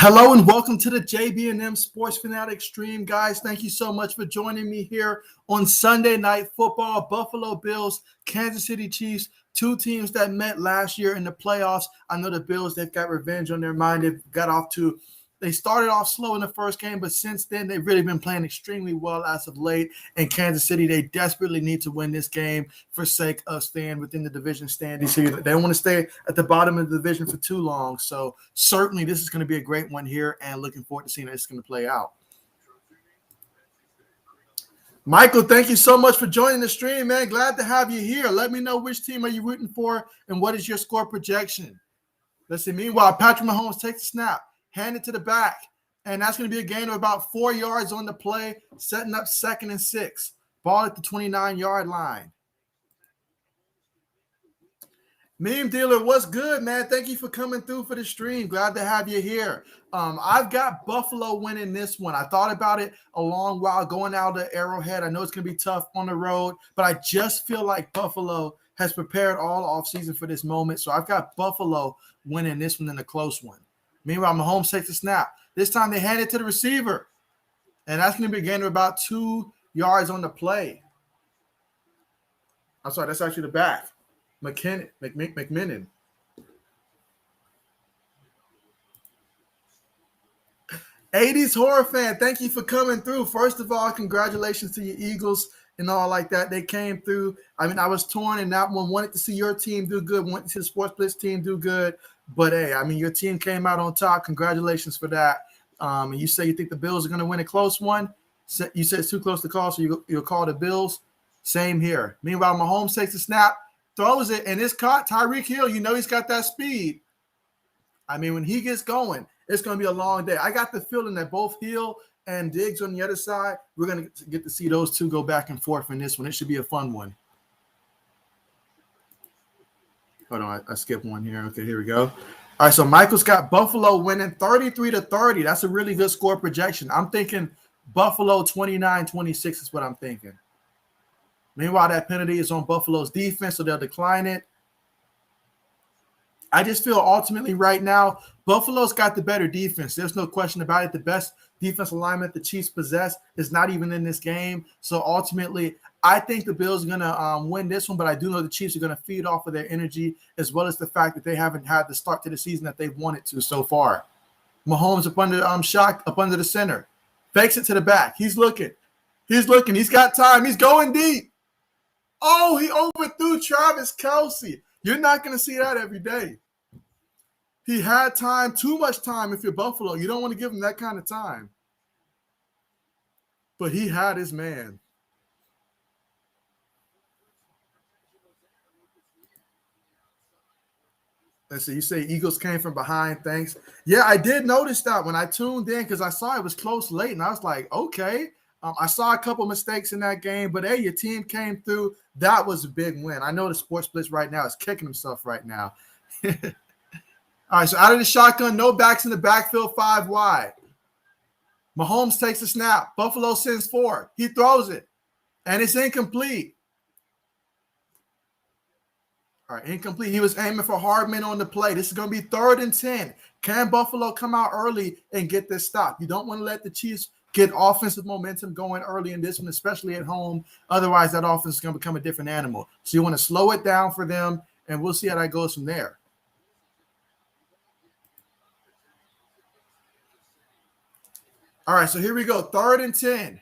Hello and welcome to the JB&M Sports Fanatic stream, guys. Thank you so much for joining me here on Sunday Night Football. Buffalo Bills, Kansas City Chiefs, two teams that met last year in the playoffs. I know the Bills, they've got revenge on their mind. They started off slow in the first game, but since then they've really been playing extremely well as of late. In Kansas City, they desperately need to win this game for sake of staying within the division standings. They don't want to stay at the bottom of the division for too long. So certainly this is going to be a great one here, and looking forward to seeing how it's going to play out. Michael, thank you so much for joining the stream, man. Glad to have you here. Let me know which team are you rooting for and what is your score projection. Let's see. Meanwhile, Patrick Mahomes takes the snap. Hand it to the back, and that's going to be a gain of about 4 yards on the play, setting up 2nd and 6. Ball at the 29-yard line. Meme Dealer, what's good, man? Thank you for coming through for the stream. Glad to have you here. I've got Buffalo winning this one. I thought about it a long while going out to Arrowhead. I know it's going to be tough on the road, but I just feel like Buffalo has prepared all offseason for this moment. So I've got Buffalo winning this one in a close one. Meanwhile, Mahomes takes a snap. This time they hand it to the receiver. And that's going to be a gain of about 2 yards on the play. I'm sorry, that's actually the back. McMinnon. '80s horror fan, thank you for coming through. First of all, congratulations to your Eagles and all like that. They came through. I mean, I was torn in that one. Wanted to see your team do good. Wanted to see the Sports Blitz team do good. But, hey, I mean, your team came out on top. Congratulations for that. And you say you think the Bills are going to win a close one. You said it's too close to call, so you'll call the Bills. Same here. Meanwhile, Mahomes takes a snap, throws it, and it's caught. Tyreek Hill, you know he's got that speed. I mean, when he gets going, it's going to be a long day. I got the feeling that both Hill and Diggs on the other side, we're going to get to see those two go back and forth in this one. It should be a fun one. Hold on, I skipped one here. Okay, here we go. All right, so Michael's got Buffalo winning 33-30. That's a really good score projection. I'm thinking Buffalo 29-26 is what I'm thinking. Meanwhile, that penalty is on Buffalo's defense, so they'll decline it. I just feel ultimately right now, Buffalo's got the better defense. There's no question about it. The best defense alignment the Chiefs possess is not even in this game. So ultimately, I think the Bills are going to win this one, but I do know the Chiefs are going to feed off of their energy as well as the fact that they haven't had the start to the season that they've wanted to so far. Mahomes up under shot, up under the center. Fakes it to the back. He's looking. He's got time. He's going deep. Oh, he overthrew Travis Kelce. You're not going to see that every day. He had time, too much time if you're Buffalo. You don't want to give him that kind of time. But he had his man. Let's see, you say Eagles came from behind, thanks. Yeah, I did notice that when I tuned in because I saw it was close late, and I was like, okay. I saw a couple mistakes in that game, but, hey, your team came through. That was a big win. I know the Sports Blitz right now is kicking himself right now. All right, so out of the shotgun, no backs in the backfield, 5 wide. Mahomes takes a snap. Buffalo sends 4. He throws it, and it's incomplete. All right, incomplete. He was aiming for Hardman on the play. This is going to be 3rd and 10. Can Buffalo come out early and get this stop? You don't want to let the Chiefs get offensive momentum going early in this one, especially at home. Otherwise, that offense is going to become a different animal. So you want to slow it down for them, and we'll see how that goes from there. All right, so here we go. 3rd and 10.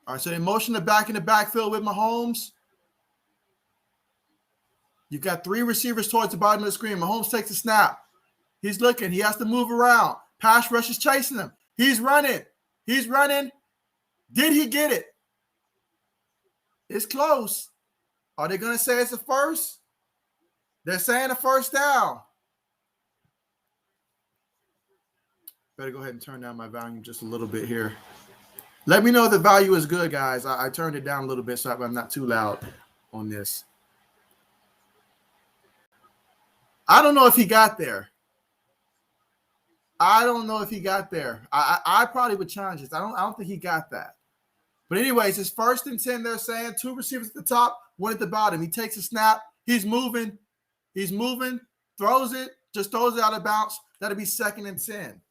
All right, so they motion the back in the backfield with Mahomes. You've got 3 receivers towards the bottom of the screen. Mahomes takes a snap. He's looking. He has to move around. Pass rush is chasing him. He's running. Did he get it? It's close. Are they going to say it's a first? They're saying a first down. Better go ahead and turn down my volume just a little bit here. Let me know if the value is good, guys. I turned it down a little bit so I'm not too loud on this. I don't know if he got there. I probably would challenge this. I don't think he got that. But anyways, it's 1st and 10. They're saying 2 receivers at the top, 1 at the bottom. He takes a snap. He's moving. Throws it out of bounds. That'll be 2nd and 10.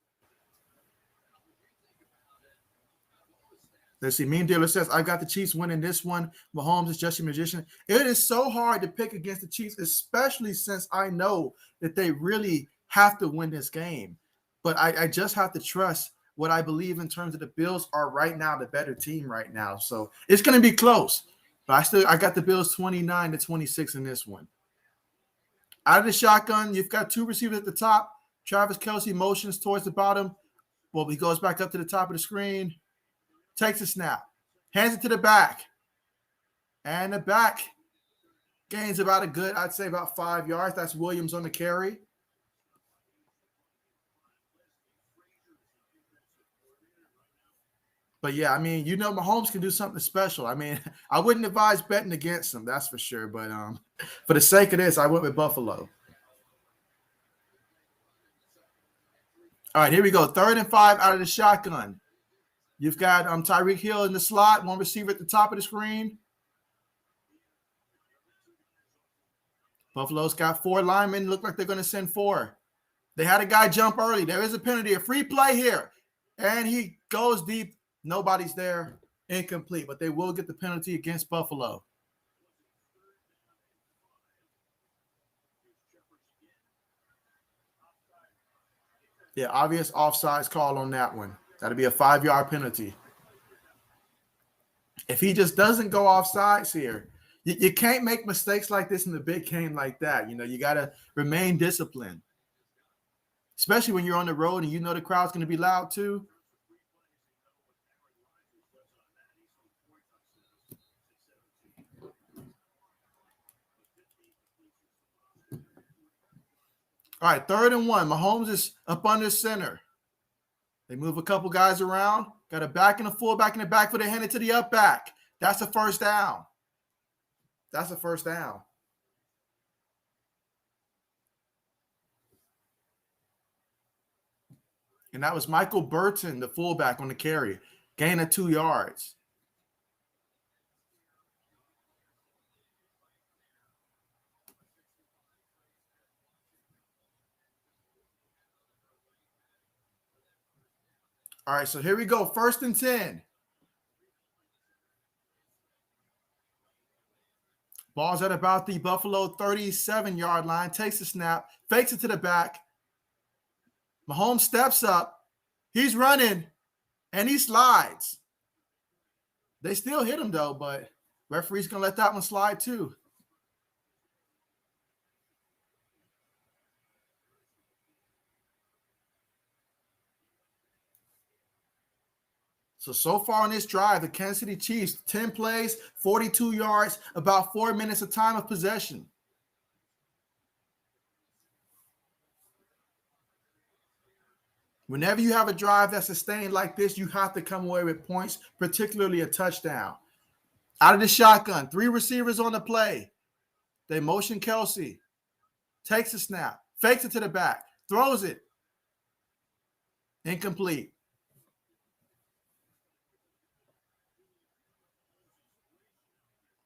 Let's see. Mean Dealer says, I got the Chiefs winning this one. Mahomes is just a magician. It is so hard to pick against the Chiefs, especially since I know that they really have to win this game. But I just have to trust what I believe in terms of the Bills are right now the better team right now. So it's going to be close. But I got the Bills 29-26 in this one. Out of the shotgun, you've got 2 receivers at the top. Travis Kelce motions towards the bottom. Well, he goes back up to the top of the screen. Takes a snap, hands it to the back, and the back gains about a good, I'd say about 5 yards. That's Williams on the carry. But yeah, I mean, Mahomes can do something special. I mean, I wouldn't advise betting against him, that's for sure. But for the sake of this, I went with Buffalo. All right, here we go. 3rd and 5 out of the shotgun. You've got Tyreek Hill in the slot, 1 receiver at the top of the screen. Buffalo's got 4 linemen. Look like they're going to send 4. They had a guy jump early. There is a penalty, a free play here. And he goes deep. Nobody's there. Incomplete. But they will get the penalty against Buffalo. Yeah, obvious offsides call on that one. That'll be a 5-yard penalty. If he just doesn't go offsides here, you can't make mistakes like this in the big game like that. You got to remain disciplined, especially when you're on the road and the crowd's going to be loud too. All right, 3rd and 1. Mahomes is up under center. They move a couple guys around. Got a back and a fullback in the back, but they hand it to the up back. That's a 1st down. That's a 1st down. And that was Michael Burton, the fullback, on the carry. Gain of 2 yards. All right, so here we go. 1st and 10. Ball's at about the Buffalo 37-yard line. Takes the snap. Fakes it to the back. Mahomes steps up. He's running. And he slides. They still hit him, though, but referee's going to let that one slide, too. So far on this drive, the Kansas City Chiefs, 10 plays, 42 yards, about 4 minutes of time of possession. Whenever you have a drive that's sustained like this, you have to come away with points, particularly a touchdown. Out of the shotgun, 3 receivers on the play. They motion Kelce. Takes a snap. Fakes it to the back. Throws it. Incomplete.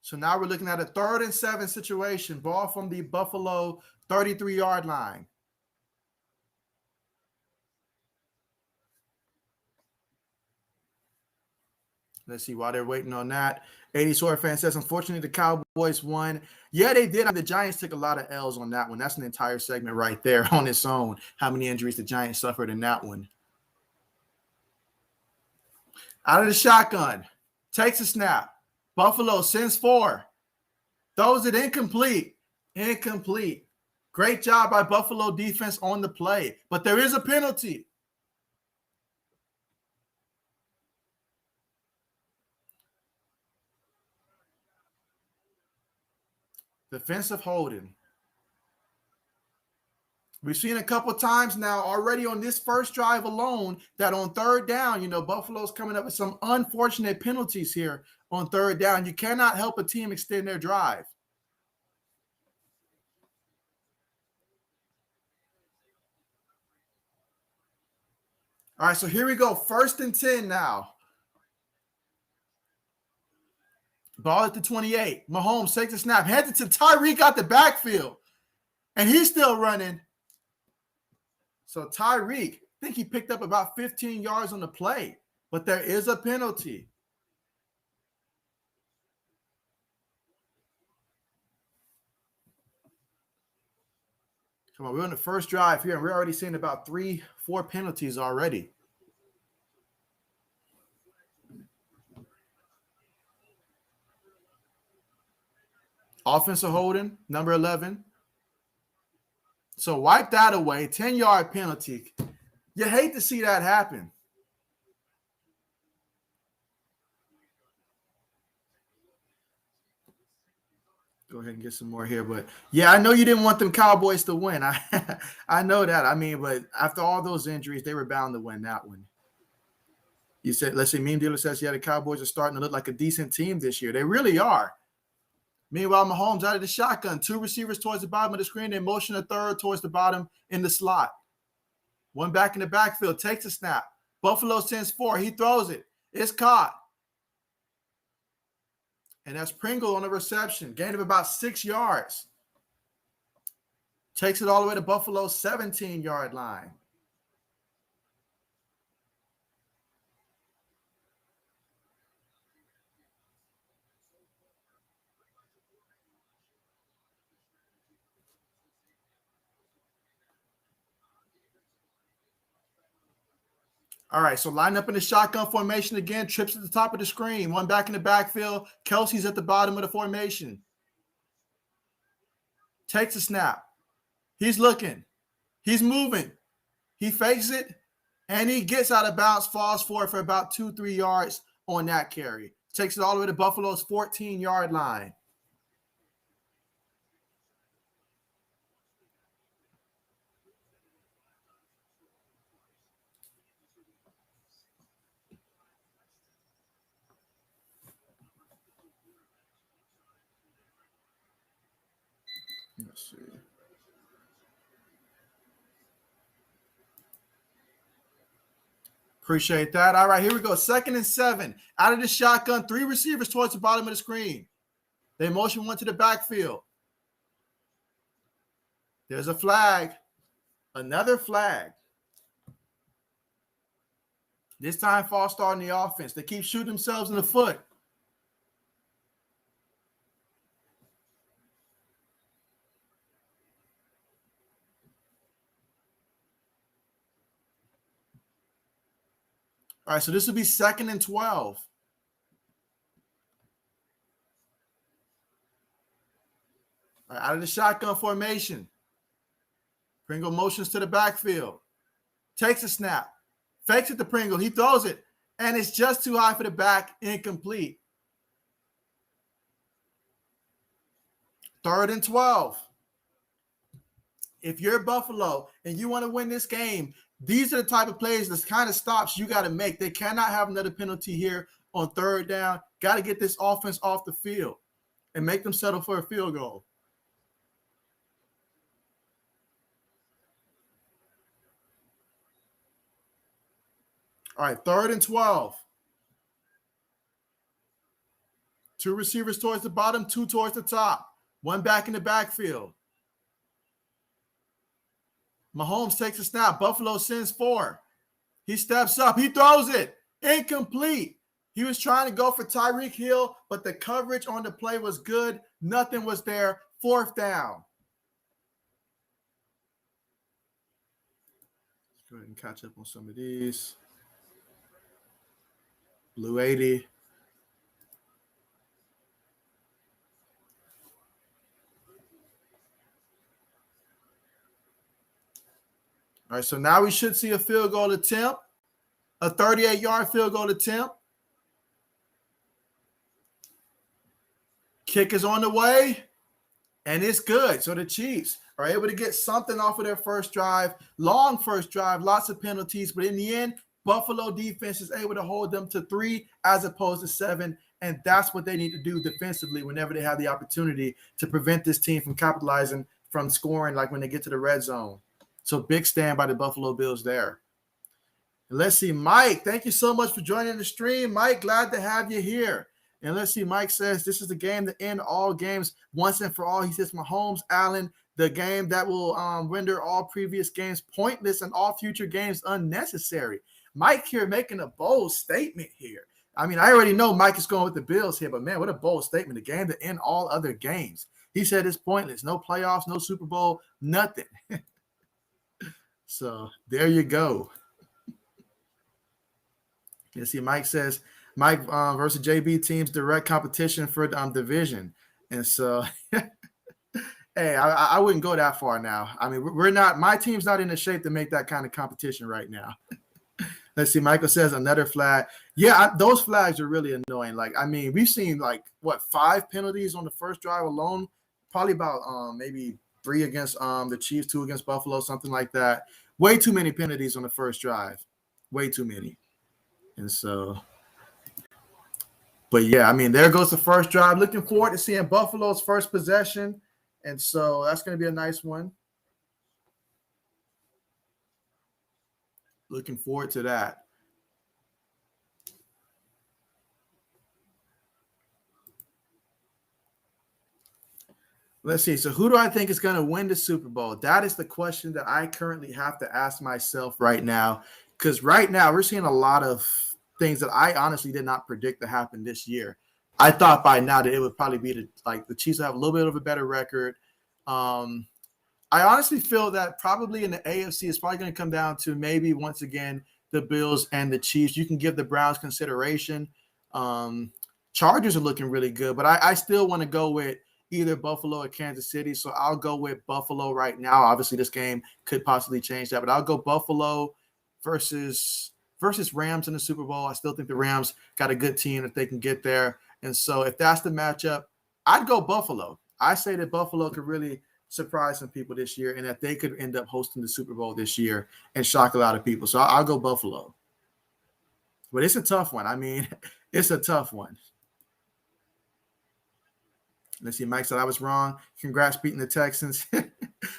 So now we're looking at a 3rd and 7 situation. Ball from the Buffalo 33-yard line. Let's see, while they're waiting on that, 80 Sword fan says, unfortunately, the Cowboys won. Yeah, they did. The Giants took a lot of L's on that one. That's an entire segment right there on its own, how many injuries the Giants suffered in that one. Out of the shotgun, takes a snap. Buffalo sends 4. Throws it incomplete. Incomplete. Great job by Buffalo defense on the play. But there is a penalty. Defensive holding. We've seen a couple times now already on this first drive alone that on 3rd down, Buffalo's coming up with some unfortunate penalties here on 3rd down. You cannot help a team extend their drive. All right, so here we go. 1st and 10 now. Ball at the 28. Mahomes takes a snap. Hands it to Tyreek out the backfield. And he's still running. So Tyreek, I think he picked up about 15 yards on the play, but there is a penalty. Come on, we're on the first drive here, and we're already seeing about 3-4 penalties already. Offensive holding, number 11. So wipe that away, 10-yard penalty. You hate to see that happen. Go ahead and get some more here. But, yeah, I know you didn't want them Cowboys to win. I know that. I mean, but after all those injuries, they were bound to win that one. You said, let's say Meme Dealer says, yeah, the Cowboys are starting to look like a decent team this year. They really are. Meanwhile, Mahomes out of the shotgun. 2 receivers towards the bottom of the screen. They motion a third towards the bottom in the slot. One back in the backfield. Takes a snap. Buffalo sends 4. He throws it. It's caught. And that's Pringle on the reception. Gain of about 6 yards. Takes it all the way to Buffalo's 17-yard line. All right, so line up in the shotgun formation again. Trips at the top of the screen. One back in the backfield. Kelsey's at the bottom of the formation. Takes a snap. He's looking. He's moving. He fakes it, and he gets out of bounds, falls forward for about 2-3 yards on that carry. Takes it all the way to Buffalo's 14-yard line. Let's see. Appreciate that. All right, here we go. 2nd and 7. Out of the shotgun, 3 receivers towards the bottom of the screen. They motion one to the backfield. There's a flag. Another flag. This time, false start in the offense. They keep shooting themselves in the foot. All right, so this will be 2nd and 12. All right, out of the shotgun formation. Pringle motions to the backfield. Takes a snap. Fakes it to Pringle. He throws it, and it's just too high for the back. Incomplete. 3rd and 12. If you're Buffalo and you want to win this game, these are the type of plays, this kind of stops you got to make. They cannot have another penalty here on 3rd down. Got to get this offense off the field and make them settle for a field goal. All right, 3rd and 12. 2 receivers towards the bottom, 2 towards the top. One back in the backfield. Mahomes takes a snap. Buffalo sends 4. He steps up. He throws it. Incomplete. He was trying to go for Tyreek Hill, but the coverage on the play was good. Nothing was there. 4th down. Let's go ahead and catch up on some of these. Blue 80. All right, so now we should see a field goal attempt, a 38-yard field goal attempt. Kick is on the way, and it's good. So the Chiefs are able to get something off of their first drive, long first drive, lots of penalties, but in the end, Buffalo defense is able to hold them to 3 as opposed to 7, and that's what they need to do defensively whenever they have the opportunity to prevent this team from capitalizing from scoring like when they get to the red zone. So big stand by the Buffalo Bills there. And let's see, Mike, thank you so much for joining the stream. Mike, glad to have you here. And let's see, Mike says this is the game to end all games once and for all. He says Mahomes, Allen, the game that will render all previous games pointless and all future games unnecessary. Mike here making a bold statement here. I mean, I already know Mike is going with the Bills here, but man, what a bold statement. The game to end all other games. He said it's pointless. No playoffs, no Super Bowl, nothing. So there you go. You see, Mike says Mike versus JB teams direct competition for division. And so, hey, I wouldn't go that far now. I mean, we're not, my team's not in the shape to make that kind of competition right now. Let's see. Michael says another flag. Yeah, those flags are really annoying. Like, I mean, we've seen like 5 penalties on the first drive alone. Probably about maybe 3 against the Chiefs, 2 against Buffalo, something like that. Way too many penalties on the first drive. Way too many. And so, but yeah, I mean, there goes the first drive. Looking forward to seeing Buffalo's first possession. And so that's going to be a nice one. Looking forward to that. Let's see. So who do I think is going to win the Super Bowl? That is the question that I currently have to ask myself right now. Because right now we're seeing a lot of things that I honestly did not predict to happen this year. I thought by now that it would probably be the Chiefs will have a little bit of a better record. I honestly feel that probably in the AFC it's probably going to come down to maybe once again the Bills and the Chiefs. You can give the Browns consideration. Chargers are looking really good, but I still want to go with either Buffalo or Kansas City. So I'll go with Buffalo right now. Obviously, this game could possibly change that, but I'll go Buffalo versus Rams in the Super Bowl. I still think the Rams got a good team if they can get there. And so if that's the matchup, I'd go Buffalo. I say that Buffalo could really surprise some people this year and that they could end up hosting the Super Bowl this year and shock a lot of people. So I'll go Buffalo. But it's a tough one. I mean, it's a tough one. Let's see. Mike said I was wrong. Congrats beating the Texans.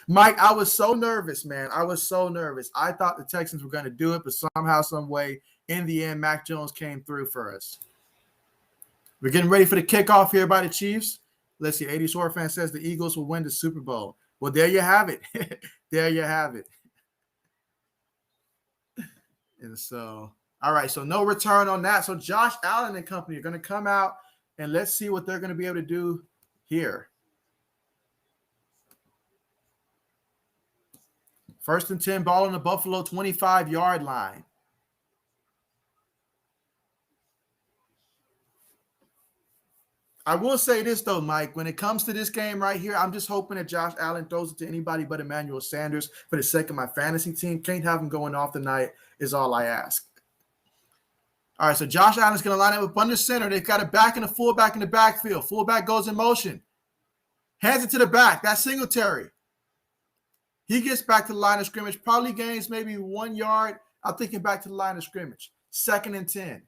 Mike, I was so nervous, man. I was so nervous. I thought the Texans were going to do it, but somehow, some way, in the end, Mac Jones came through for us. We're getting ready for the kickoff here by the Chiefs. Let's see. 80 Sword fan says the Eagles will win the Super Bowl. Well, there you have it. There you have it. And so, all right. So no return on that. So Josh Allen and company are going to come out and let's see what they're going to be able to do here. First and 10, ball on the Buffalo 25-yard line. I will say this, though, Mike. When it comes to this game right here, I'm just hoping that Josh Allen throws it to anybody but Emmanuel Sanders for the sake of my fantasy team. Can't have him going off tonight is all I ask. All right, so Josh Allen's going to line up with under center. They've got a back and a fullback in the backfield. Fullback goes in motion. Hands it to the back. That's Singletary. He gets back to the line of scrimmage. Probably gains maybe 1 yard. I'm thinking back to the line of scrimmage. 2nd and 10.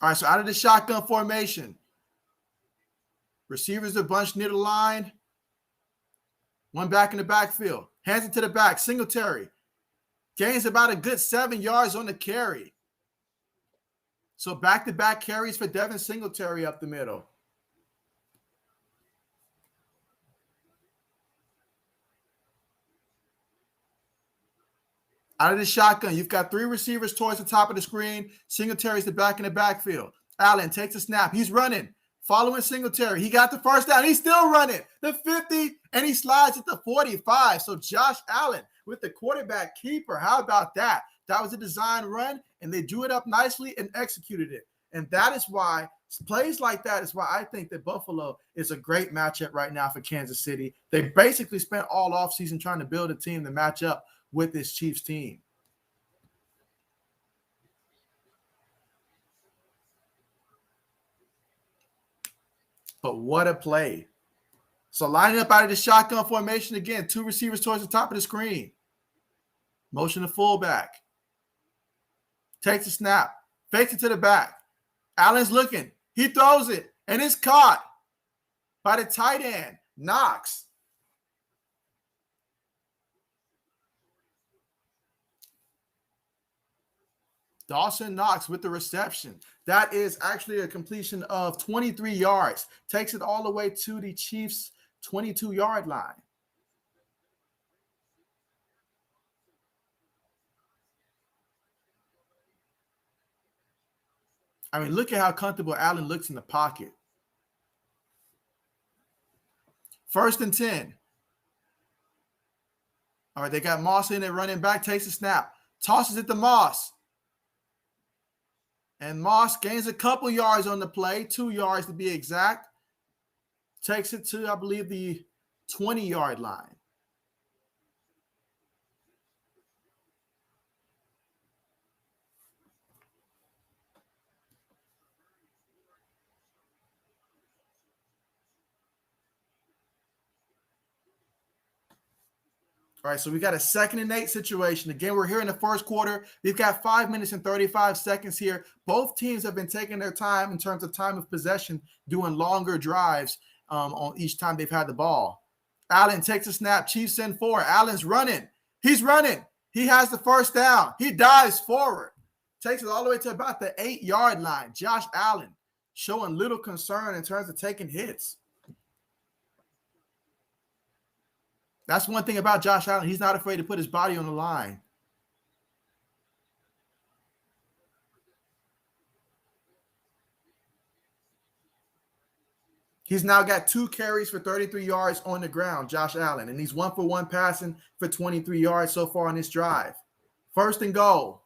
All right, so out of the shotgun formation. Receivers are bunched near the line. One back in the backfield. Hands it to the back. Singletary. Gains about a good 7 yards on the carry. So back-to-back carries for Devin Singletary up the middle. Out of the shotgun, you've got 3 receivers towards the top of the screen. Singletary's the back in the backfield. Allen takes a snap. He's running. Following Singletary. He got the first down. He's still running. The 50, and he slides at the 45. So Josh Allen with the quarterback keeper. How about that? That was a design run, and they drew it up nicely and executed it. And that is why plays like that is why I think that Buffalo is a great matchup right now for Kansas City. They basically spent all offseason trying to build a team to match up with this Chiefs team. But what a play. So lining up out of the shotgun formation again, 2 receivers towards the top of the screen. Motion to fullback. Takes a snap. Fakes it to the back. Allen's looking. He throws it, and it's caught by the tight end. Knox. Dawson Knox with the reception. That is actually a completion of 23 yards. Takes it all the way to the Chiefs' 22-yard line. I mean, look at how comfortable Allen looks in the pocket. 1st and 10. All right, they got Moss in it, running back, takes a snap, tosses it to Moss. And Moss gains a couple yards on the play, 2 yards to be exact. Takes it to, I believe, the 20-yard line. All right, so we got a 2nd and 8 situation. Again, we're here in the first quarter. We've got 5 minutes and 35 seconds here. Both teams have been taking their time in terms of time of possession, doing longer drives on each time they've had the ball. Allen takes a snap. Chiefs send 4. Allen's running. He's running. He has the 1st down. He dives forward. Takes it all the way to about the 8-yard line. Josh Allen showing little concern in terms of taking hits. That's one thing about Josh Allen. He's not afraid to put his body on the line. He's now got 2 carries for 33 yards on the ground, Josh Allen, and he's 1 for 1 passing for 23 yards so far on this drive. 1st and goal.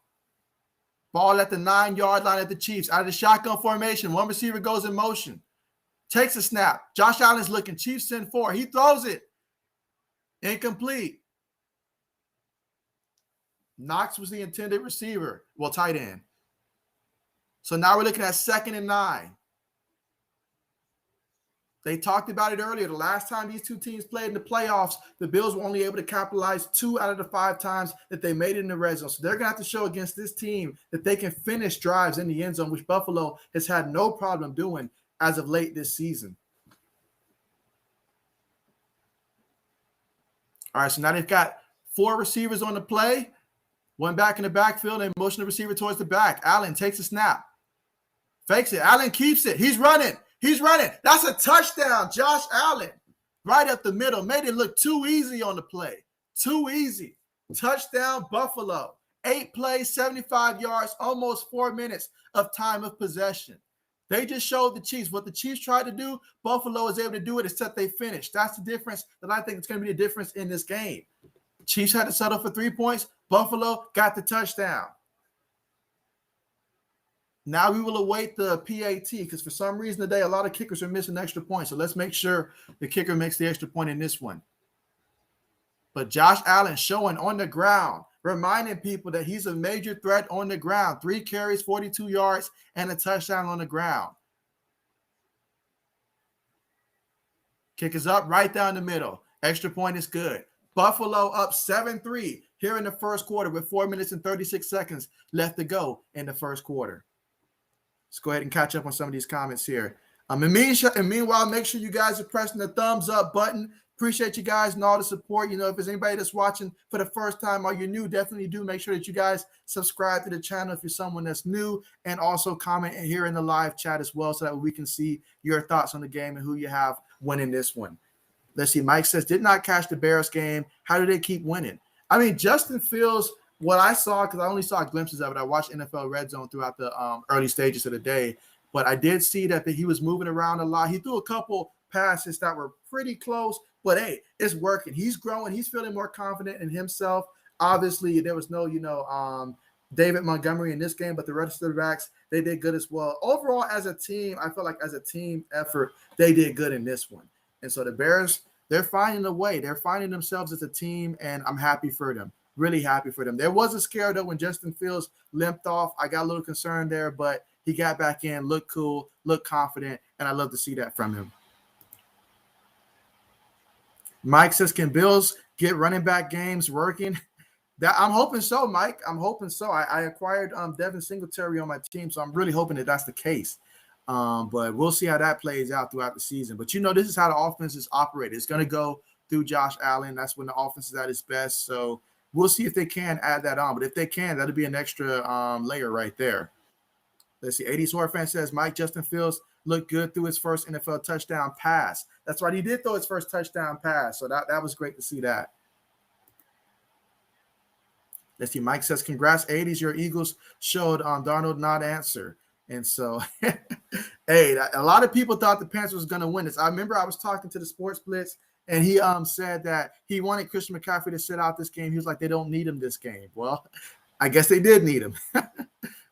Ball at the 9-yard line at the Chiefs. Out of the shotgun formation, one receiver goes in motion. Takes a snap. Josh Allen's looking. Chiefs send 4. He throws it. Incomplete. Knox was the intended receiver. Well, tight end. So now we're looking at 2nd and 9. They talked about it earlier. The last time these two teams played in the playoffs, the Bills were only able to capitalize 2 out of the 5 times that they made it in the red zone. So they're going to have to show against this team that they can finish drives in the end zone, which Buffalo has had no problem doing as of late this season. All right, so now they've got 4 receivers on the play, 1 back in the backfield, and motion the receiver towards the back. Allen takes a snap, fakes it. Allen keeps it. He's running. He's running. That's a touchdown, Josh Allen. Right up the middle. Made it look too easy on the play. Too easy. Touchdown, Buffalo. 8 plays, 75 yards, almost 4 minutes of time of possession. They just showed the Chiefs what the Chiefs tried to do. Buffalo is able to do it except they finished. That's the difference that I think is going to be the difference in this game. Chiefs had to settle for 3 points. Buffalo got the touchdown. Now we will await the PAT because for some reason today, a lot of kickers are missing extra points. So let's make sure the kicker makes the extra point in this one. But Josh Allen showing on the ground, reminding people that he's a major threat on the ground. 3 carries, 42 yards, and a touchdown on the ground. Kick is up right down the middle. Extra point is good. Buffalo up 7-3 here in the first quarter with 4 minutes and 36 seconds left to go in the first quarter. Let's go ahead and catch up on some of these comments here. And meanwhile, make sure you guys are pressing the thumbs up button. Appreciate you guys and all the support. You know, if there's anybody that's watching for the first time or you're new, definitely do make sure that you guys subscribe to the channel if you're someone that's new, and also comment here in the live chat as well so that we can see your thoughts on the game and who you have winning this one. Let's see. Mike says, did not catch the Bears game. How do they keep winning? I mean, Justin Fields, what I saw, because I only saw glimpses of it. I watched NFL Red Zone throughout the early stages of the day, but I did see that he was moving around a lot. He threw a couple passes that were pretty close, but hey, it's working. He's growing. He's feeling more confident in himself. Obviously, there was no, David Montgomery in this game, but the rest of the backs, they did good as well. Overall, as a team, I feel like as a team effort, they did good in this one. And so the Bears, they're finding a way. They're finding themselves as a team, and I'm happy for them. Really happy for them. There was a scare, though, when Justin Fields limped off. I got a little concerned there, but he got back in, looked cool, looked confident, and I love to see that from him. Mike says, can Bills get running back games working? That I'm hoping so, Mike. I'm hoping so. I acquired Devin Singletary on my team, so I'm really hoping that that's the case. But we'll see how that plays out throughout the season. But, this is how the offense is operated. It's going to go through Josh Allen. That's when the offense is at its best. So we'll see if they can add that on. But if they can, that'll be an extra layer right there. Let's see. 80s Horror Fan says Mike Justin Fields looked good through his first NFL touchdown pass. That's right. He did throw his first touchdown pass. So that was great to see that. Let's see. Mike says, congrats, 80s. Your Eagles showed Darnold not answer. And so, hey, a lot of people thought the Panthers was going to win this. I remember I was talking to the Sports Blitz, and he said that he wanted Christian McCaffrey to sit out this game. He was like, they don't need him this game. Well, I guess they did need him.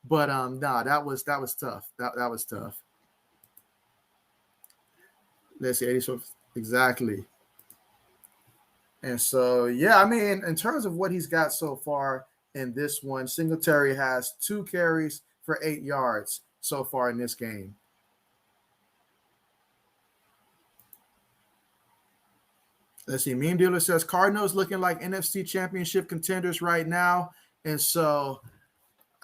But that was tough. That was tough. Let's see, 80 exactly. And so, yeah, I mean, in terms of what he's got so far in this one, Singletary has 2 carries for 8 yards so far in this game. Let's see. Meme Dealer says Cardinals looking like NFC Championship contenders right now. And so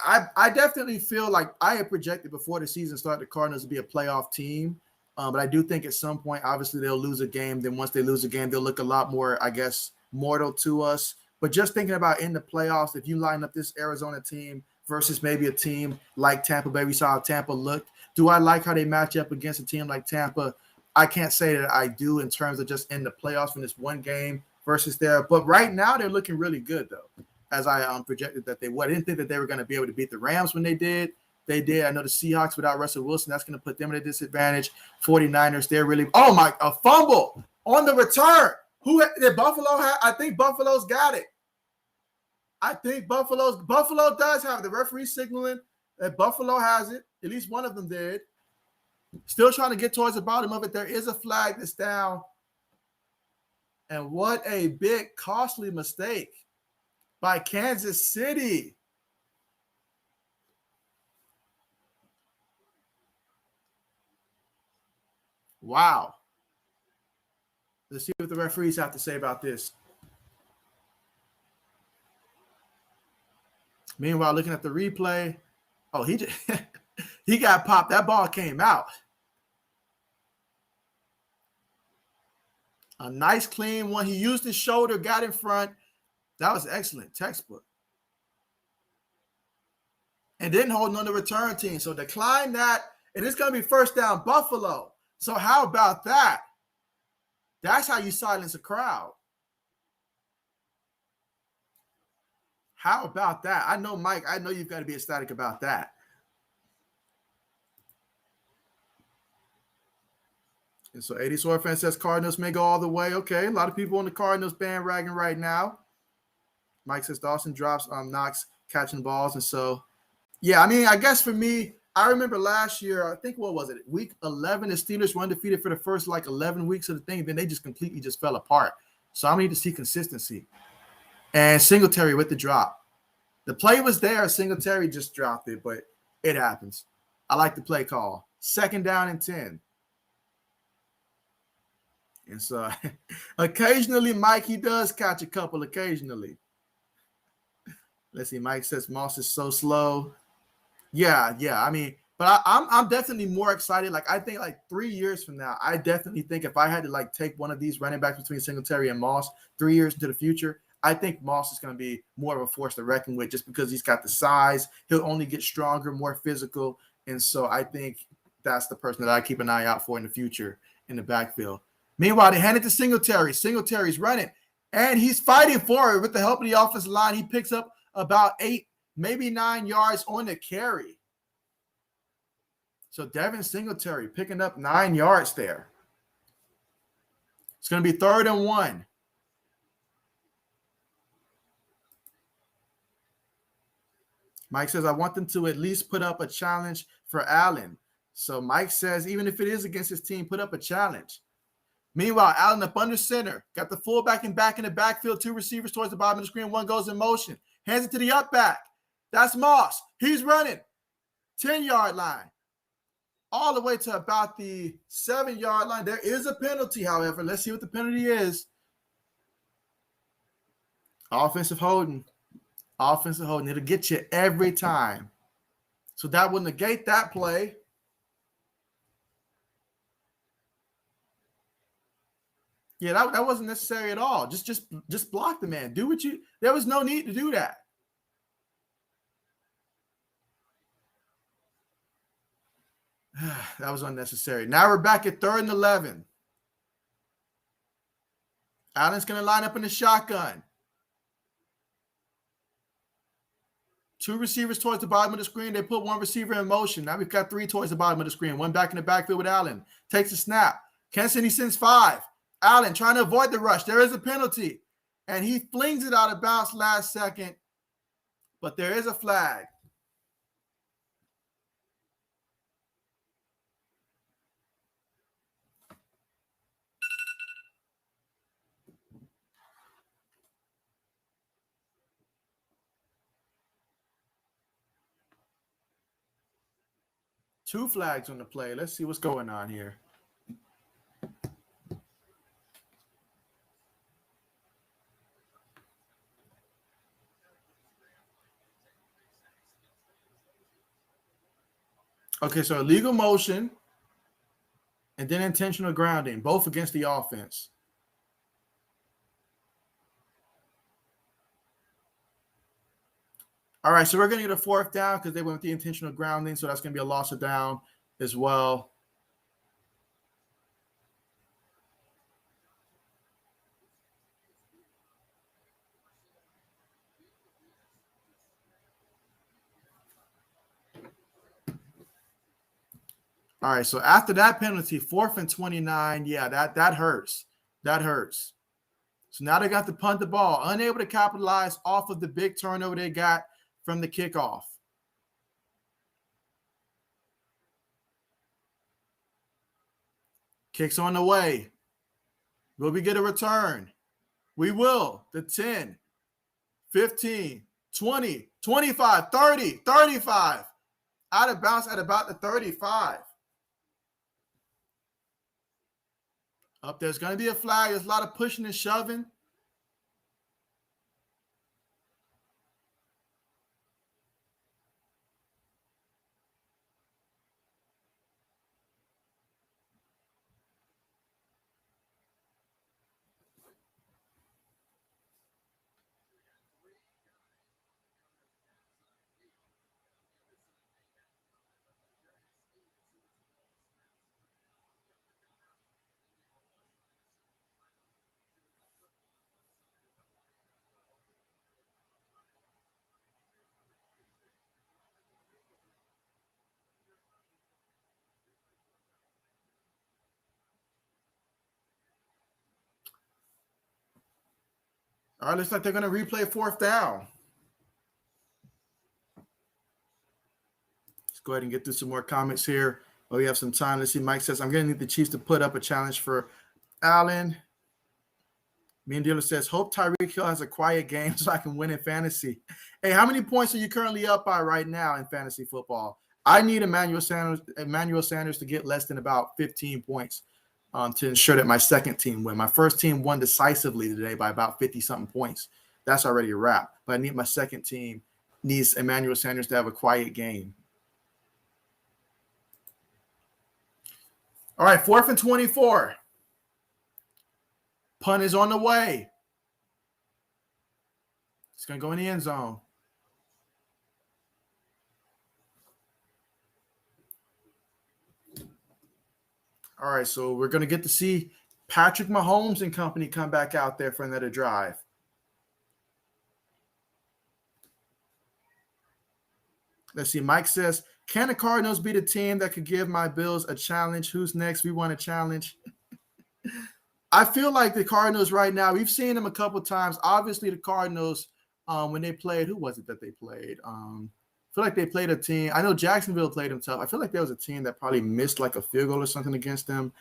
I definitely feel like I had projected before the season started the Cardinals to be a playoff team. But I do think at some point, obviously, they'll lose a game. Then once they lose a game, they'll look a lot more, I guess, mortal to us. But just thinking about in the playoffs, if you line up this Arizona team versus maybe a team like Tampa Bay, we saw how Tampa looked. Do I like how they match up against a team like Tampa? I can't say that I do in terms of just in the playoffs from this one game versus there. But right now, they're looking really good, though, as I projected that they would. I didn't think that they were going to be able to beat the Rams when they did. They did. I know the Seahawks without Russell Wilson, that's going to put them at a disadvantage. 49ers, they're really – a fumble on the return. Who did Buffalo have? I think Buffalo's got it. I think Buffalo does have it. The referee signaling that Buffalo has it. At least one of them did. Still trying to get towards the bottom of it. There is a flag that's down. And what a big, costly mistake by Kansas City. Wow. Let's see what the referees have to say about this. Meanwhile, looking at the replay, he got popped. That ball came out. A nice, clean one. He used his shoulder, got in front. That was excellent. Textbook. And didn't hold on the return team. So decline that. And it's going to be first down Buffalo. So how about that? That's how you silence a crowd. How about that? I know, Mike, I know you've got to be ecstatic about that. And so 80 Sword fan says Cardinals may go all the way. Okay, a lot of people on the Cardinals bandwagon right now. Mike says Dawson drops Knox catching balls. And so, yeah, I mean, I guess for me, I remember last year, I think, what was it? Week 11, the Steelers were undefeated for the first 11 weeks of the thing. Then they just completely just fell apart. So I need to see consistency. And Singletary with the drop. The play was there. Singletary just dropped it, but it happens. I like the play call. 2nd down and 10. And so occasionally, Mike, he does catch a couple occasionally. Let's see. Mike says Moss is so slow. Yeah. I mean, but I'm definitely more excited. I think 3 years from now, I definitely think if I had to take one of these running backs between Singletary and Moss 3 years into the future, I think Moss is going to be more of a force to reckon with just because he's got the size. He'll only get stronger, more physical. And so I think that's the person that I keep an eye out for in the future in the backfield. Meanwhile, they hand it to Singletary. Singletary's running, and he's fighting for it with the help of the offensive line. He picks up about 8, maybe 9 yards on the carry. So Devin Singletary picking up 9 yards there. It's going to be 3rd and 1. Mike says, I want them to at least put up a challenge for Allen. So Mike says, even if it is against his team, put up a challenge. Meanwhile, Allen up under center. Got the fullback and back in the backfield. 2 receivers towards the bottom of the screen. 1 goes in motion. Hands it to the up back. That's Moss. He's running. 10-yard line. All the way to about the 7-yard line. There is a penalty, however. Let's see what the penalty is. Offensive holding. Offensive holding. It'll get you every time. So that will negate that play. Yeah, that wasn't necessary at all. Just block the man. Do what you. There was no need to do that. That was unnecessary. Now we're back at 3rd and 11. Allen's going to line up in the shotgun. 2 receivers towards the bottom of the screen. They put 1 receiver in motion. Now we've got 3 towards the bottom of the screen. 1 back in the backfield with Allen. Takes a snap. Kansas City sends 5. Allen trying to avoid the rush. There is a penalty. And he flings it out of bounds last second. But there is a flag. Two flags on the play. Let's see what's going on here. Okay, so illegal motion and then intentional grounding, both against the offense. All right, so we're going to get a 4th down because they went with the intentional grounding, so that's going to be a loss of down as well. All right, so after that penalty, 4th and 29, yeah, that hurts. That hurts. So now they got to punt the ball, unable to capitalize off of the big turnover they got from the kickoff. Kicks on the way. Will we get a return? We will. The 10, 15, 20, 25, 30, 35. Out of bounds at about the 35. Up there's going to be a flag. There's a lot of pushing and shoving. All right, looks like they're going to replay 4th down. Let's go ahead and get through some more comments here. Oh, we have some time. Let's see. Mike says, I'm going to need the Chiefs to put up a challenge for Allen. Me and Dealer says, hope Tyreek Hill has a quiet game so I can win in fantasy. Hey, how many points are you currently up by right now in fantasy football? I need Emmanuel Sanders to get less than about 15 points to ensure that my second team win. My first team won decisively today by about 50-something points. That's already a wrap. But I need my second team needs Emmanuel Sanders to have a quiet game. All right, 4th and 24. Punt is on the way. It's going to go in the end zone. All right, so we're going to get to see Patrick Mahomes and company come back out there for another drive. Let's see. Mike says, can the Cardinals be the team that could give my Bills a challenge? Who's next? We want a challenge. I feel like the Cardinals right now, we've seen them a couple times. Obviously, the Cardinals, when they played, who was it that they played? I feel like they played a team. I know Jacksonville played them tough. I feel like there was a team that probably missed like a field goal or something against them,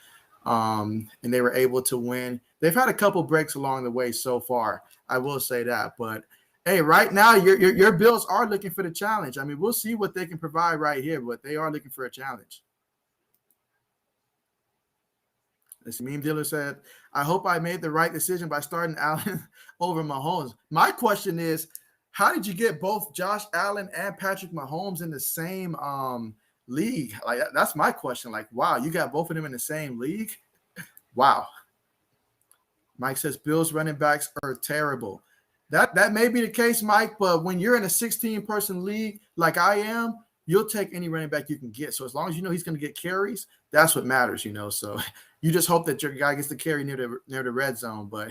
and they were able to win. They've had a couple breaks along the way so far. I will say that. But, hey, right now, your Bills are looking for the challenge. I mean, we'll see what they can provide right here, but they are looking for a challenge. This meme dealer said, I hope I made the right decision by starting Allen over Mahomes. My question is, how did you get both Josh Allen and Patrick Mahomes in the same league? Like, that's my question. Like, wow, you got both of them in the same league? Wow. Mike says Bills running backs are terrible. That may be the case, Mike, but when you're in a 16-person league like I am, you'll take any running back you can get. So as long as you know he's going to get carries, that's what matters, So you just hope that your guy gets the carry near the red zone. But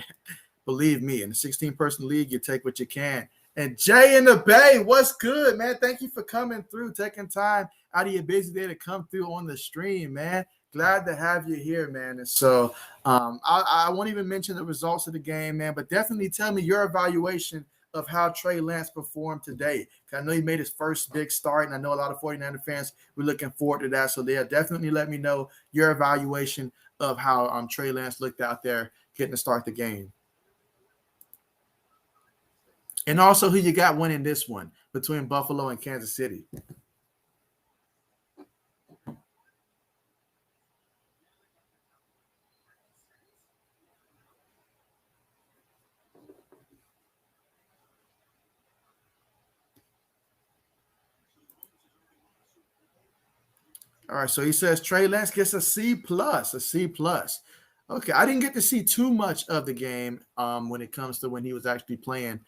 believe me, in a 16-person league, you take what you can. And Jay in the Bay, what's good, man? Thank you for coming through, taking time out of your busy day to come through on the stream, man. Glad to have you here, man. And so I won't even mention the results of the game, man, but definitely tell me your evaluation of how Trey Lance performed today. I know he made his first big start, and I know a lot of 49er fans were looking forward to that. So definitely let me know your evaluation of how Trey Lance looked out there getting to start the game. And also who you got winning this one between Buffalo and Kansas City. All right, so he says Trey Lance gets a C+. Okay, I didn't get to see too much of the game when it comes to when he was actually playing.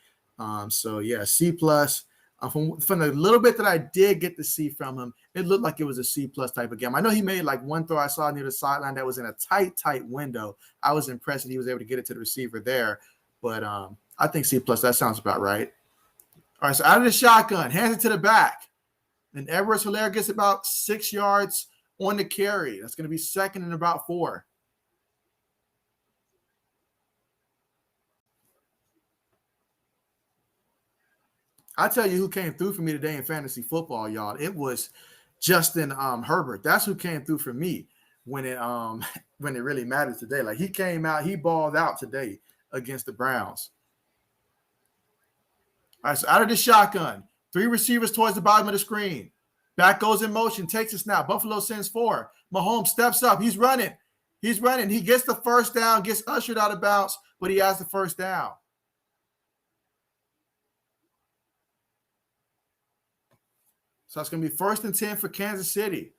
So yeah, C+. From the little bit that I did get to see from him, it looked like it was a C+ type of game. I know he made like one throw I saw near the sideline that was in a tight window. I was impressed that he was able to get it to the receiver there. But I think C+, that sounds about right. All right, so out of the shotgun, hands it to the back. And Edwards-Helaire gets about 6 yards on the carry. That's going to be second and about 4. I tell you who came through for me today in fantasy football, y'all. It was Justin Herbert. That's who came through for me when it really mattered today. Like he came out, he balled out today against the Browns. All right, so out of the shotgun, 3 receivers towards the bottom of the screen. Back goes in motion, takes a snap. Buffalo sends 4. Mahomes steps up. He's running. He gets the first down, gets ushered out of bounds, but he has the first down. So it's going to be 1st and 10 for Kansas City.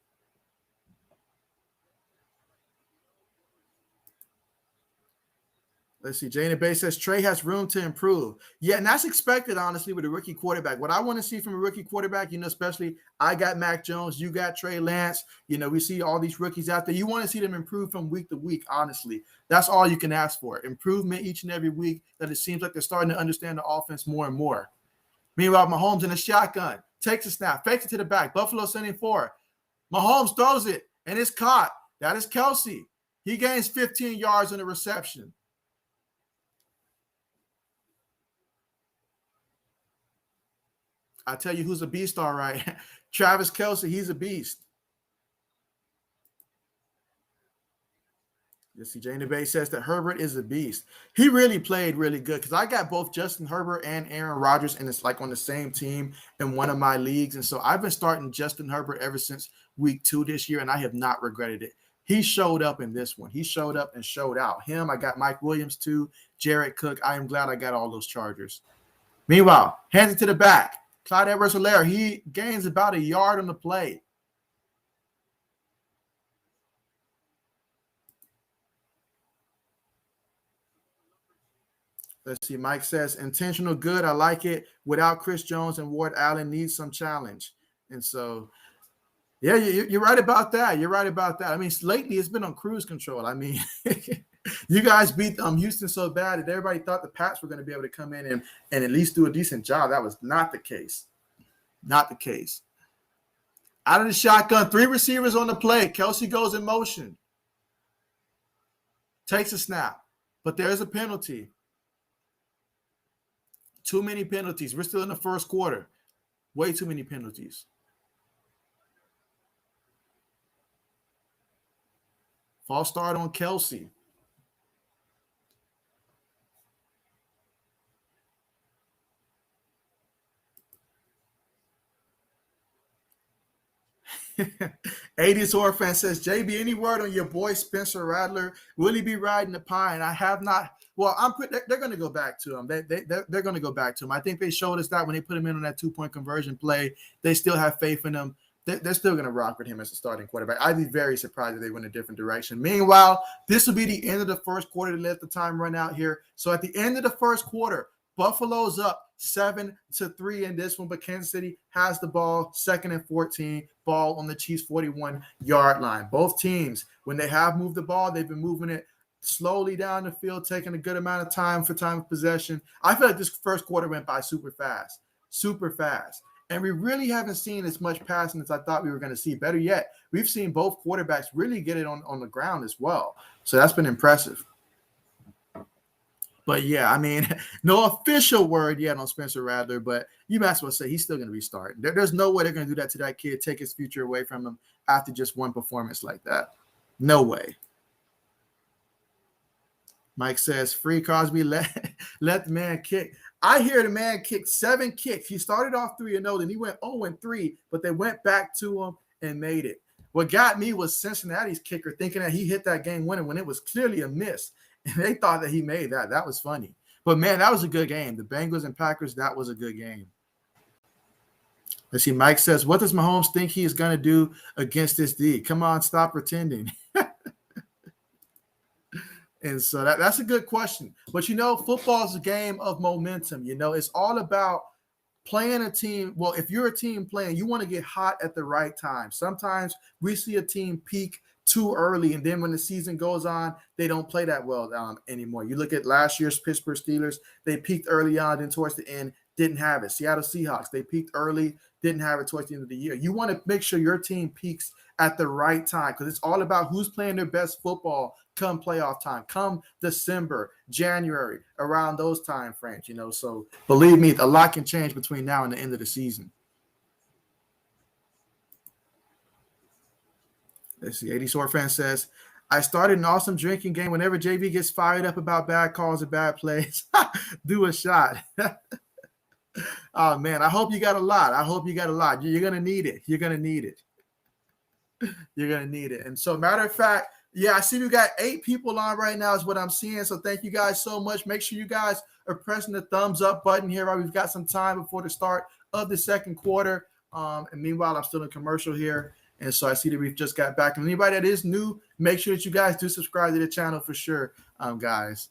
Let's see. Jay in the Bay says Trey has room to improve. Yeah, and that's expected, honestly, with a rookie quarterback. What I want to see from a rookie quarterback, especially I got Mac Jones, you got Trey Lance. We see all these rookies out there. You want to see them improve from week to week, honestly. That's all you can ask for. Improvement each and every week that it seems like they're starting to understand the offense more and more. Meanwhile, Mahomes in a shotgun, takes a snap, fakes it to the back. Buffalo sending 4. Mahomes throws it, and it's caught. That is Kelsey. He gains 15 yards on the reception. I tell you who's a beast, all right. Travis Kelce, he's a beast. Jay in the Bay says that Herbert is a beast. He really played really good because I got both Justin Herbert and Aaron Rodgers, and it's like on the same team in one of my leagues. And so I've been starting Justin Herbert ever since week 2 this year, and I have not regretted it. He showed up in this one. He showed up and showed out. I got Mike Williams too, Jared Cook. I am glad I got all those Chargers. Meanwhile, hands it to the back. Clyde Edwards-Helaire, he gains about a yard on the play. Let's see. Mike says, intentional good. I like it. Without Chris Jones and Ward Allen needs some challenge. And so, yeah, you're right about that. You're right about that. I mean, lately it's been on cruise control. I mean, you guys beat Houston so bad that everybody thought the Pats were going to be able to come in and at least do a decent job. That was not the case. Not the case. Out of the shotgun, 3 receivers on the play. Kelsey goes in motion. Takes a snap. But there's a penalty. Too many penalties. We're still in the first quarter. Way too many penalties. False start on Kelsey. '80s horror fan says, JB, any word on your boy Spencer Rattler? Will he be riding the pine? I have not. Well, they're going to go back to him. They're going to go back to him. I think they showed us that when they put him in on that 2-point conversion play. They still have faith in him. they're still going to rock with him as a starting quarterback. I'd be very surprised if they went a different direction. Meanwhile, this will be the end of the first quarter to let the time run out here. So at the end of the first quarter, Buffalo's up 7-3 in this one, but Kansas City has the ball, 2nd and 14, ball on the Chiefs' 41-yard line. Both teams, when they have moved the ball, they've been moving it slowly down the field, taking a good amount of time for time of possession. I feel like this first quarter went by super fast. And we really haven't seen as much passing as I thought we were going to see. Better yet, we've seen both quarterbacks really get it on the ground as well. So that's been impressive. But yeah, I mean, no official word yet on Spencer Rattler, but you might as well say he's still going to be starting. There's no way they're going to do that to that kid, take his future away from him after just one performance like that. No way. Mike says, free Crosby, let the man kick. I hear the man kicked 7 kicks. He started off 3-0, then he went 0-3, but they went back to him and made it. What got me was Cincinnati's kicker thinking that he hit that game winner when it was clearly a miss. And they thought that he made that. That was funny. But, man, that was a good game. The Bengals and Packers, that was a good game. Let's see. Mike says, what does Mahomes think he is going to do against this D? Come on, stop pretending. And so that's a good question. But, football is a game of momentum. It's all about playing a team. Well, if you're a team playing, you want to get hot at the right time. Sometimes we see a team peak too early, and then when the season goes on, they don't play that well anymore. You look at last year's Pittsburgh Steelers, they peaked early on, then towards the end, didn't have it. Seattle Seahawks, they peaked early, didn't have it towards the end of the year. You want to make sure your team peaks at the right time because it's all about who's playing their best football come playoff time, come December, January, around those time frames, So believe me, a lot can change between now and the end of the season. Let's see. 80 Sword fan says, I started an awesome drinking game. Whenever JB gets fired up about bad calls or bad plays, do a shot. Oh, man, I hope you got a lot. You're going to need it. You're going to need it. And so, matter of fact, yeah, I see we got 8 people on right now is what I'm seeing. So thank you guys so much. Make sure you guys are pressing the thumbs up button here. Right? We've got some time before the start of the second quarter. And meanwhile, I'm still in commercial here. And so I see that we've just got back. And anybody that is new, make sure that you guys do subscribe to the channel for sure, guys.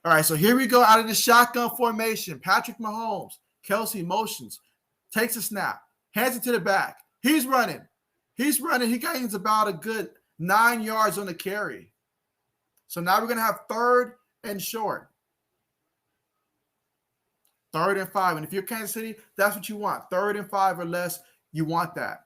All right, so here we go out of the shotgun formation. Patrick Mahomes, Kelsey motions, takes a snap, hands it to the back. He's running. He gains about a good 9 yards on the carry. So now we're going to have 3rd and short. 3rd and 5. And if you're Kansas City, that's what you want. 3rd and 5 or less. You want that.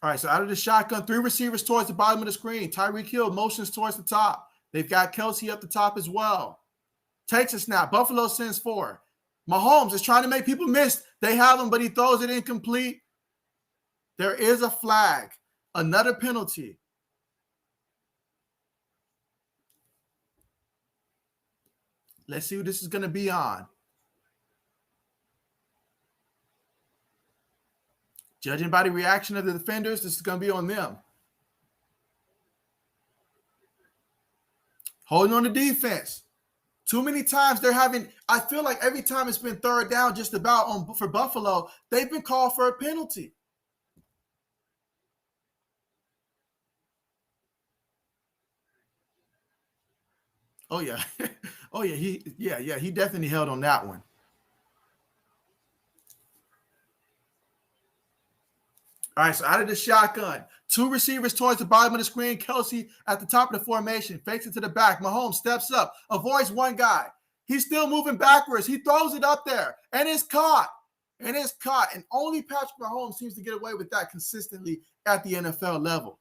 All right, so out of the shotgun, 3 receivers towards the bottom of the screen. Tyreek Hill motions towards the top. They've got Kelsey up the top as well. Takes a snap. Buffalo sends 4. Mahomes is trying to make people miss. They have him, but he throws it incomplete. There is a flag. Another penalty. Let's see who this is going to be on. Judging by the reaction of the defenders, this is going to be on them. Holding on to defense. Too many times I feel like every time it's been 3rd down just about for Buffalo, they've been called for a penalty. Oh, yeah. Oh, yeah. He definitely held on that one. All right, so out of the shotgun, 2 receivers towards the bottom of the screen. Kelsey at the top of the formation, fakes it to the back. Mahomes steps up, avoids one guy. He's still moving backwards. He throws it up there, and it's caught. And only Patrick Mahomes seems to get away with that consistently at the NFL level.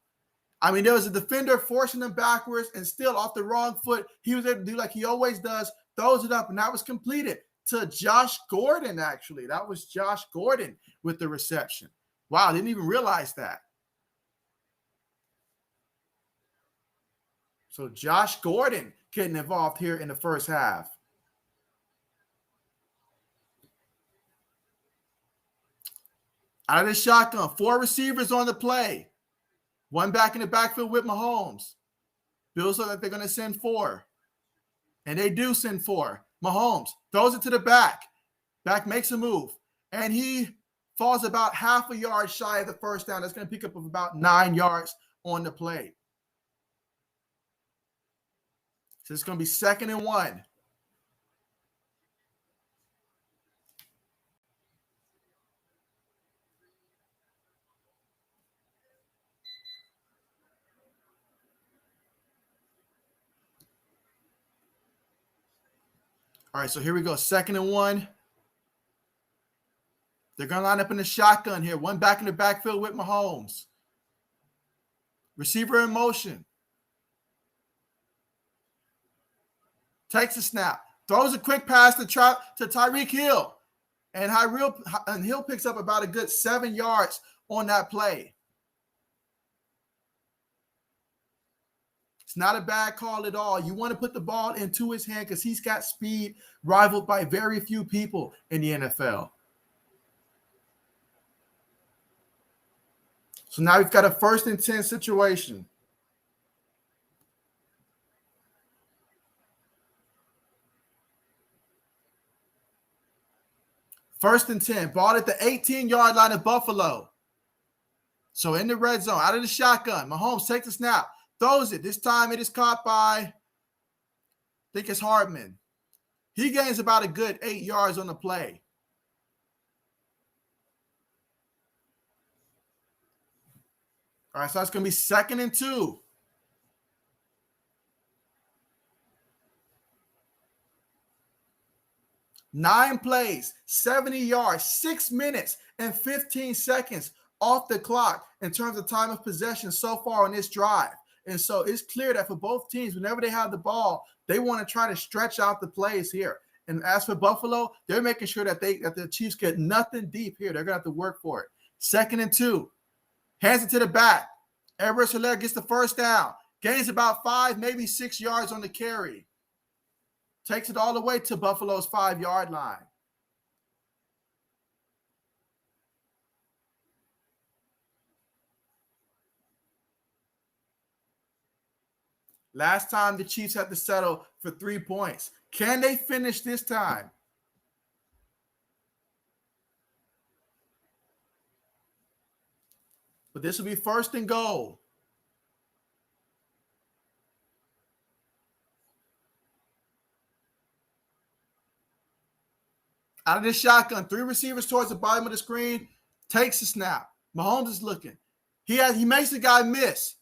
I mean, there was a defender forcing him backwards, and still off the wrong foot, he was able to do like he always does, throws it up, and that was completed to Josh Gordon, actually. That was Josh Gordon with the reception. Wow, I didn't even realize that. So Josh Gordon getting involved here in the first half. Out of the shotgun, 4 receivers on the play. One back in the backfield with Mahomes. Bills look like they're going to send 4. And they do send 4. Mahomes throws it to the back. Back makes a move. And he falls about half a yard shy of the first down. That's going to pick up about 9 yards on the play. So it's going to be 2nd and 1. All right, so here we go. 2nd and 1. They're going to line up in the shotgun here. One back in the backfield with Mahomes. Receiver in motion. Takes a snap. Throws a quick pass to Tyreek Hill. And Hill picks up about a good 7 yards on that play. It's not a bad call at all. You want to put the ball into his hand because he's got speed rivaled by very few people in the NFL. So now we've got a 1st and 10 situation. First and 10. Ball at the 18-yard line of Buffalo. So in the red zone, out of the shotgun. Mahomes takes a snap. Throws it. This time it is caught by, I think it's Hardman. He gains about a good 8 yards on the play. All right, so it's going to be 2nd and 2. Nine plays, 70 yards, 6 minutes and 15 seconds off the clock in terms of time of possession so far on this drive. And so it's clear that for both teams, whenever they have the ball, they want to try to stretch out the plays here. And as for Buffalo, they're making sure that the Chiefs get nothing deep here. They're going to have to work for it. 2nd and 2. Hands it to the back. Edwards-Helaire gets the first down. Gains about 5, maybe 6 yards on the carry. Takes it all the way to Buffalo's 5-yard line. Last time the Chiefs had to settle for 3 points. Can they finish this time? But this will be 1st and goal. Out of the shotgun, 3 receivers towards the bottom of the screen. Takes a snap. Mahomes is looking. He makes the guy miss.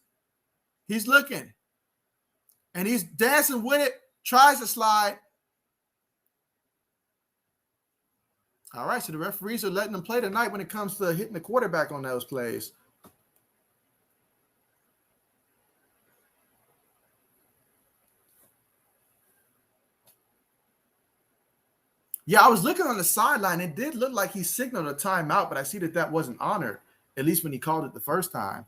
He's looking. And he's dancing with it. Tries to slide. All right, so the referees are letting them play tonight when it comes to hitting the quarterback on those plays. Yeah, I was looking on the sideline. It did look like he signaled a timeout, but I see that wasn't honored, at least when he called it the first time.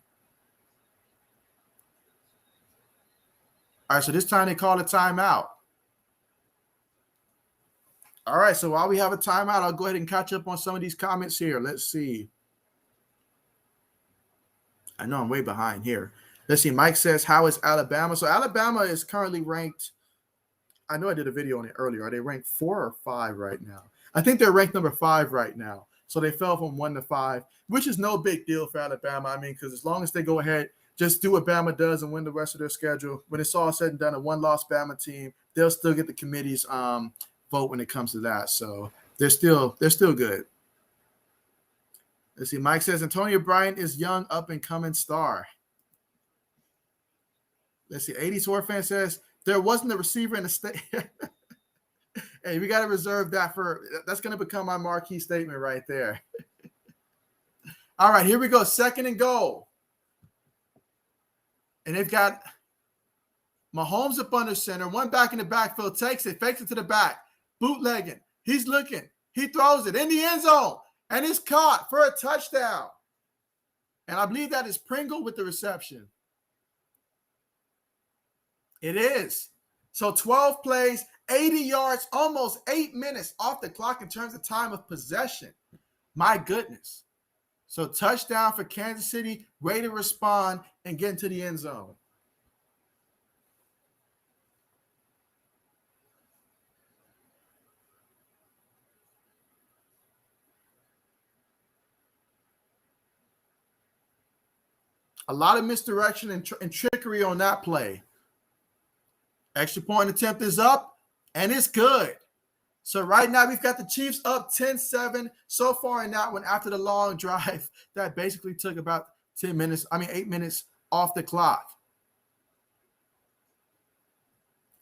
All right, so this time they called a timeout. All right, so while we have a timeout, I'll go ahead and catch up on some of these comments here. Let's see. I know I'm way behind here. Let's see. Mike says, how is Alabama? So Alabama is currently ranked. I know I did a video on it earlier. Are they ranked 4 or 5 right now? I think they're ranked number 5 right now. So they fell from 1 to 5, which is no big deal for Alabama. I mean, because as long as they go ahead, just do what Bama does and win the rest of their schedule. When it's all said and done, a 1-loss Bama team, they'll still get the committee's vote when it comes to that. So they're still good. Let's see. Mike says Antonio Bryant is young, up and coming star. Let's see. 80s Horror Fan says there wasn't a receiver in the state. Hey, we got to reserve that that's going to become my marquee statement right there. All right, here we go. 2nd and goal. And they've got Mahomes up under center. One back in the backfield, takes it, fakes it to the back. Bootlegging. He's looking. He throws it in the end zone. And it's caught for a touchdown. And I believe that is Pringle with the reception. It is. So 12 plays, 80 yards, almost 8 minutes off the clock in terms of time of possession. My goodness. So touchdown for Kansas City, ready to respond and get into the end zone. A lot of misdirection and trickery on that play. Extra point attempt is up, and it's good. So right now we've got the Chiefs up 10-7 so far in that one after the long drive that basically took about 8 minutes off the clock.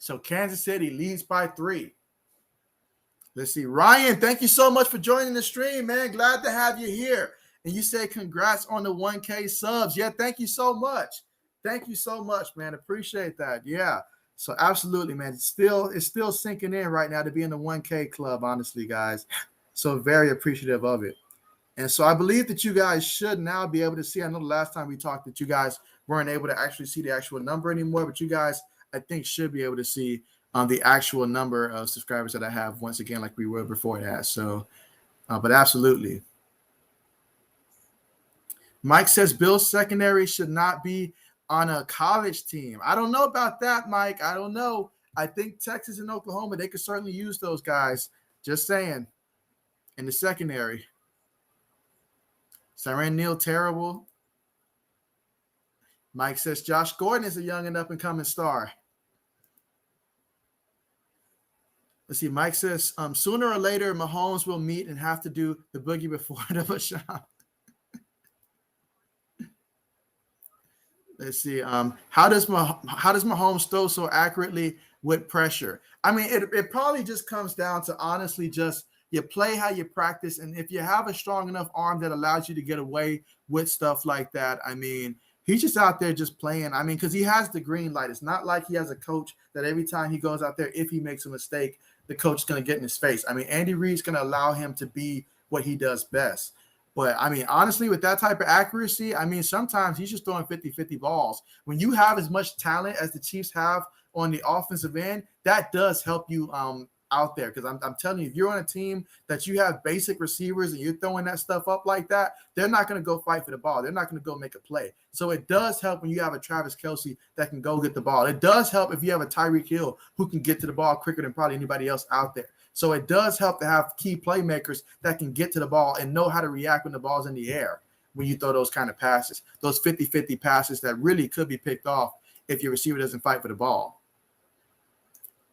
So Kansas City leads by 3. Let's see. Ryan, thank you so much for joining the stream, man. Glad to have you here. And you say congrats on the 1K subs. Yeah, thank you so much. Thank you so much, man. Appreciate that. Yeah. So absolutely, man. It's still sinking in right now to be in the 1K club, honestly, guys. So very appreciative of it. And so I believe that you guys should now be able to see. I know the last time we talked that you guys weren't able to actually see the actual number anymore, but you guys, I think, should be able to see the actual number of subscribers that I have once again, like we were before that. So, but absolutely. Mike says Bill's secondary should not be on a college team. I don't know about that, Mike. I don't know. I think Texas and Oklahoma, they could certainly use those guys. Just saying. In the secondary. Siren Neal, terrible. Mike says Josh Gordon is a young and up-and-coming star. Let's see. Mike says sooner or later Mahomes will meet and have to do the boogie before the shot. Let's see. How does Mahomes throw so accurately with pressure? I mean, it probably just comes down to honestly just you play how you practice, and if you have a strong enough arm that allows you to get away with stuff like that, I mean, he's just out there just playing. I mean, because he has the green light. It's not like he has a coach that every time he goes out there, if he makes a mistake, the coach is going to get in his face. I mean, Andy Reid's going to allow him to be what he does best. But, I mean, honestly, with that type of accuracy, I mean, sometimes he's just throwing 50-50 balls. When you have as much talent as the Chiefs have on the offensive end, that does help you out there. Because I'm telling you, if you're on a team that you have basic receivers and you're throwing that stuff up like that, they're not going to go fight for the ball. They're not going to go make a play. So it does help when you have a Travis Kelce that can go get the ball. It does help if you have a Tyreek Hill who can get to the ball quicker than probably anybody else out there. So it does help to have key playmakers that can get to the ball and know how to react when the ball's in the air when you throw those kind of passes, those 50-50 passes that really could be picked off if your receiver doesn't fight for the ball.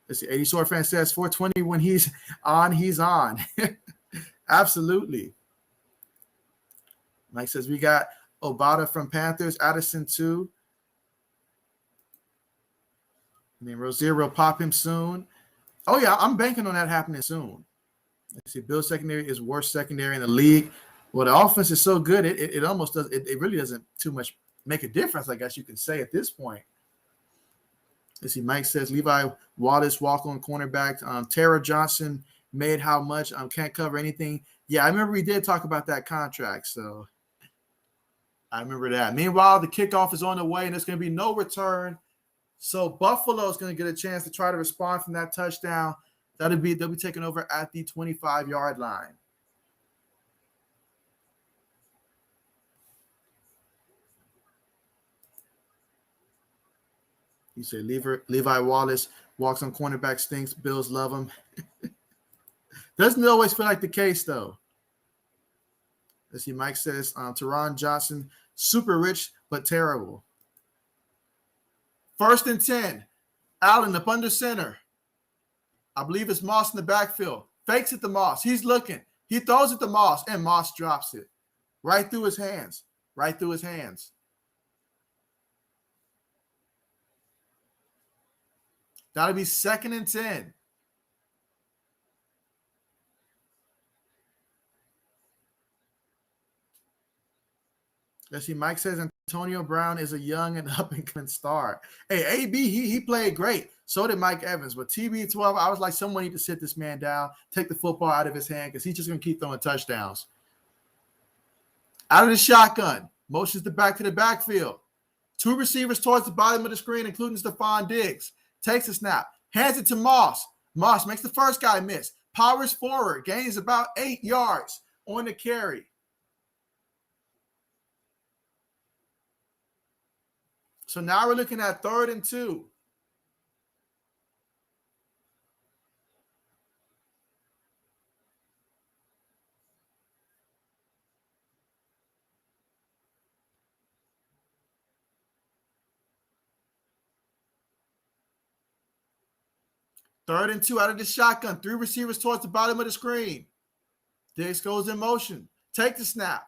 Let's see, 80 Sword fan says 420 when he's on, he's on. Absolutely. Mike says we got Obata from Panthers, Addison too. And then Rozier will pop him soon. Oh, yeah, I'm banking on that happening soon. Let's see, Bill's secondary is worst secondary in the league. Well, the offense is so good, it almost does. It really doesn't too much make a difference, I guess you can say at this point. Let's see, Mike says Levi Wallace, walk-on cornerback. Tara Johnson made how much? Can't cover anything. Yeah, I remember we did talk about that contract, so I remember that. Meanwhile, the kickoff is on the way, and there's going to be no return. So Buffalo is going to get a chance to try to respond from that touchdown. They'll be taking over at the 25-yard line. You say Levi Wallace walks on cornerback stinks. Bills love him. Doesn't always feel like the case, though. Let's see. Mike says Teron Johnson, super rich but terrible. 1st and 10. Allen up under center. I believe it's Moss in the backfield. Fakes it to Moss. He's looking. He throws it to Moss, and Moss drops it. Right through his hands. Right through his hands. That'll be 2nd and 10. Let's see. Mike says Antonio Brown is a young and up-and-coming star. Hey, AB, he played great. So did Mike Evans. But TB12, I was like, someone need to sit this man down, take the football out of his hand because he's just going to keep throwing touchdowns. Out of the shotgun. Motions the back to the backfield. 2 receivers towards the bottom of the screen, including Stephon Diggs. Takes a snap. Hands it to Moss. Moss makes the first guy miss. Powers forward. Gains about 8 yards on the carry. So now we're looking at 3rd and 2. Third and 2 out of the shotgun. 3 receivers towards the bottom of the screen. Diggs goes in motion. Take the snap.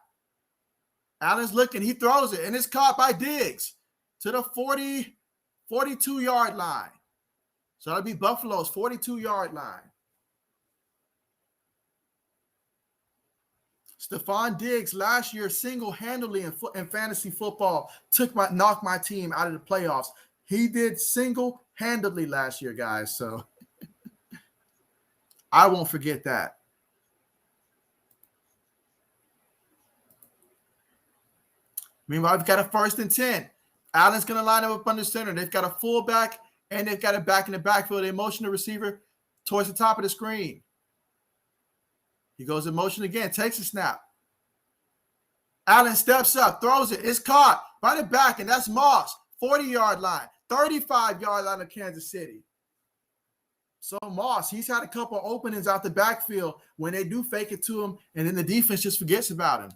Allen's looking. He throws it, and it's caught by Diggs to the 42-yard line. So that'll be Buffalo's 42-yard line. Stephon Diggs last year single-handedly in fantasy football knocked my team out of the playoffs. He did single-handedly last year, guys. So I won't forget that. Meanwhile, we've got a 1st and 10. Allen's going to line up under center. They've got a fullback, and they've got a back in the backfield. They motion the receiver towards the top of the screen. He goes in motion again, takes a snap. Allen steps up, throws it. It's caught by the back, and that's Moss. 40-yard line, 35-yard line of Kansas City. So Moss, he's had a couple of openings out the backfield when they do fake it to him, and then the defense just forgets about him.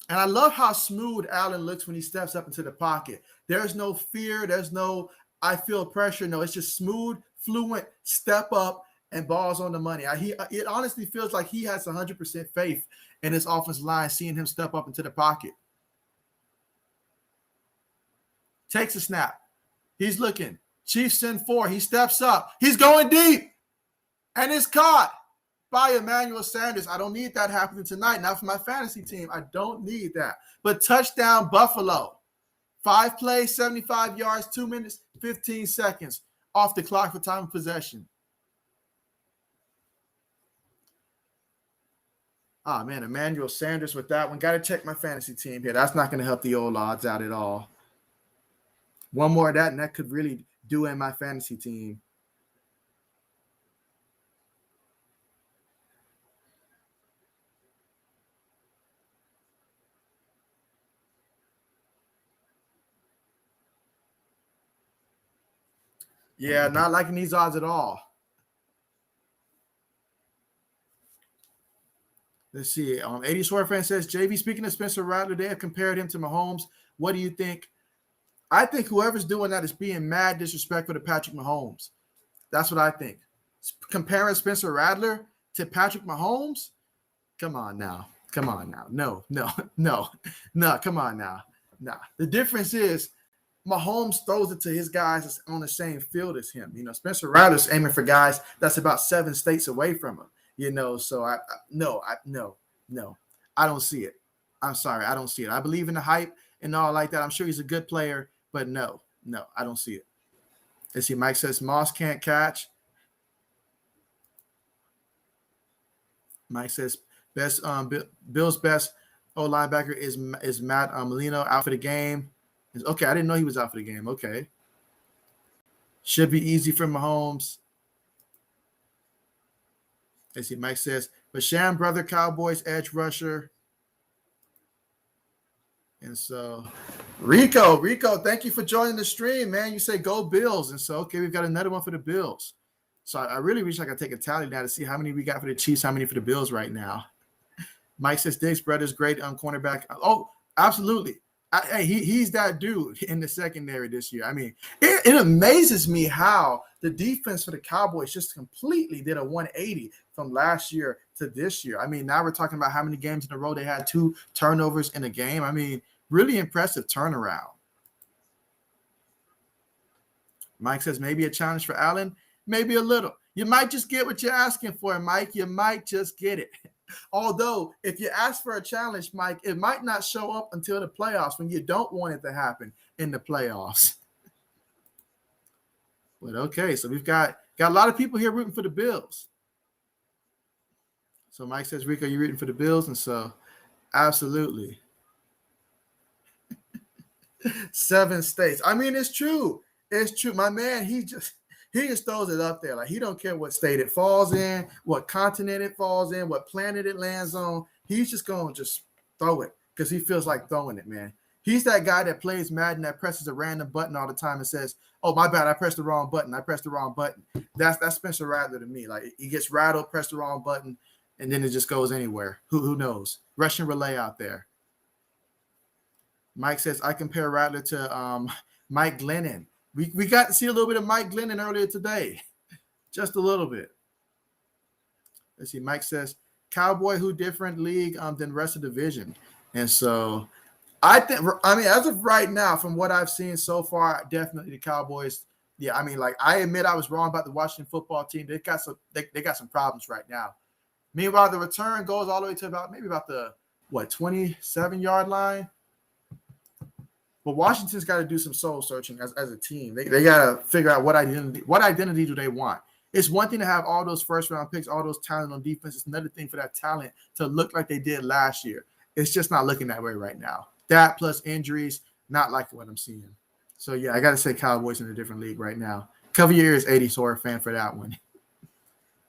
And I love how smooth Allen looks when he steps up into the pocket. There's no fear. There's no, I feel pressure. No, it's just smooth, fluent, step up, and balls on the money. It honestly feels like he has 100% faith in his offensive line, seeing him step up into the pocket. Takes a snap. He's looking. Chiefs send 4. He steps up. He's going deep. And it's caught by Emmanuel Sanders. I don't need that happening tonight. Not for my fantasy team. I don't need that. But touchdown, Buffalo. 5 plays, 75 yards, 2 minutes, 15 seconds off the clock for time of possession. Oh, man, Emmanuel Sanders with that one. Got to check my fantasy team here. That's not going to help the old odds out at all. One more of that, and that could really do in my fantasy team. Yeah, not liking these odds at all. Let's see. 80 Short Fan says, JV, speaking of Spencer Rattler, they have compared him to Mahomes. What do you think? I think whoever's doing that is being mad disrespectful to Patrick Mahomes. That's what I think. Comparing Spencer Rattler to Patrick Mahomes? Come on now. Come on now. No. Come on now. Nah. The difference is Mahomes throws it to his guys that's on the same field as him. You know, Spencer Rattler's aiming for guys that's about 7 states away from him. You know, so no. I don't see it. I'm sorry, I don't see it. I believe in the hype and all like that. I'm sure he's a good player, but no, I don't see it. Let's see. Mike says Moss can't catch. Mike says Bill's best linebacker is Matt Molino out for the game. Okay, I didn't know he was out for the game. Okay. Should be easy for Mahomes. Let's see. Mike says, Bashan brother, Cowboys edge rusher. And so, Rico, thank you for joining the stream, man. You say go Bills. And so, okay, we've got another one for the Bills. So I really wish I could take a tally now to see how many we got for the Chiefs, how many for the Bills right now. Mike says Diggs brother's great cornerback. Oh, absolutely. He's that dude in the secondary this year. I mean, it amazes me how the defense for the Cowboys just completely did a 180 from last year to this year. I mean, now we're talking about how many games in a row they had 2 turnovers in a game. I mean, really impressive turnaround. Mike says maybe a challenge for Allen, maybe a little. You might just get what you're asking for, Mike. You might just get it. Although, if you ask for a challenge, Mike, it might not show up until the playoffs when you don't want it to happen in the playoffs. But okay, so we've got a lot of people here rooting for the Bills. So Mike says, Rico, you're rooting for the Bills? And so, absolutely. 7 states. I mean, it's true. It's true. My man, he just He just throws it up there. Like, he don't care what state it falls in, what continent it falls in, what planet it lands on. He's just going to just throw it because he feels like throwing it, man. He's that guy that plays Madden that presses a random button all the time and says, "Oh, my bad, I pressed the wrong button. I pressed the wrong button." That's Spencer Rattler to me. Like, he gets rattled, press the wrong button, and then it just goes anywhere. Who knows? Russian relay out there. Mike says, I compare Rattler to Mike Glennon. We got to see a little bit of Mike Glennon earlier today. Just a little bit. Let's see. Mike says, Cowboy, who different league than rest of the division. And so I mean, as of right now, from what I've seen so far, definitely the Cowboys. Yeah, I mean, like, I admit I was wrong about the Washington football team. They got some problems right now. Meanwhile, the return goes all the way to about the 27-yard line. But Washington's got to do some soul searching as a team. They got to figure out what identity do they want. It's one thing to have all those first-round picks, all those talent on defense. It's another thing for that talent to look like they did last year. It's just not looking that way right now. That plus injuries, not like what I'm seeing. So, yeah, I got to say Cowboys in a different league right now. Cover your ears, 80s horror fan, for that one.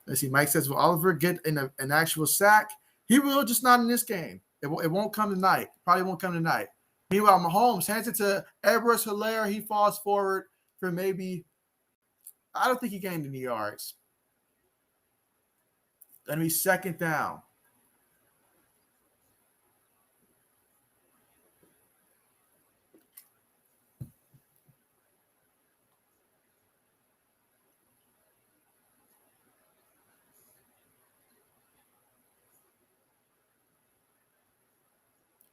Let's see. Mike says, will Oliver get an actual sack? He will, just not in this game. It won't come tonight. Probably won't come tonight. Meanwhile, Mahomes hands it to Edwards Helaire. He falls forward for maybe, I don't think he gained any yards. That'll be second down.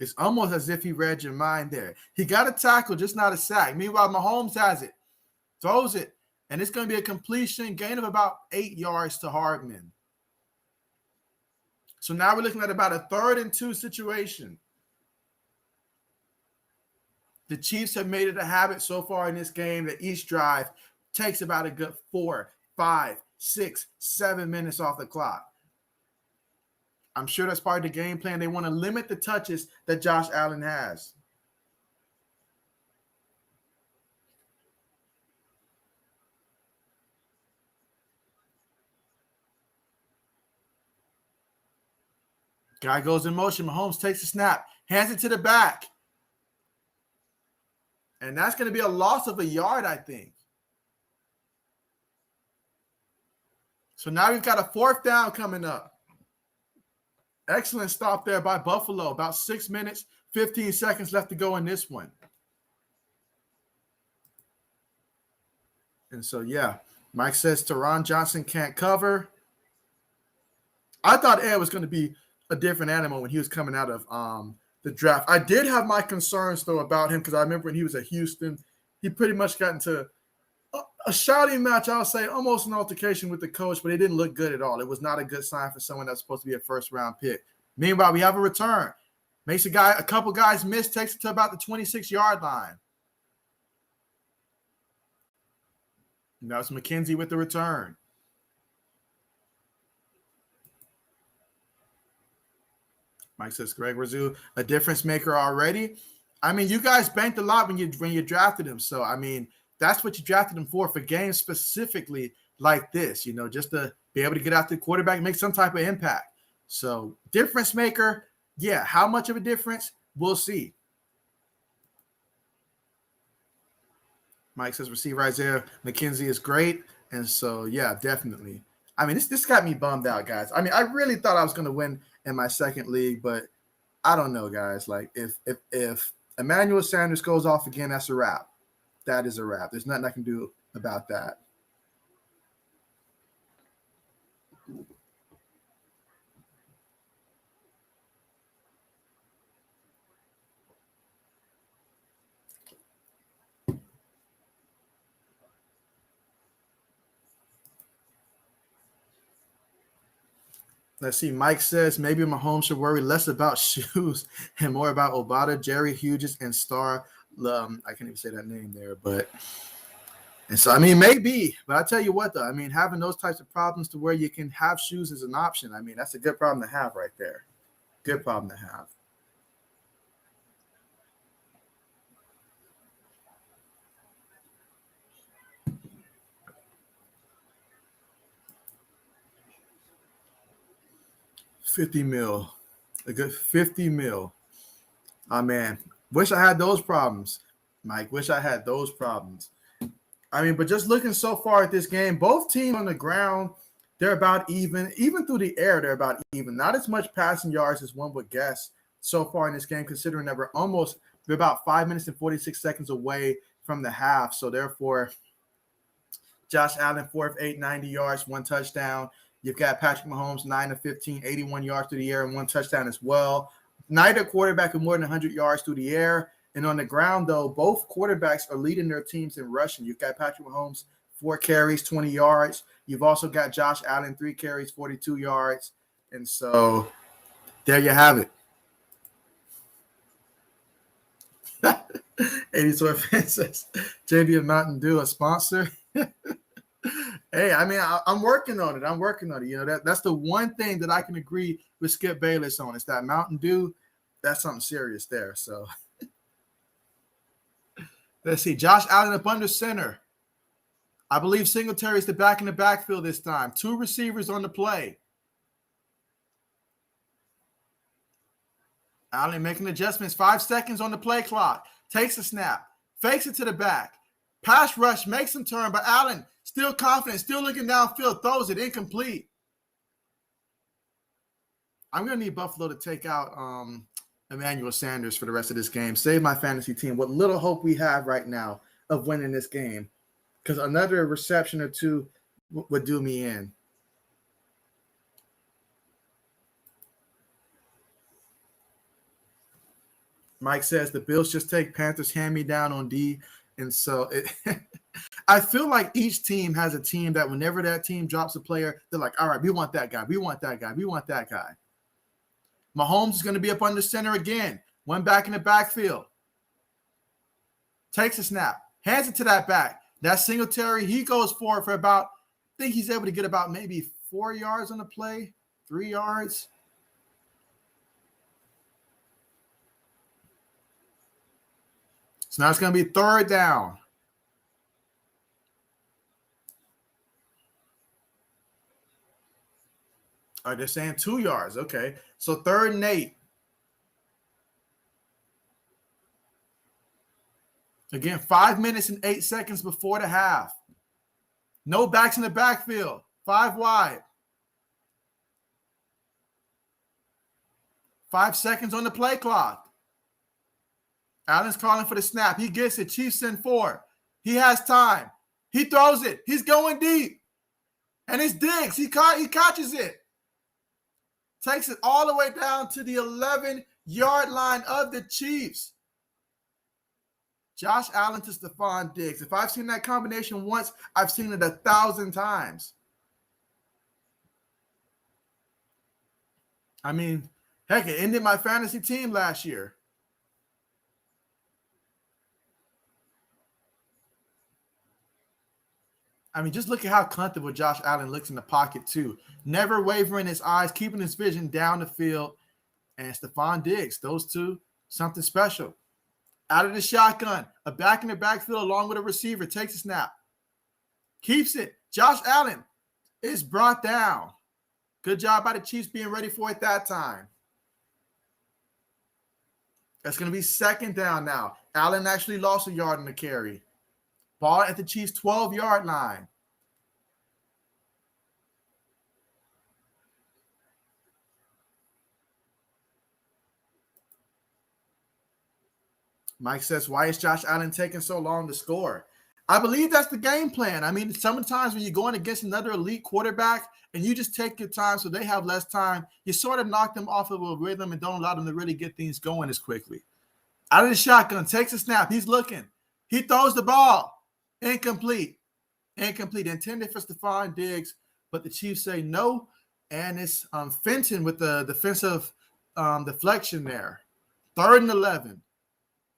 It's almost as if he read your mind there. He got a tackle, just not a sack. Meanwhile, Mahomes has it, throws it, and it's going to be a completion, gain of about 8 yards to Hardman. So now we're looking at about a 3rd and 2 situation. The Chiefs have made it a habit so far in this game that each drive takes about a good 4, 5, 6, 7 minutes off the clock. I'm sure that's part of the game plan. They want to limit the touches that Josh Allen has. Guy goes in motion. Mahomes takes the snap, hands it to the back. And that's going to be a loss of a yard, I think. So now we've got a 4th down coming up. Excellent stop there by Buffalo. About 6 minutes, 15 seconds left to go in this one. And so, yeah, Mike says Teron Johnson can't cover. I thought Ed was going to be a different animal when he was coming out of the draft. I did have my concerns, though, about him because I remember when he was at Houston, he pretty much got into a shouting match, I'll say, almost an altercation with the coach, but it didn't look good at all. It was not a good sign for someone that's supposed to be a first-round pick. Meanwhile, we have a return. Makes a couple guys miss, takes it to about the 26-yard line. Now it's McKenzie with the return. Mike says, Greg Razoo, a difference maker already. I mean, you guys banked a lot when you drafted him. So, I mean, that's what you drafted him for games specifically like this, just to be able to get out the quarterback and make some type of impact. So, difference maker, yeah. How much of a difference? We'll see. Mike says, receiver Isaiah McKenzie is great. And so, yeah, definitely. I mean, this got me bummed out, guys. I mean, I really thought I was going to win in my second league, but I don't know, guys. Like, if Emmanuel Sanders goes off again, that's a wrap. That is a wrap. There's nothing I can do about that. Let's see. Mike says maybe Mahomes should worry less about shoes and more about Obata, Jerry Hughes, and Star. I can't even say that name there, but and so I mean maybe, but I tell you what though, I mean having those types of problems to where you can have shoes is an option. I mean that's a good problem to have right there. Good problem to have. 50 mil. A good 50 mil. Oh, man. Wish I had those problems, Mike. Wish I had those problems. I mean, but just looking so far at this game, both teams on the ground, they're about even. Even through the air, they're about even. Not as much passing yards as one would guess so far in this game, considering that they're about 5 minutes and 46 seconds away from the half. So therefore, Josh Allen, 4 of 8, 90 yards, 1 touchdown. You've got Patrick Mahomes, 9 of 15, 81 yards through the air, and 1 touchdown as well. Neither quarterback with more than 100 yards through the air. And on the ground, though, both quarterbacks are leading their teams in rushing. You've got Patrick Mahomes, 4 carries, 20 yards. You've also got Josh Allen, 3 carries, 42 yards. And so there you have it. 80 fan says, JB and Mountain Dew, a sponsor. Hey, I mean, I'm working on it. You know, that's the one thing that I can agree with Skip Bayless on is that Mountain Dew, that's something serious there. So let's see. Josh Allen up under center. I believe Singletary is the back in the backfield this time. 2 receivers on the play. Allen making adjustments. 5 seconds on the play clock. Takes a snap. Fakes it to the back. Pass rush makes him turn, but Allen still confident, still looking downfield, throws it incomplete. I'm going to need Buffalo to take out Emmanuel Sanders for the rest of this game. Save my fantasy team. What little hope we have right now of winning this game, because another reception or 2 would do me in. Mike says the Bills just take Panthers hand-me-down on D. And so I feel like each team has a team that whenever that team drops a player, they're like, all right, we want that guy. We want that guy. We want that guy. Mahomes is going to be up under center again. 1 back in the backfield. Takes a snap. Hands it to that back. That Singletary, he goes for about, I think he's able to get about maybe 4 yards on the play, 3 yards. So now it's going to be 3rd down. All right, they're saying 2 yards. Okay. So 3rd and 8. Again, 5 minutes and 8 seconds before the half. No backs in the backfield. 5 wide. 5 seconds on the play clock. Allen's calling for the snap. He gets it. Chiefs send 4. He has time. He throws it. He's going deep. And it's Diggs. He catches it. Takes it all the way down to the 11-yard line of the Chiefs. Josh Allen to Stephon Diggs. If I've seen that combination once, I've seen it 1,000 times. I mean, heck, it ended my fantasy team last year. I mean, just look at how comfortable Josh Allen looks in the pocket, too. Never wavering his eyes, keeping his vision down the field. And Stephon Diggs, those two, something special. Out of the shotgun, a back in the backfield along with a receiver, takes a snap. Keeps it. Josh Allen is brought down. Good job by the Chiefs being ready for it that time. That's going to be 2nd down now. Allen actually lost a yard in the carry. Ball at the Chiefs' 12-yard line. Mike says, why is Josh Allen taking so long to score? I believe that's the game plan. I mean, sometimes when you're going against another elite quarterback and you just take your time so they have less time, you sort of knock them off of a rhythm and don't allow them to really get things going as quickly. Out of the shotgun, takes a snap. He's looking. He throws the ball. Incomplete. Intended for Stephon Diggs, but the Chiefs say no, and it's Fenton with the defensive deflection there. 3rd and 11.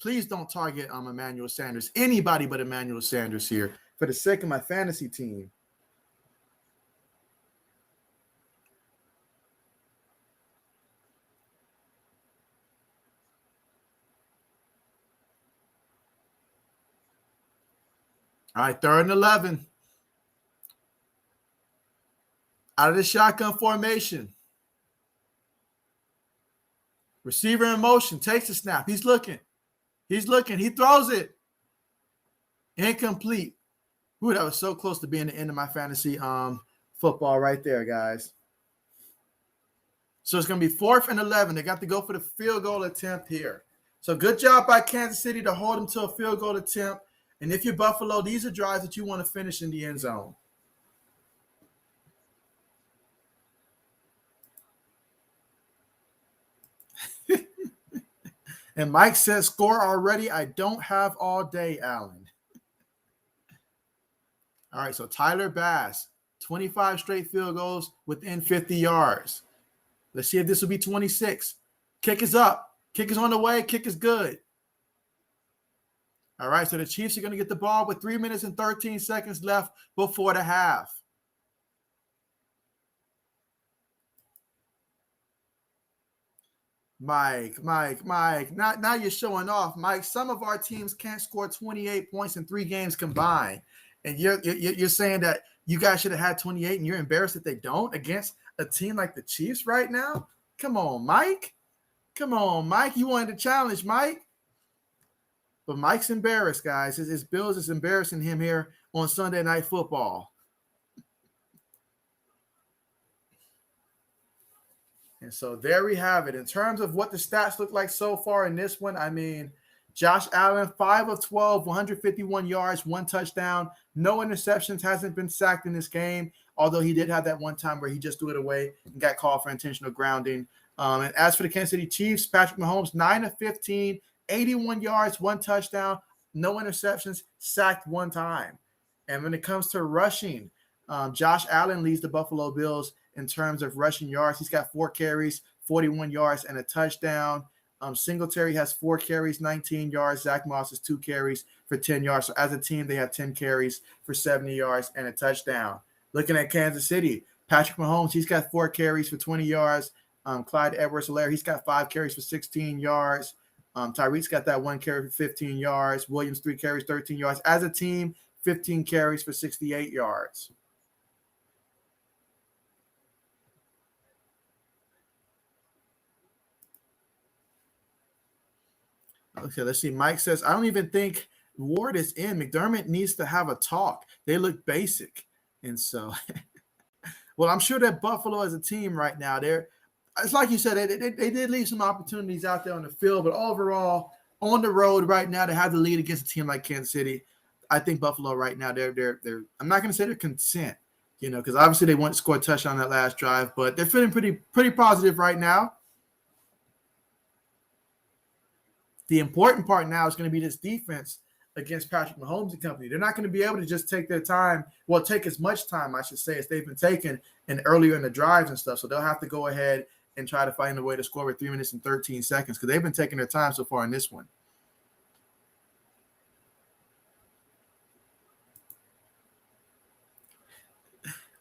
Please don't target Emmanuel Sanders. Anybody but Emmanuel Sanders here for the sake of my fantasy team. All right, 3rd and 11. Out of the shotgun formation. Receiver in motion, takes the snap. He's looking. He throws it. Incomplete. Ooh, that was so close to being the end of my fantasy football right there, guys. So it's going to be 4th and 11. They got to go for the field goal attempt here. So good job by Kansas City to hold them to a field goal attempt. And if you're Buffalo, these are drives that you want to finish in the end zone. And Mike says, score already. I don't have all day, Allen. All right, so Tyler Bass, 25 straight field goals within 50 yards. Let's see if this will be 26. Kick is up. Kick is on the way. Kick is good. All right, so the Chiefs are going to get the ball with 3 minutes and 13 seconds left before the half. Mike. Now you're showing off, Mike. Some of our teams can't score 28 points in 3 games combined. And you're saying that you guys should have had 28 and you're embarrassed that they don't against a team like the Chiefs right now? Come on, Mike. You wanted to challenge, Mike. But Mike's embarrassed, guys. His Bills is embarrassing him here on Sunday Night Football. And so there we have it. In terms of what the stats look like so far in this one, I mean, Josh Allen, 5 of 12, 151 yards, 1 touchdown, no interceptions, hasn't been sacked in this game, although he did have that one time where he just threw it away and got called for intentional grounding. And as for the Kansas City Chiefs, Patrick Mahomes, 9 of 15, 81 yards, 1 touchdown, no interceptions, sacked 1 time. And when it comes to rushing, Josh Allen leads the Buffalo Bills in terms of rushing yards. He's got 4 carries, 41 yards, and a touchdown. Singletary has 4 carries, 19 yards. Zach Moss has 2 carries for 10 yards. So as a team, they have 10 carries for 70 yards and a touchdown. Looking at Kansas City, Patrick Mahomes, he's got 4 carries for 20 yards. Clyde Edwards-Helaire, he's got 5 carries for 16 yards. Tyreek's got that 1 carry for 15 yards. Williams, 3 carries, 13 yards. As a team, 15 carries for 68 yards. Okay, let's see. Mike says, I don't even think Ward is in. McDermott needs to have a talk. They look basic. And so, well, I'm sure that Buffalo as a team right now, it's like you said, they did leave some opportunities out there on the field, but overall, on the road right now, to have the lead against a team like Kansas City, I think Buffalo right now, they're I'm not going to say they're content, because obviously they want to score a touchdown on that last drive, but they're feeling pretty positive right now. The important part now is going to be this defense against Patrick Mahomes and company. They're not going to be able to just take their time, take as much time, I should say, as they've been taking earlier in the drives and stuff. So they'll have to go ahead and try to find a way to score with 3 minutes and 13 seconds because they've been taking their time so far in this one.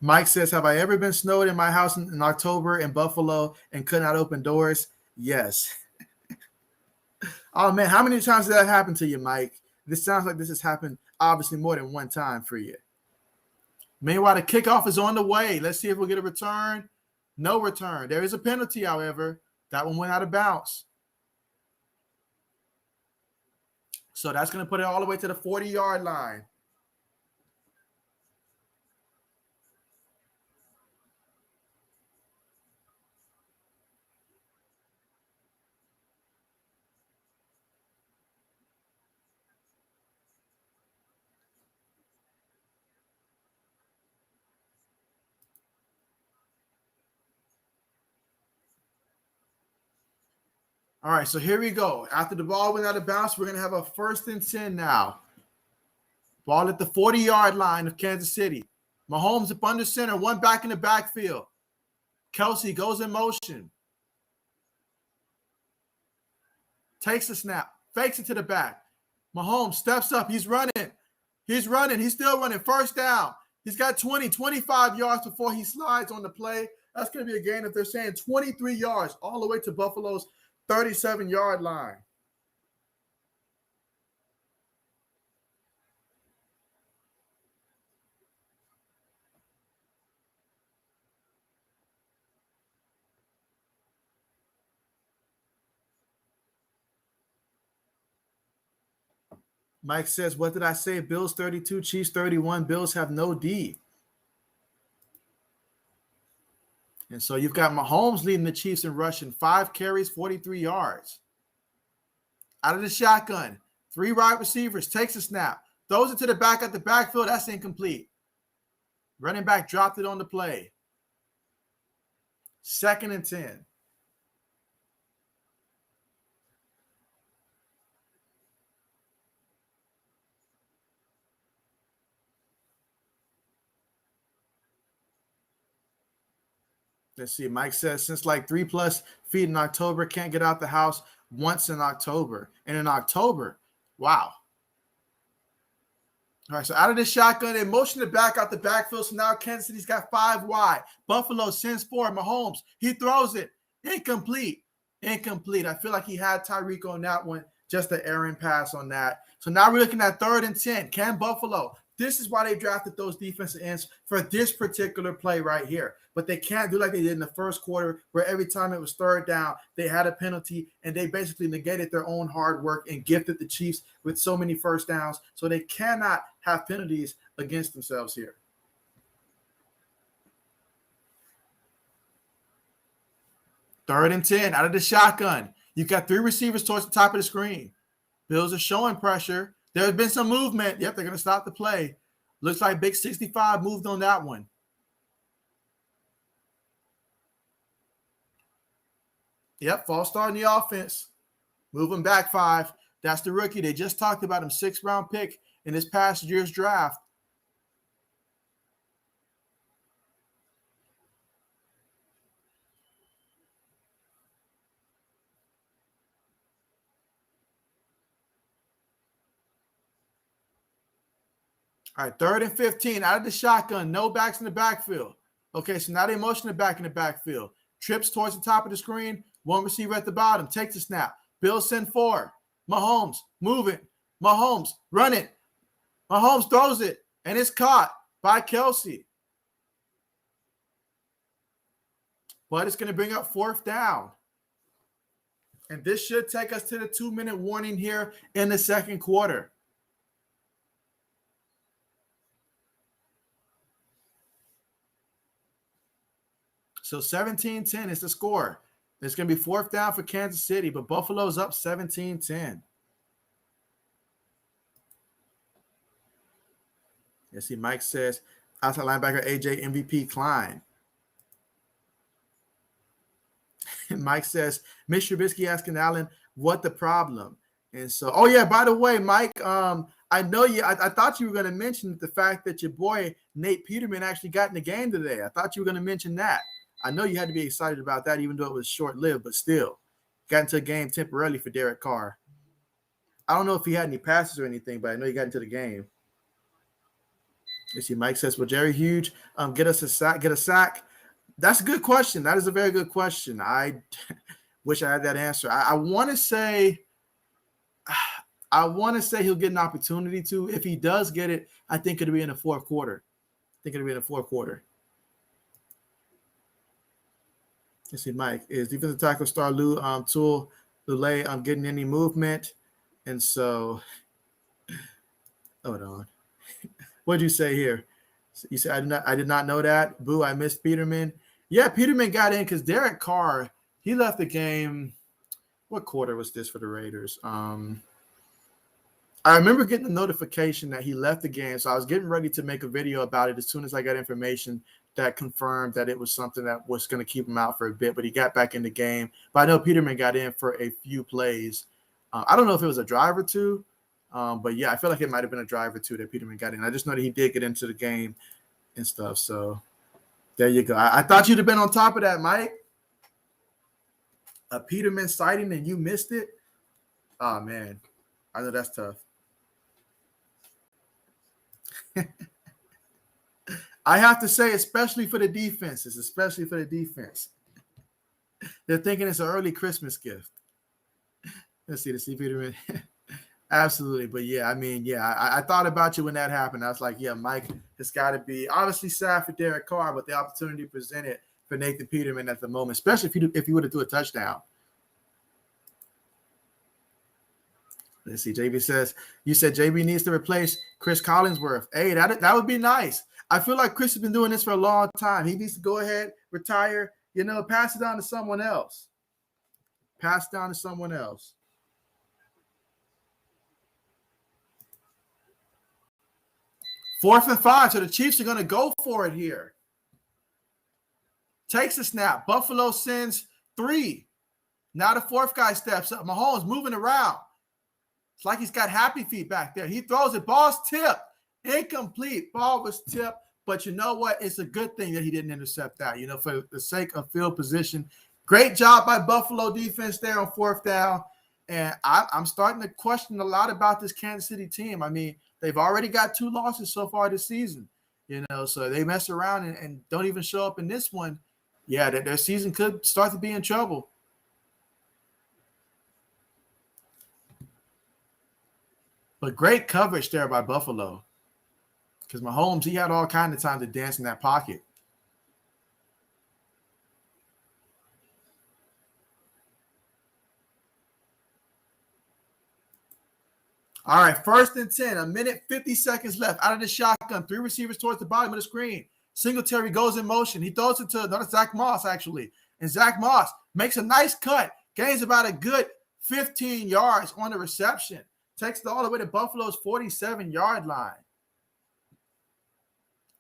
Mike says, have I ever been snowed in my house in October in Buffalo and could not open doors? Yes. Oh, man, how many times did that happen to you, Mike? This sounds like this has happened obviously more than one time for you. Meanwhile, the kickoff is on the way. Let's see if we'll get a return. No return. There is a penalty, however. That one went out of bounds. So that's going to put it all the way to the 40-yard line. All right, so here we go. After the ball went out of bounds, we're going to have a 1st and 10 now. Ball at the 40-yard line of Kansas City. Mahomes up under center, one back in the backfield. Kelsey goes in motion. Takes the snap, fakes it to the back. Mahomes steps up. He's running. He's still running. 1st down. He's got 20, 25 yards before he slides on the play. That's going to be a gain, if they're saying 23 yards, all the way to Buffalo's 37-yard line. Mike says, what did I say? Bills 32, Chiefs 31. Bills have no D. And so you've got Mahomes leading the Chiefs in rushing, 5 carries, 43 yards. Out of the shotgun, 3 wide receivers, takes a snap, throws it to the back at the backfield. That's incomplete. Running back dropped it on the play. 2nd and 10. Let's see. Mike says, since like 3+ feet in October, can't get out the house once in October. And in October, wow. All right, so out of the shotgun, they motion it back out the backfield. So now Kansas City's got 5 wide. Buffalo sends forward. Mahomes, he throws it. Incomplete. Incomplete. I feel like he had Tyreek on that one. Just an errant pass on that. So now we're looking at 3rd and 10. Can Buffalo? This is why they drafted those defensive ends for this particular play right here. But they can't do like they did in the first quarter, where every time it was 3rd down, they had a penalty, and they basically negated their own hard work and gifted the Chiefs with so many first downs. So they cannot have penalties against themselves here. Third and 10, out of the shotgun. You've got 3 receivers towards the top of the screen. Bills are showing pressure. There's been some movement. Yep, they're going to stop the play. Looks like Big 65 moved on that one. Yep, false start in the offense. Moving back 5. That's the rookie. They just talked about him, 6th round pick in this past year's draft. All right, 3rd and 15, out of the shotgun, no backs in the backfield. Okay, so now they motion it back in the backfield. Trips towards the top of the screen, 1 receiver at the bottom, takes the snap. Bills send 4. Mahomes, move it. Mahomes, run it. Mahomes throws it, and it's caught by Kelsey. But it's going to bring up 4th down. And this should take us to the 2-minute warning here in the 2nd quarter. So 17-10 is the score. It's going to be 4th down for Kansas City, but Buffalo's up 17-10. You see, Mike says, outside linebacker AJ MVP Klein. And Mike says, Mitch Trubisky asking Allen what the problem. And so, oh yeah, by the way, Mike, I know you. I thought you were going to mention the fact that your boy Nate Peterman actually got in the game today. I thought you were going to mention that. I know you had to be excited about that, even though it was short-lived, but still got into a game temporarily for Derek Carr. I don't know if he had any passes or anything, but I know he got into the game. You see, Mike says, "Will Jerry Hughes get us a sack? Get a sack?" That's a good question. That is a very good question. I wish I had that answer. I want to say he'll get an opportunity to. If he does get it, I think it'll be in the 4th quarter. You see, Mike, is defensive tackle star Lule getting any movement? And so, hold on. What did you say here? You said I did not know that. Boo, I missed Peterman. Yeah, Peterman got in because Derek Carr, he left the game. What quarter was this for the Raiders? I remember getting the notification that he left the game, so I was getting ready to make a video about it as soon as I got information that confirmed that it was something that was going to keep him out for a bit, but he got back in the game. But I know Peterman got in for a few plays. I don't know if it was a drive or two, but yeah, I feel like it might have been a drive or two that Peterman got in. I just know that he did get into the game and stuff. So there you go. I thought you'd have been on top of that, Mike. A Peterman sighting and you missed it? Oh, man. I know that's tough. I have to say, especially for the defenses, they're thinking it's an early Christmas gift. Let's see Peterman. Absolutely. But yeah, I mean, yeah, I thought about you when that happened. I was like, yeah, Mike has got to be obviously sad for Derek Carr, but the opportunity presented for Nathan Peterman at the moment, especially if he would have threw a touchdown. Let's see. JB says, you said JB needs to replace Chris Collinsworth. Hey, that would be nice. I feel like Chris has been doing this for a long time. He needs to go ahead, retire, pass it on to someone else. Pass it down to someone else. Fourth and 5. So the Chiefs are going to go for it here. Takes a snap. Buffalo sends 3. Now the fourth guy steps up. Mahomes moving around. It's like he's got happy feet back there. He throws it. Ball's tipped. Incomplete. Ball was tipped. But you know what? It's a good thing that he didn't intercept that, for the sake of field position. Great job by Buffalo defense there on fourth down. And I'm starting to question a lot about this Kansas City team. I mean, they've already got 2 losses so far this season, so they mess around and don't even show up in this one. Yeah, their season could start to be in trouble. But great coverage there by Buffalo. Because Mahomes, he had all kinds of time to dance in that pocket. All right, 1st and 10, 1:50 left out of the shotgun. 3 receivers towards the bottom of the screen. Singletary goes in motion. He throws it to another Zach Moss, actually. And Zach Moss makes a nice cut. Gains about a good 15 yards on the reception. Takes it all the way to Buffalo's 47-yard line.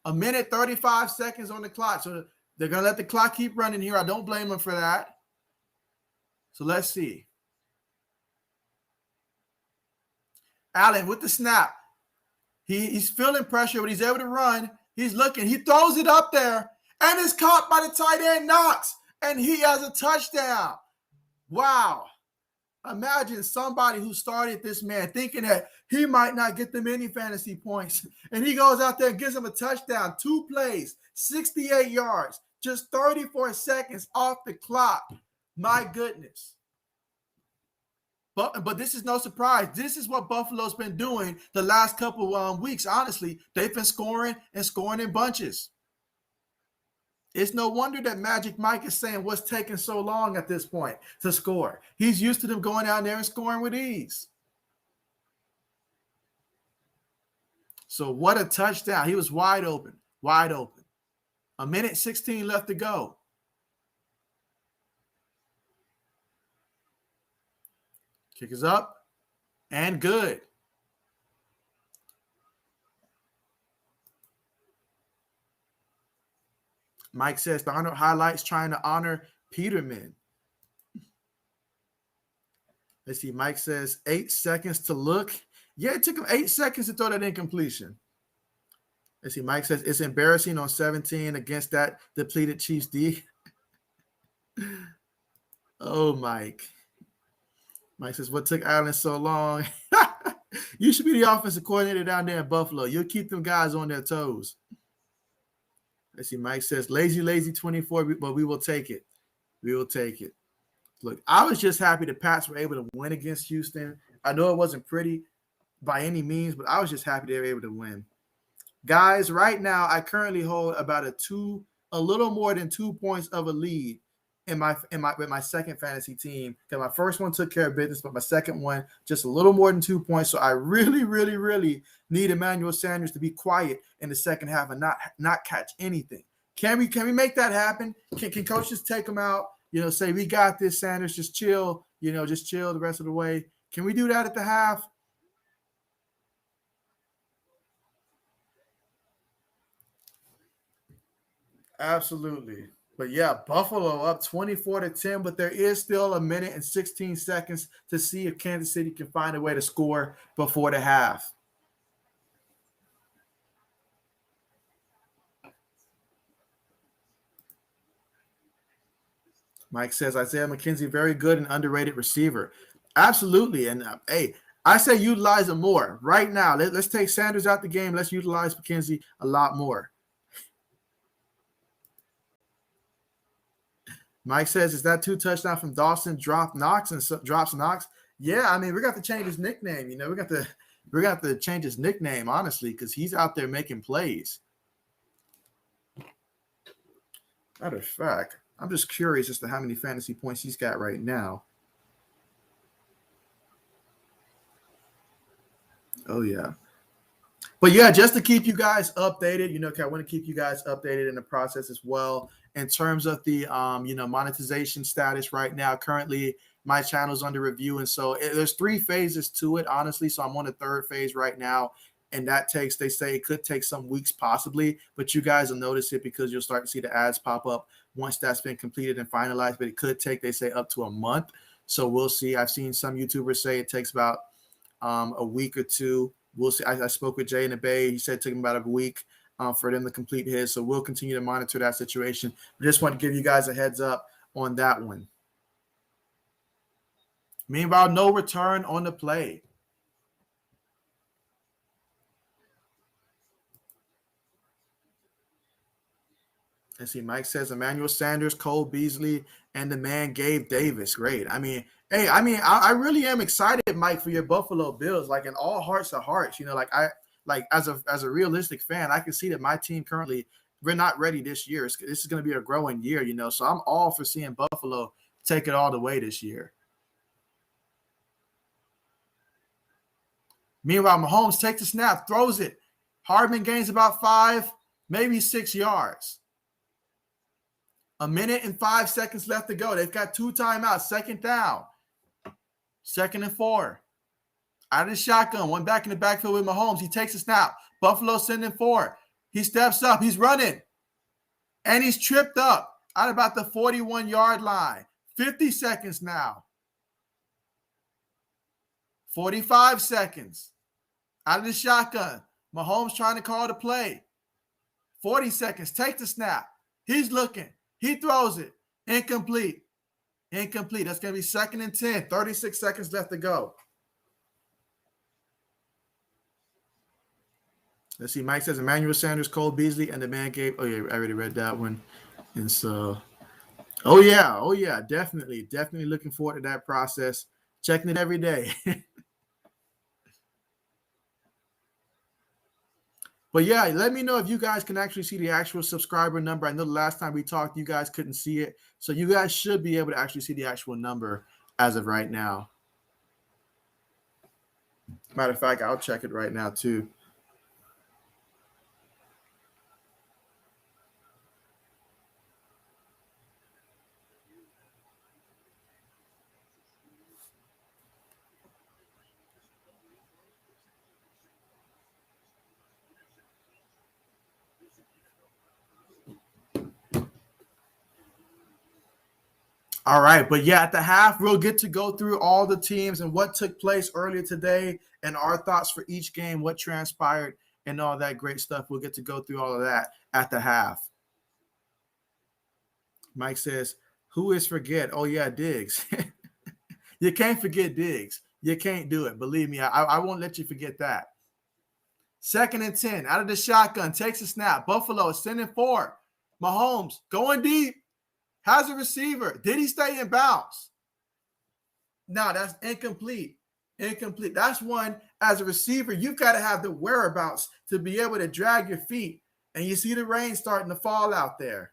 1:35 on the clock. So they're going to let the clock keep running here. I don't blame them for that. So let's see. Allen with the snap. He's feeling pressure, but he's able to run. He's looking. He throws it up there, and it's caught by the tight end, Knox, and he has a touchdown. Wow. Imagine somebody who started this man thinking that he might not get them any fantasy points, and he goes out there and gives him a touchdown. 2 plays, 68 yards, just 34 seconds off the clock. My goodness. But this is no surprise. This is what Buffalo's been doing the last couple of weeks. Honestly, they've been scoring in bunches. It's no wonder that Magic Mike is saying what's taking so long at this point to score. He's used to them going out there and scoring with ease. So what a touchdown. He was wide open. 1:16 left to go. Kick is up and good. Mike says the honor highlights trying to honor Peterman. Let's see. Mike says 8 seconds to look. Yeah, it took him 8 seconds to throw that incompletion. Let's see. Mike says it's embarrassing on 17 against that depleted Chiefs D. Oh, Mike. Mike says, what took Allen so long? You should be the offensive coordinator down there in Buffalo. You'll keep them guys on their toes. Let's see. Mike says, lazy 24, but we will take it. We will take it. Look, I was just happy the Pats were able to win against Houston. I know it wasn't pretty by any means, but I was just happy they were able to win. Guys, right now, I currently hold about a little more than 2 points of a lead with my second fantasy team. Because my first one took care of business, but my second one just a little more than 2 points. So I really, really, really need Emmanuel Sanders to be quiet in the second half and not catch anything. Can we make that happen? Can coaches take him out? Say we got this, Sanders. Just chill. Just chill the rest of the way. Can we do that at the half? Absolutely. But yeah, Buffalo up 24-10, but there is still 1:16 to see if Kansas City can find a way to score before the half. Mike says, Isaiah McKenzie, very good and underrated receiver. Absolutely. And hey, I say utilize him more right now. Let's take Sanders out the game. Let's utilize McKenzie a lot more. Mike says, is that 2 touchdowns from Dawson drops Knox? Yeah, I mean, we got to change his nickname. We got to change his nickname, honestly, because he's out there making plays. Matter of fact, I'm just curious as to how many fantasy points he's got right now. Oh yeah. But yeah, just to keep you guys updated, I want to keep you guys updated in the process as well. In terms of the monetization status right now, currently my channel's under review, and so there's 3 phases to it, honestly. So I'm on the 3rd phase right now, and they say it could take some weeks possibly, but you guys will notice it because you'll start to see the ads pop up once that's been completed and finalized. But it could take, they say, up to a month. So we'll see. I've seen some YouTubers say it takes about a week or two. We'll see. I spoke with Jay in the Bay. He said it took him about a week for them to complete his. So we'll continue to monitor that situation. I just want to give you guys a heads up on that one. Meanwhile, no return on the play. Let's see. Mike says Emmanuel Sanders, Cole Beasley, and the man Gabe Davis. Great. I really am excited, Mike, for your Buffalo Bills. Like in all hearts of hearts, as a realistic fan, I can see that my team currently, we're not ready this year. This is going to be a growing year, So I'm all for seeing Buffalo take it all the way this year. Meanwhile, Mahomes takes the snap, throws it. Hardman gains about 5, maybe 6 yards. 1 minute and 5 seconds left to go. They've got 2 timeouts. 2nd down. 2nd and 4. Out of the shotgun. One back in the backfield with Mahomes. He takes a snap. Buffalo sending 4. He steps up. He's running. And he's tripped up at about the 41-yard line. 50 seconds now. 45 seconds. Out of the shotgun. Mahomes trying to call the play. 40 seconds. Take the snap. He's looking. He throws it. Incomplete. That's going to be 2nd and 10. 36 seconds left to go. Let's see. Mike says Emmanuel Sanders, Cole Beasley, and the man Gabe. Oh, yeah, I already read that one. And so, oh, yeah. Definitely looking forward to that process. Checking it every day. But yeah, let me know if you guys can actually see the actual subscriber number. I know the last time we talked, you guys couldn't see it. So you guys should be able to actually see the actual number as of right now. Matter of fact, I'll check it right now too. All right, but yeah, at the half, we'll get to go through all the teams and what took place earlier today and our thoughts for each game, what transpired, and all that great stuff. We'll get to go through all of that at the half. Mike says, who is forget? Oh, yeah, Diggs. You can't forget Diggs. You can't do it. Believe me, I won't let you forget that. 2nd and 10, out of the shotgun, takes a snap. Buffalo is sending 4. Mahomes going deep. Has a receiver. Did he stay in bounds? No, that's incomplete. That's one, as a receiver, you've got to have the whereabouts to be able to drag your feet. And you see the rain starting to fall out there.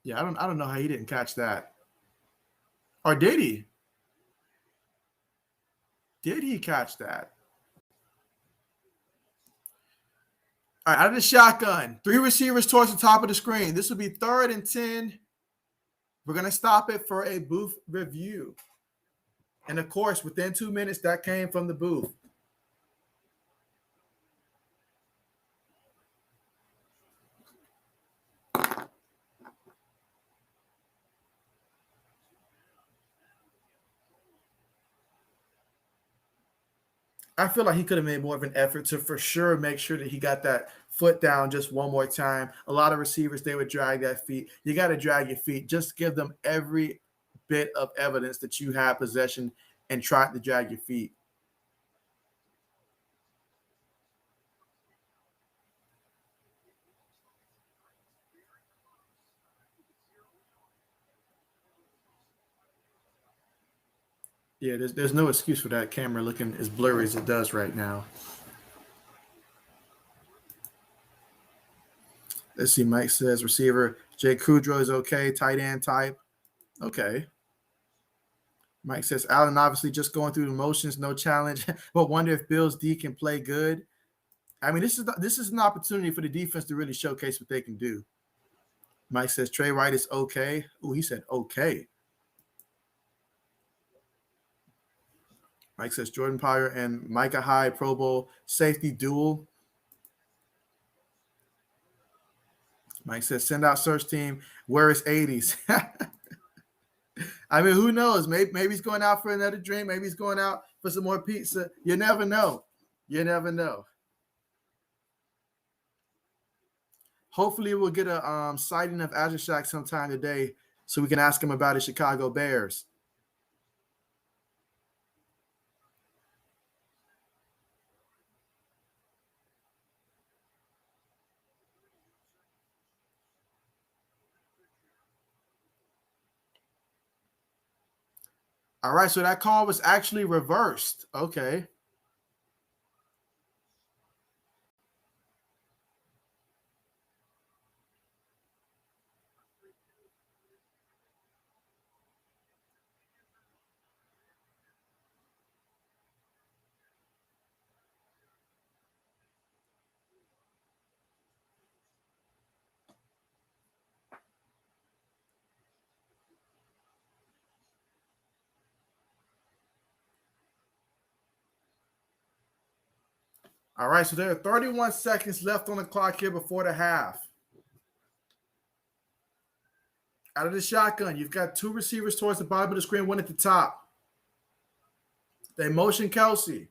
Yeah, I don't know how he didn't catch that. Or did he? Did he catch that? All right, out of the shotgun, 3 receivers towards the top of the screen. This will be 3rd and 10. We're going to stop it for a booth review. And, of course, within 2 minutes, that came from the booth. I feel like he could have made more of an effort to for sure make sure that he got that foot down just one more time. A lot of receivers, they would drag that feet. You got to drag your feet. Just give them every bit of evidence that you have possession and try to drag your feet. Yeah, there's no excuse for that camera looking as blurry as it does right now. Let's see. Mike says receiver Jay Kudrow is okay. Tight end type. Okay. Mike says, Allen obviously just going through the motions, no challenge, but wonder if Bills D can play good. I mean, this is an opportunity for the defense to really showcase what they can do. Mike says Trey Wright is okay. Oh, he said okay. Mike says Jordan Poyer and Micah Hyde Pro Bowl safety duel. Mike says send out search team. Where is 80s? I mean, who knows? Maybe he's going out for another drink. Maybe he's going out for some more pizza. You never know. You never know. Hopefully we'll get a sighting of Azure Shack sometime today so we can ask him about his Chicago Bears. All right, so that call was actually reversed. Okay. All right, so there are 31 seconds left on the clock here before the half. Out of the shotgun, you've got two receivers towards the bottom of the screen, one at the top. They motion Kelsey.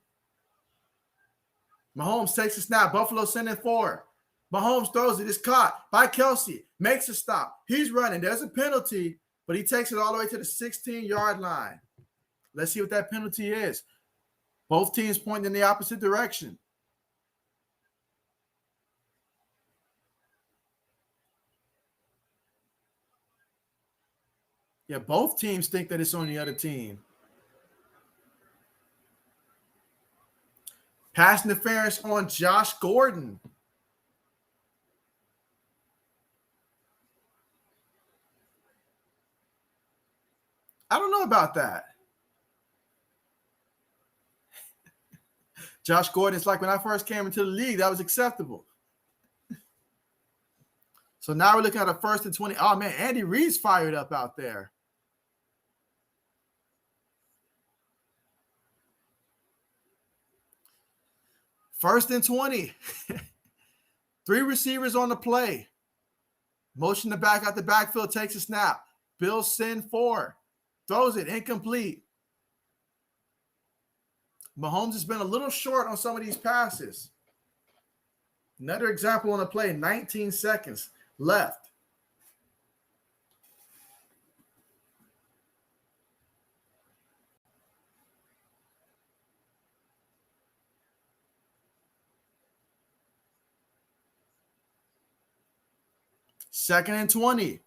Mahomes takes a snap. Buffalo sending 4. Mahomes throws it. It's caught by Kelsey. Makes a stop. He's running. There's a penalty, but he takes it all the way to the 16-yard line. Let's see what that penalty is. Both teams pointing in the opposite direction. Yeah, both teams think that it's on the other team. Pass interference on Josh Gordon. I don't know about that. Josh Gordon, it's like when I first came into the league, that was acceptable. So now we're looking at a 1st and 20. Oh, man, Andy Reid's fired up out there. First and 20. 3 receivers on the play. Motion the back out the backfield, takes a snap. Bills send 4. Throws it, incomplete. Mahomes has been a little short on some of these passes. Another example on the play, 19 seconds left. Second and 20.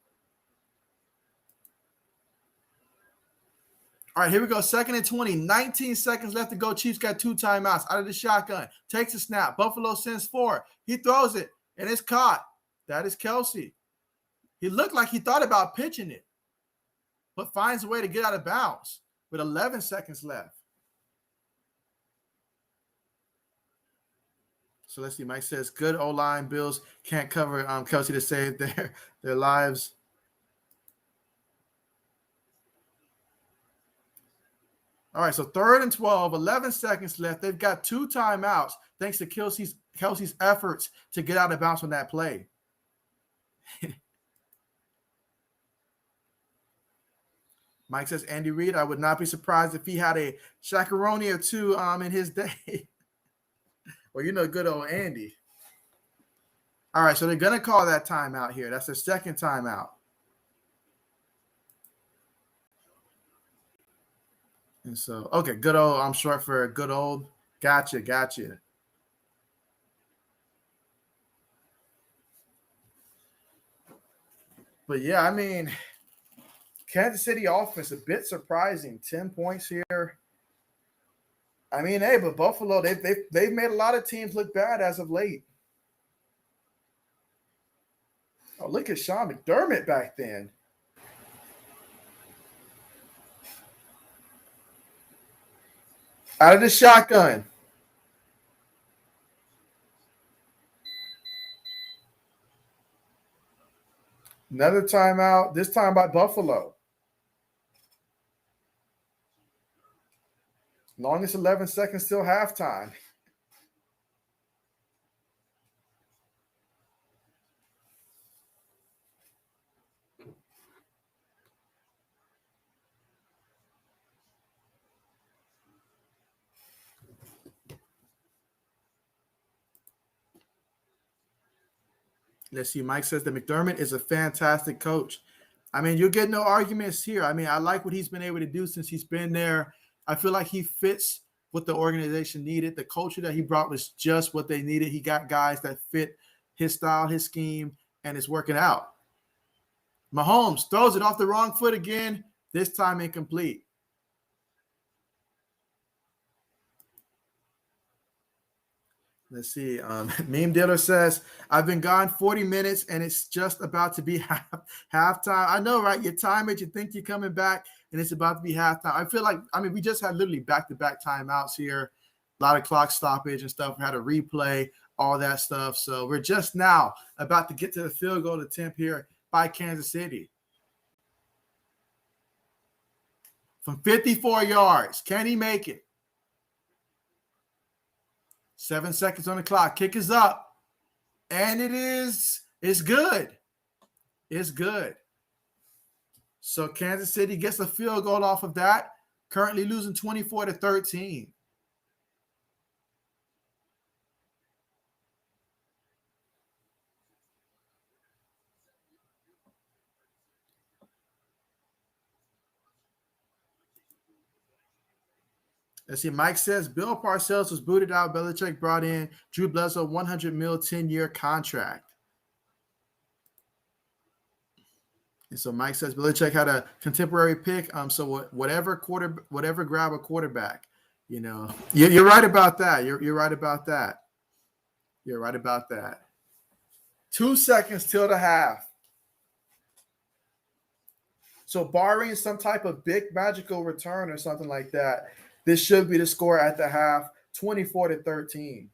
All right, here we go. 2nd and 20. 19 seconds left to go. Chiefs got 2 timeouts out of the shotgun. Takes a snap. Buffalo sends 4. He throws it, and it's caught. That is Kelsey. He looked like he thought about pitching it, but finds a way to get out of bounds with 11 seconds left. So let's see. Mike says, good O-line. Bills can't cover Kelsey to save their lives. All right, so 3rd and 12, 11 seconds left. They've got 2 timeouts thanks to Kelsey's efforts to get out of bounds on that play. Mike says, Andy Reid, I would not be surprised if he had a chacaroni or 2 in his day. Well, you know, good old Andy. All right, so they're going to call that timeout here. That's their 2nd timeout. And so, okay, good old, I'm short for good old. Gotcha. But yeah, I mean, Kansas City offense, a bit surprising. 10 points here. I mean, hey, but Buffalo, they've made a lot of teams look bad as of late. Oh, look at Sean McDermott back then. Out of the shotgun. Another timeout, this time by Buffalo. Longest 11 seconds till halftime. Let's see. Mike says that McDermott is a fantastic coach. I mean, you'll get no arguments here. I mean, I like what he's been able to do since he's been there. I feel like he fits what the organization needed. The culture that he brought was just what they needed. He got guys that fit his style, his scheme, and it's working out. Mahomes throws it off the wrong foot again, this time incomplete. Let's see. Meme Dealer says, I've been gone 40 minutes and it's just about to be halftime. I know, right? You time it, you think you're coming back, and it's about to be halftime. I feel like, I mean, we just had literally back-to-back timeouts here, a lot of clock stoppage and stuff. We had a replay, all that stuff. So we're just now about to get to the field goal attempt here by Kansas City. From 54 yards. Can he make it? 7 seconds on the clock. Kick is up. And it's good. It's good. So Kansas City gets a field goal off of that. Currently losing 24-13. Let's see. Mike says Bill Parcells was booted out. Belichick brought in Drew Bledsoe, $100 million 10-year contract. And so Mike says Belichick had a contemporary pick. So whatever grab a quarterback, you know, you're right about that. You're right about that. You're right about that. 2 seconds till the half. So barring some type of big magical return or something like that, this should be the score at the half, 24-13.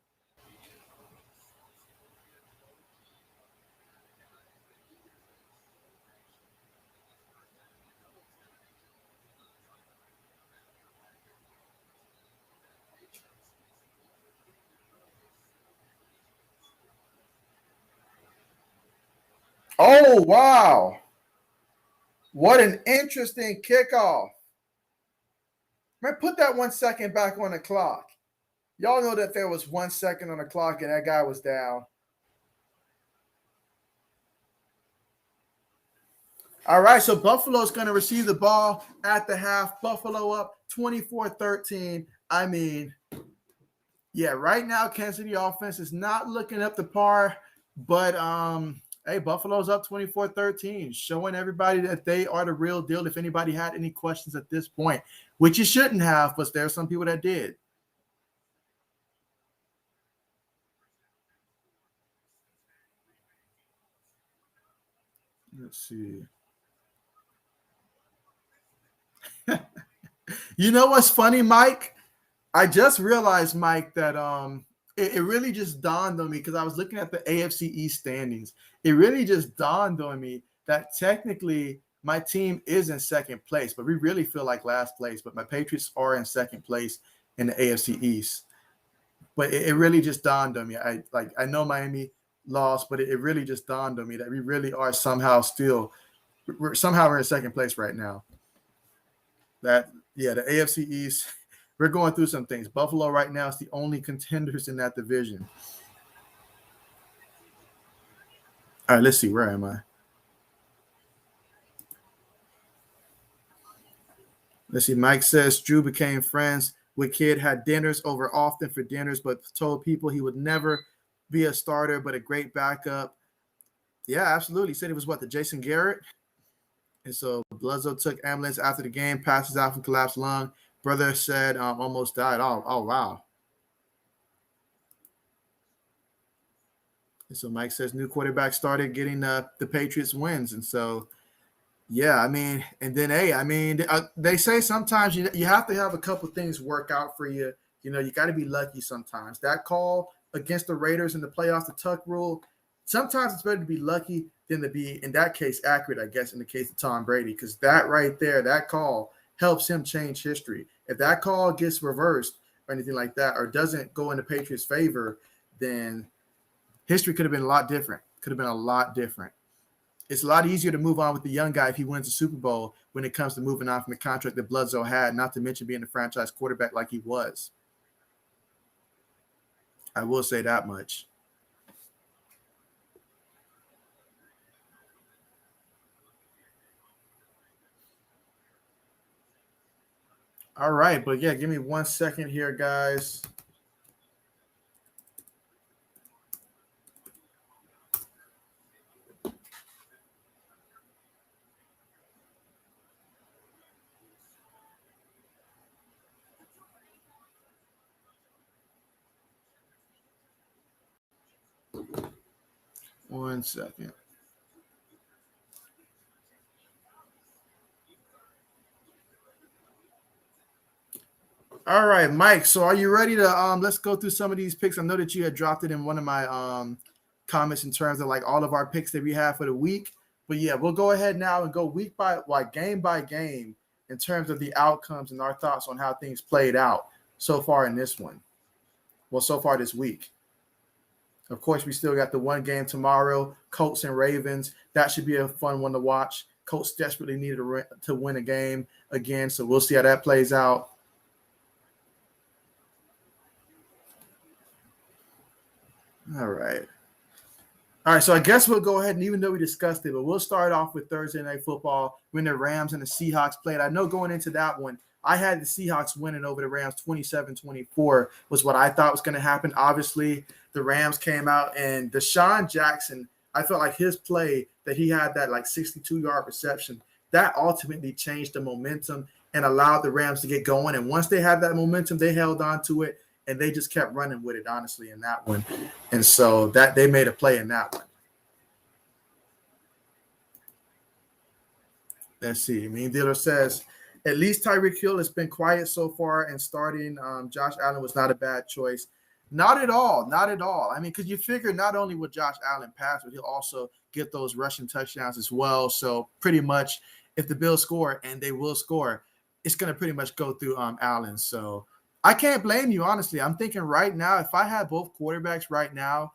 Oh, wow. What an interesting kickoff. Man, put that 1 second back on the clock. Y'all know that there was 1 second on the clock and that guy was down. All right, so Buffalo's going to receive the ball at the half. Buffalo up 24-13. I mean, yeah, right now Kansas City offense is not looking up to par, but hey, Buffalo's up 24-13, showing everybody that they are the real deal. If anybody had any questions at this point, which you shouldn't have, but there are some people that did. Let's see. You know what's funny, Mike? I just realized, Mike, that it really just dawned on me because I was looking at the AFC East standings. It really just dawned on me that technically my team is in second place, but we really feel like last place. But my Patriots are in second place in the AFC East. But it really just dawned on me. I know Miami lost, but it really just dawned on me that we really are somehow we're in second place right now. The AFC East, we're going through some things. Buffalo right now is the only contenders in that division. All right, let's see. Where am I? Let's see. Mike says Drew became friends with Kid, had dinners over often for dinners, but told people he would never be a starter, but a great backup. Yeah, absolutely. He said it was the Jason Garrett. And so Bledsoe took ambulance after the game, passes out from collapsed lung. Brother said almost died. Oh, wow. So Mike says new quarterback started getting the Patriots wins. And so, yeah, I mean, and then, hey, I mean, they say sometimes you have to have a couple things work out for you. You know, you got to be lucky sometimes. That call against the Raiders in the playoffs, the tuck rule, sometimes it's better to be lucky than to be, in that case, accurate, I guess, in the case of Tom Brady, because that right there, that call helps him change history. If that call gets reversed or anything like that, or doesn't go in the Patriots' favor, then history could have been a lot different. Could have been a lot different. It's a lot easier to move on with the young guy if he wins the Super Bowl when it comes to moving on from the contract that Bledsoe had, not to mention being the franchise quarterback like he was. I will say that much. All right, but yeah, give me 1 second here, guys. One second. All right, Mike. So are you ready to let's go through some of these picks? I know that you had dropped it in one of my comments in terms of like all of our picks that we have for the week. But yeah, we'll go ahead now and go week by game in terms of the outcomes and our thoughts on how things played out so far in this one. Well, so far this week. Of course, we still got the one game tomorrow, Colts and Ravens. That should be a fun one to watch. Colts desperately needed to win a game again, so we'll see how that plays out. All right. All right, so I guess we'll go ahead and even though we discussed it, but we'll start off with Thursday Night Football when the Rams and the Seahawks played. I know going into that one, I had the Seahawks winning over the Rams 27-24 was what I thought was going to happen. Obviously, the Rams came out and Deshaun Jackson, I felt like his play that he had that like 62-yard reception, that ultimately changed the momentum and allowed the Rams to get going. And once they had that momentum, they held on to it. And they just kept running with it, honestly, in that one. And so that they made a play in that one. Let's see. Mean Dealer says, at least Tyreek Hill has been quiet so far, and starting Josh Allen was not a bad choice. Not at all. Not at all. I mean, because you figure not only would Josh Allen pass, but he'll also get those rushing touchdowns as well. So pretty much if the Bills score, and they will score, it's going to pretty much go through Allen. So I can't blame you, honestly. I'm thinking right now, if I had both quarterbacks right now,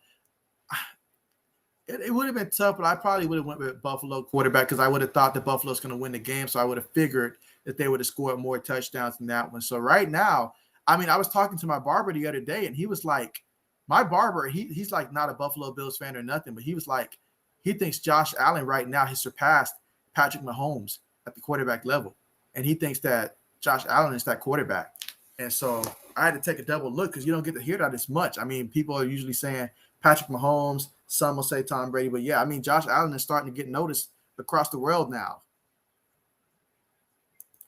it would have been tough, but I probably would have went with Buffalo quarterback because I would have thought that Buffalo's going to win the game. So I would have figured that they would have scored more touchdowns than that one. So right now, I mean, I was talking to my barber the other day, and he was like, my barber, he's like not a Buffalo Bills fan or nothing, but he was like, he thinks Josh Allen right now has surpassed Patrick Mahomes at the quarterback level. And he thinks that Josh Allen is that quarterback. And so I had to take a double look because you don't get to hear that as much. I mean, people are usually saying Patrick Mahomes, some will say Tom Brady, but yeah, I mean, Josh Allen is starting to get noticed across the world now.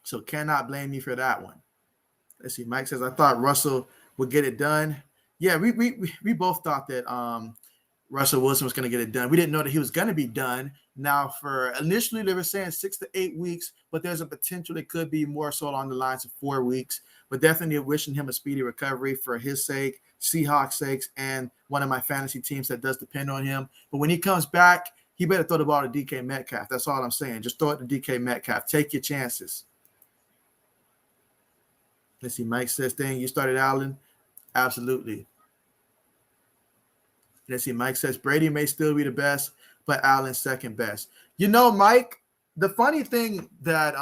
So cannot blame me for that one. Let's see. Mike says, I thought Russell would get it done. Yeah, we both thought that Russell Wilson was going to get it done. We didn't know that he was going to be done. Now, for initially they were saying 6 to 8 weeks, but there's a potential it could be more so along the lines of 4 weeks. But definitely wishing him a speedy recovery for his sake, Seahawks' sakes, and one of my fantasy teams that does depend on him. But when he comes back, he better throw the ball to DK Metcalf. That's all I'm saying. Just throw it to DK Metcalf. Take your chances. Let's see. Mike says, "Thing you started Allen." Absolutely. Let's see. Mike says Brady may still be the best, but Allen's second best. You know, Mike, the funny thing that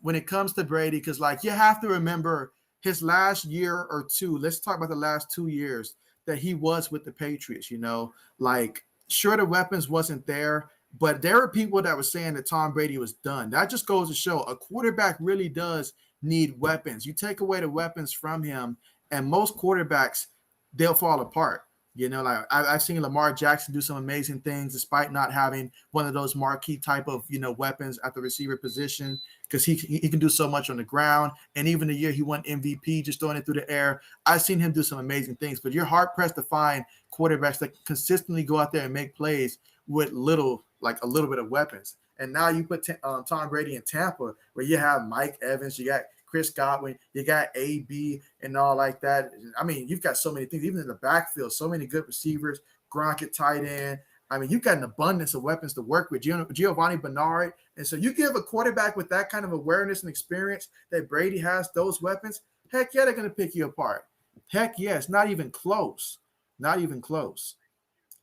when it comes to Brady, because like you have to remember his last year or two, let's talk about the last 2 years that he was with the Patriots, you know, like sure the weapons wasn't there, but there were people that were saying that Tom Brady was done. That just goes to show a quarterback really does need weapons. You take away the weapons from him, and most quarterbacks, they'll fall apart. Like I've seen Lamar Jackson do some amazing things despite not having one of those marquee type of weapons at the receiver position, because he can do so much on the ground. And even the year he won MVP just throwing it through the air, I've seen him do some amazing things. But you're hard pressed to find quarterbacks that consistently go out there and make plays with a little bit of weapons. And now you put Tom Brady in Tampa, where you have Mike Evans, you got Chris Godwin, you got AB and all like that. I mean, you've got so many things, even in the backfield, so many good receivers, Gronk at tight end. I mean, you've got an abundance of weapons to work with, Giovanni Bernard. And so you give a quarterback with that kind of awareness and experience that Brady has, those weapons, heck yeah, they're going to pick you apart. Heck yeah, it's not even close. Not even close.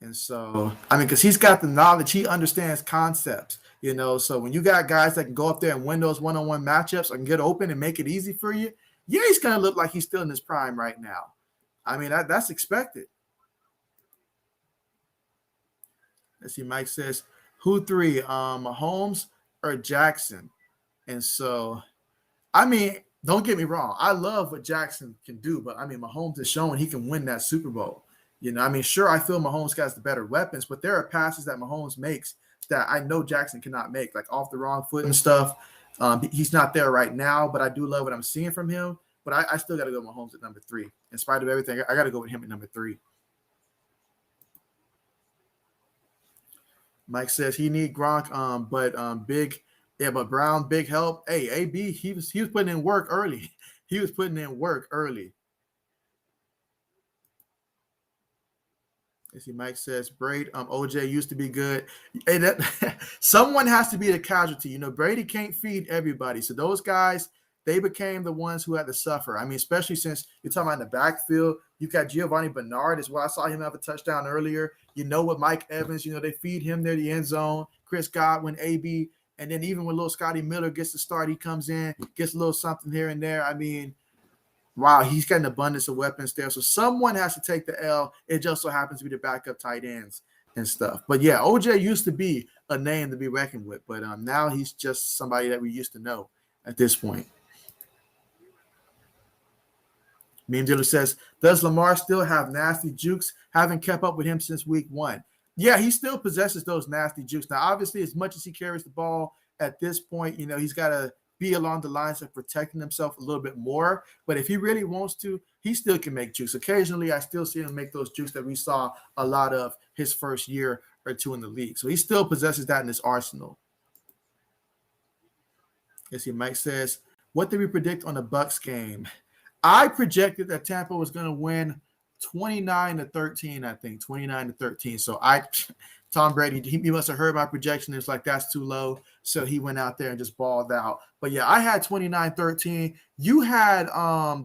And so, I mean, because he's got the knowledge, he understands concepts, So when you got guys that can go up there and win those one-on-one matchups or can get open and make it easy for you, yeah, he's going to look like he's still in his prime right now. I mean, that's expected. Let's see, Mike says, who three, Mahomes or Jackson? And so, I mean, don't get me wrong. I love what Jackson can do, but I mean, Mahomes has shown he can win that Super Bowl. I mean, sure, I feel Mahomes has the better weapons, but there are passes that Mahomes makes that I know Jackson cannot make, like off the wrong foot and stuff. He's not there right now, but I do love what I'm seeing from him. But I still got to go Mahomes at number 3. In spite of everything, I got to go with him at number 3. Mike says he need Gronk, but Brown, big help. Hey, AB, he was putting in work early. He was putting in work early. I see Mike says, Brady, OJ used to be good. Hey, someone has to be the casualty. Brady can't feed everybody. So those guys, they became the ones who had to suffer. I mean, especially since you're talking about in the backfield, you've got Giovanni Bernard as well. I saw him have a touchdown earlier. With Mike Evans, they feed him near the end zone. Chris Godwin, AB, and then even when little Scotty Miller gets the start, he comes in, gets a little something here and there. I mean, wow, he's got an abundance of weapons there. So someone has to take the L. It just so happens to be the backup tight ends and stuff. But yeah, OJ used to be a name to be reckoned with, but now he's just somebody that we used to know at this point. Meme Dealer says, does Lamar still have nasty jukes? Haven't kept up with him since week 1. Yeah, he still possesses those nasty jukes. Now, obviously, as much as he carries the ball at this point, he's got to be along the lines of protecting himself a little bit more. But if he really wants to, he still can make jukes. Occasionally, I still see him make those jukes that we saw a lot of his first year or two in the league. So he still possesses that in his arsenal. Let's see, Mike says, what did we predict on the Bucs game? I projected that Tampa was going to win 29-13, I think, 29-13. So Tom Brady, he must have heard my projection. It's like, that's too low. So he went out there and just balled out. But yeah, I had 29-13. You had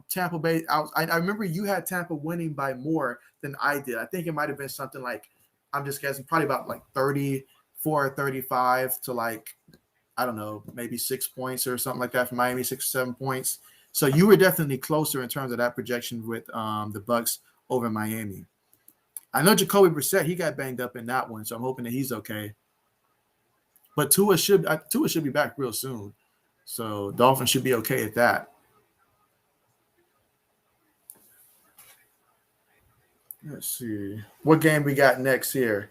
Tampa Bay. I remember you had Tampa winning by more than I did. I think it might have been something like, I'm just guessing, probably about like 34-35 to like, I don't know, maybe 6 points or something like that for Miami, 6 or 7 points. So you were definitely closer in terms of that projection with the Bucs over Miami. I know Jacoby Brissett, he got banged up in that one, so I'm hoping that he's okay. But Tua should be back real soon. So Dolphins should be okay at that. Let's see. What game we got next here?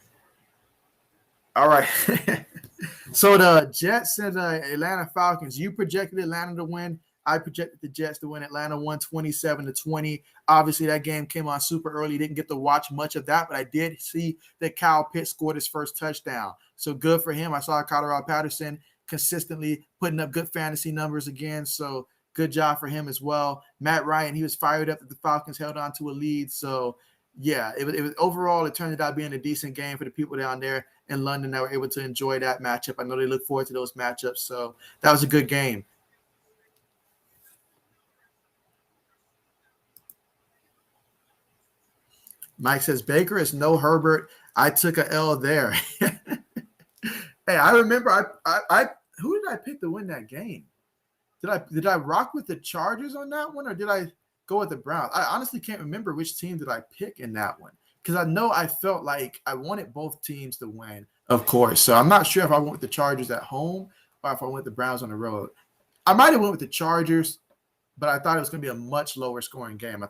All right. So the Jets and the Atlanta Falcons, you projected Atlanta to win. I projected the Jets to win. Atlanta won 27-20. Obviously, that game came on super early. Didn't get to watch much of that, but I did see that Kyle Pitts scored his first touchdown. So good for him. I saw Colorado Patterson consistently putting up good fantasy numbers again. So good job for him as well. Matt Ryan, he was fired up that the Falcons held on to a lead. So yeah, it was overall, it turned out being a decent game for the people down there in London that were able to enjoy that matchup. I know they look forward to those matchups. So that was a good game. Mike says, Baker is no Herbert. I took a L there. Hey, I remember I who did I pick to win that game? Did I rock with the Chargers on that one, or did I go with the Browns? I honestly can't remember which team did I pick in that one, because I know I felt like I wanted both teams to win, of course. So I'm not sure if I went with the Chargers at home or if I went with the Browns on the road. I might have went with the Chargers, but I thought it was going to be a much lower scoring game.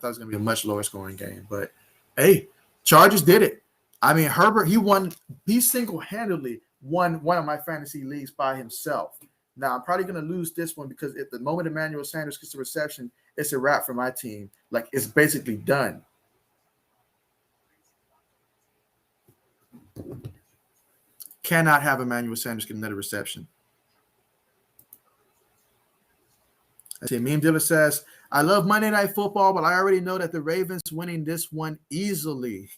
But hey, Chargers did it. I mean, Herbert, he single-handedly won one of my fantasy leagues by himself. Now, I'm probably going to lose this one because if the moment Emmanuel Sanders gets a reception, it's a wrap for my team. Like, it's basically done. Cannot have Emmanuel Sanders get another reception. I see. Meme Dealer says, I love Monday Night Football, but I already know that the Ravens winning this one easily.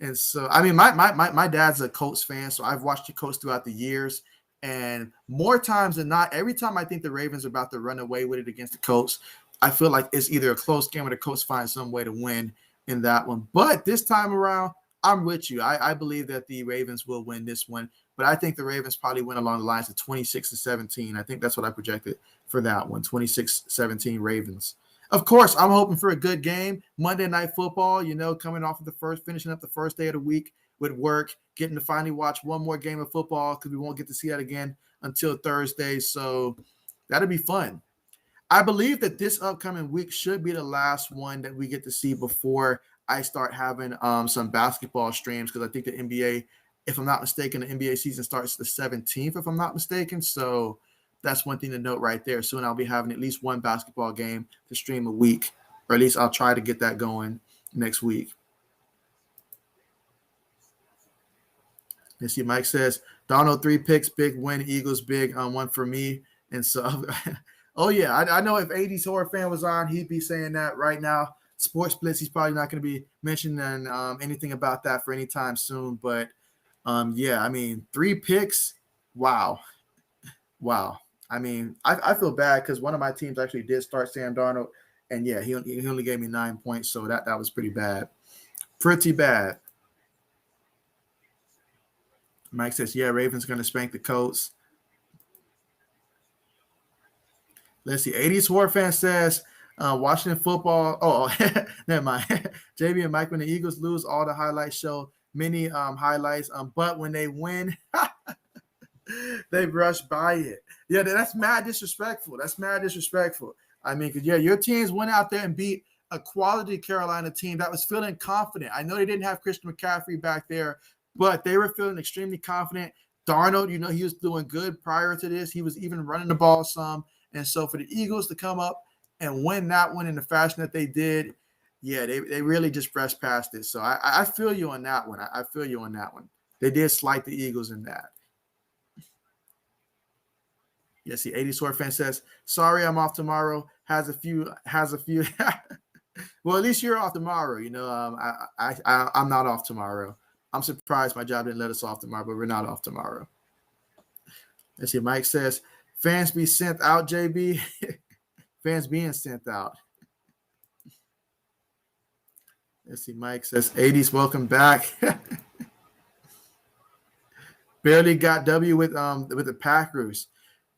And so, I mean, my dad's a Colts fan, so I've watched the Colts throughout the years. And more times than not, every time I think the Ravens are about to run away with it against the Colts, I feel like it's either a close game or the Colts find some way to win in that one. But this time around, I'm with you. I believe that the Ravens will win this one. But I think the Ravens probably win along the lines of 26-17. I think that's what I projected for that one, 26-17 Ravens. Of course, I'm hoping for a good game. Monday Night Football, coming off of finishing up the first day of the week with work, getting to finally watch one more game of football because we won't get to see that again until Thursday. So that'll be fun. I believe that this upcoming week should be the last one that we get to see before I start having some basketball streams because I think the NBA, if I'm not mistaken, the NBA season starts the 17th, if I'm not mistaken. So that's one thing to note right there. Soon I'll be having at least one basketball game to stream a week, or at least I'll try to get that going next week. Let's see. Mike says, Donald 3 picks, big win, Eagles big, one for me. And so, oh yeah, I know if 80s horror fan was on, he'd be saying that right now. Sports Blitz, he's probably not going to be mentioning anything about that for any time soon. But yeah, I mean, 3 picks, wow. I mean, I feel bad because one of my teams actually did start Sam Darnold, and yeah, he only gave me 9 points, so that was pretty bad. Pretty bad. Mike says, yeah, Ravens going to spank the Colts. Let's see. 80s horror fan says, Washington football. Oh, never mind. JB and Mike, when the Eagles lose, all the highlights show many highlights. But when they win, they brush by it. Yeah, that's mad disrespectful. I mean, because, yeah, your teams went out there and beat a quality Carolina team that was feeling confident. I know they didn't have Christian McCaffrey back there, but they were feeling extremely confident. Darnold, he was doing good prior to this. He was even running the ball some. And so for the Eagles to come up and win that one in the fashion that they did, yeah, they really just brushed past it. So I feel you on that one. I feel you on that one. They did slight the Eagles in that. Yes, the 80 Sword fan says, sorry, I'm off tomorrow. Has a few. Well, at least you're off tomorrow. I'm not off tomorrow. I'm surprised my job didn't let us off tomorrow, but we're not off tomorrow. Let's see. Mike says, fans be sent out, JB. Fans being sent out. Let's see. Mike says, 80s, welcome back. Barely got W with the Packers.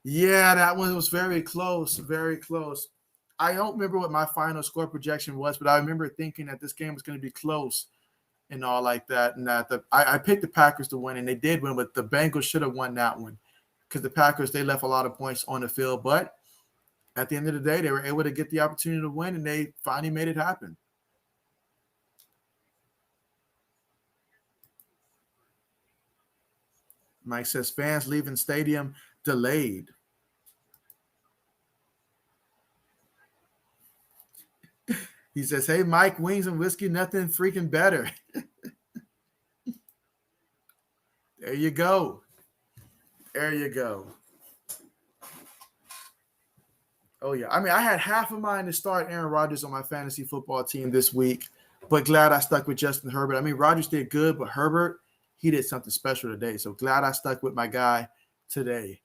Yeah, that one was very close. Very close. I don't remember what my final score projection was, but I remember thinking that this game was going to be close and all like that. And that I picked the Packers to win, and they did win, but the Bengals should have won that one because the Packers, they left a lot of points on the field. But at the end of the day, they were able to get the opportunity to win, and they finally made it happen. Mike says, fans leaving stadium delayed. He says, hey, Mike, wings and whiskey, nothing freaking better. There you go. There you go. Oh, yeah. I mean, I had half of mine to start Aaron Rodgers on my fantasy football team this week, but glad I stuck with Justin Herbert. I mean, Rodgers did good, but Herbert, he did something special today. So glad I stuck with my guy today.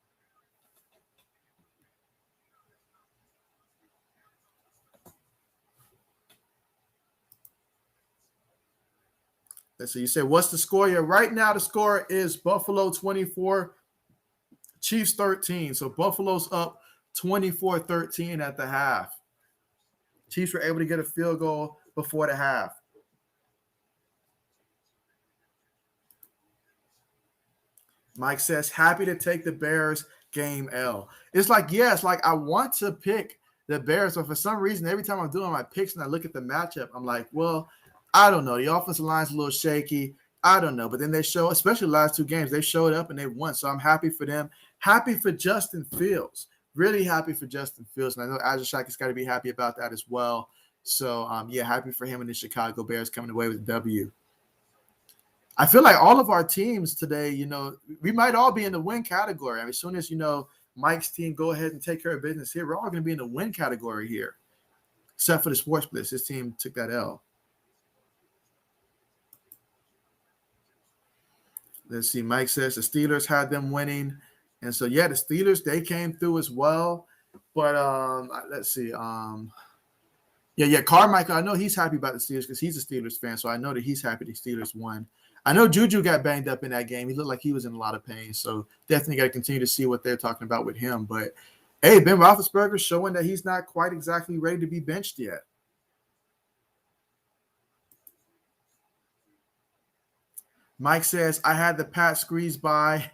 Let's see. You say, what's the score here? Right now, the score is Buffalo 24, Chiefs 13. So Buffalo's up 24-13 at the half. Chiefs were able to get a field goal before the half. Mike says, happy to take the Bears game L. It's like, I want to pick the Bears, but for some reason, every time I'm doing my picks and I look at the matchup, I'm like, well, I don't know. The offensive line's a little shaky. I don't know. But then they show, especially the last two games, they showed up and they won. So I'm happy for them. Happy for Justin Fields. Really happy for Justin Fields. And I know Ajashak has got to be happy about that as well. So, yeah, happy for him and the Chicago Bears coming away with the W. I feel like all of our teams today, we might all be in the win category. I mean, as soon as, Mike's team go ahead and take care of business here, we're all going to be in the win category here, except for the Sports Blitz. His team took that L. Let's see. Mike says the Steelers had them winning. And so, yeah, the Steelers, they came through as well. But let's see. Carmichael, I know he's happy about the Steelers because he's a Steelers fan. So I know that he's happy the Steelers won. I know Juju got banged up in that game. He looked like he was in a lot of pain. So definitely got to continue to see what they're talking about with him. But, hey, Ben Roethlisberger showing that he's not quite exactly ready to be benched yet. Mike says, I had the Pat squeeze by.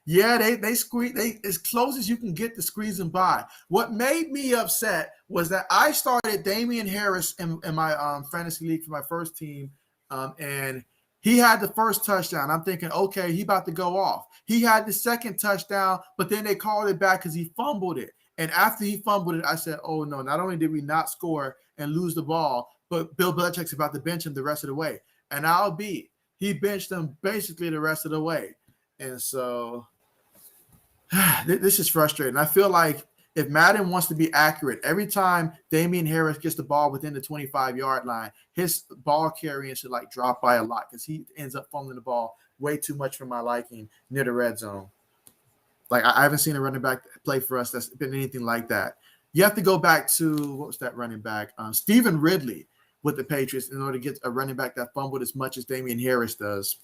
Yeah, they squeeze. They as close as you can get to squeezing by. What made me upset was that I started Damian Harris in my fantasy league for my first team, and he had the first touchdown. I'm thinking, okay, he about to go off. He had the second touchdown, but then they called it back because he fumbled it. And after he fumbled it, I said, oh, no, not only did we not score and lose the ball, but Bill Belichick's about to bench him the rest of the way. And he benched him basically the rest of the way. And so this is frustrating. I feel like if Madden wants to be accurate, every time Damian Harris gets the ball within the 25-yard line, his ball carrying should drop by a lot because he ends up fumbling the ball way too much for my liking near the red zone. I haven't seen a running back play for us that's been anything like that. You have to go back to, what was that running back? Stephen Ridley with the Patriots in order to get a running back that fumbled as much as Damian Harris does.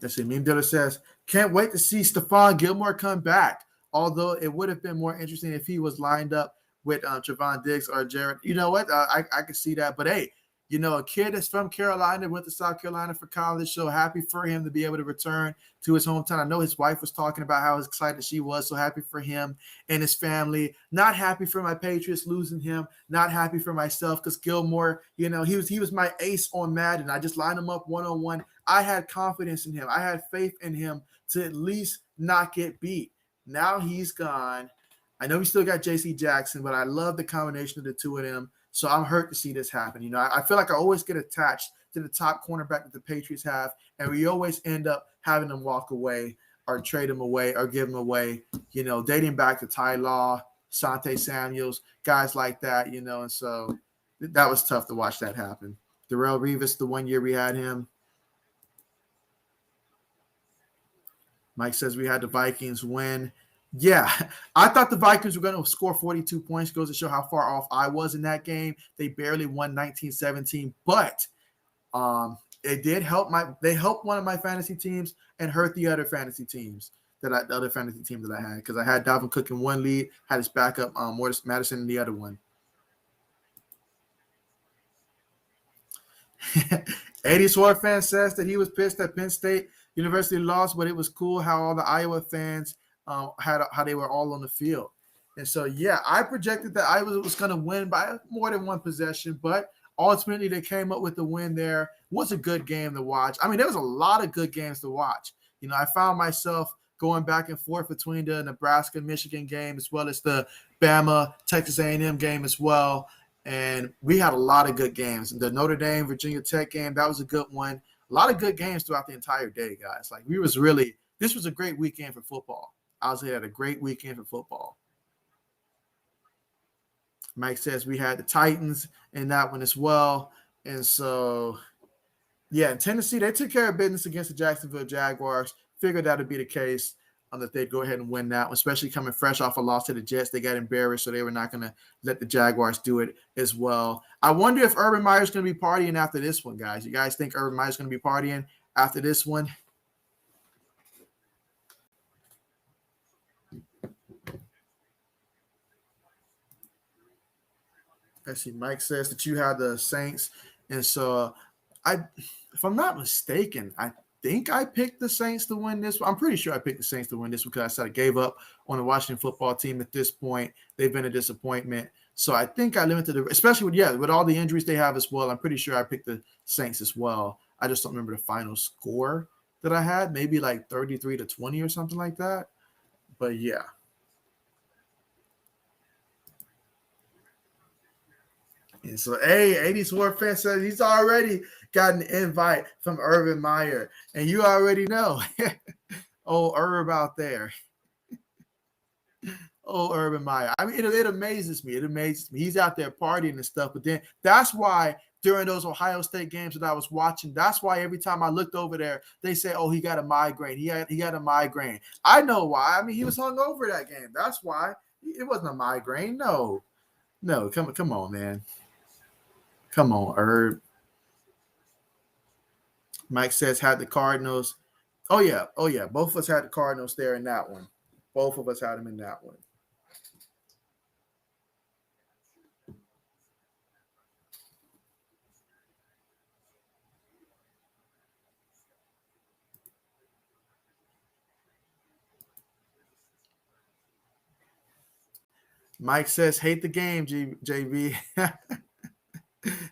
Let's see. Meme Dealer says, can't wait to see Stephon Gilmore come back. Although it would have been more interesting if he was lined up with Trevon Diggs or Jared. You know what? I could see that. But, hey, a kid that's from Carolina, went to South Carolina for college, so happy for him to be able to return to his hometown. I know his wife was talking about how excited she was, so happy for him and his family. Not happy for my Patriots losing him. Not happy for myself because Gilmore, he was my ace on Madden. I just lined him up one-on-one. I had confidence in him. I had faith in him to at least not get beat. Now he's gone. I know we still got J.C. Jackson, but I love the combination of the two of them. So I'm hurt to see this happen. I feel like I always get attached to the top cornerback that the Patriots have, and we always end up having them walk away or trade them away or give them away, dating back to Ty Law, Sante Samuels, guys like that, and so that was tough to watch that happen. Darrelle Revis, the 1 year we had him. Mike says we had the Vikings win. Yeah, I thought the Vikings were going to score 42 points. Goes to show how far off I was in that game. They barely won 19-17, but it did help they helped one of my fantasy teams and hurt the other fantasy teams the other fantasy team that I had, because I had Dalvin Cook in one lead, had his backup Mortis Madison in the other one. 80s Horror fan says that he was pissed that Penn State University lost, but it was cool how all the Iowa fans how they were all on the field. And so, yeah, I projected that Iowa was going to win by more than one possession, but ultimately they came up with the win there. It was a good game to watch. I mean, there was a lot of good games to watch. I found myself going back and forth between the Nebraska-Michigan game as well as the Bama-Texas A&M game as well. And we had a lot of good games. The Notre Dame-Virginia Tech game, that was a good one. A lot of good games throughout the entire day, guys. This was a great weekend for football. I had a great weekend for football. Mike says we had the Titans in that one as well. And so, yeah, in Tennessee, they took care of business against the Jacksonville Jaguars. Figured that would be the case, that they'd go ahead and win that one, especially coming fresh off a loss to the Jets. They got embarrassed, so they were not going to let the Jaguars do it as well. I wonder if Urban Meyer's going to be partying after this one, guys. You guys think Urban Meyer's going to be partying after this one? Let's see. Mike says that you had the Saints, and so if I'm not mistaken, I think I picked the Saints to win this one. I'm pretty sure I picked the Saints to win this one because I said I gave up on the Washington football team at this point. They've been a disappointment. So I think I limited it, especially with all the injuries they have as well. I'm pretty sure I picked the Saints as well. I just don't remember the final score that I had, maybe like 33-20 or something like that. But yeah. And so, hey, 80s War fan says he's already got an invite from Urban Meyer. And you already know, oh, Herb out there. Oh, Urban Meyer. I mean, it amazes me. It amazes me. He's out there partying and stuff. But then that's why during those Ohio State games that I was watching, that's why every time I looked over there, they say, oh, he got a migraine. He got a migraine. I know why. I mean, he was hungover that game. That's why. It wasn't a migraine. No. Come on, man. Come on, Herb. Mike says had the Cardinals. Oh yeah. Both of us had the Cardinals there in that one. Both of us had them in that one. Mike says hate the game, JB.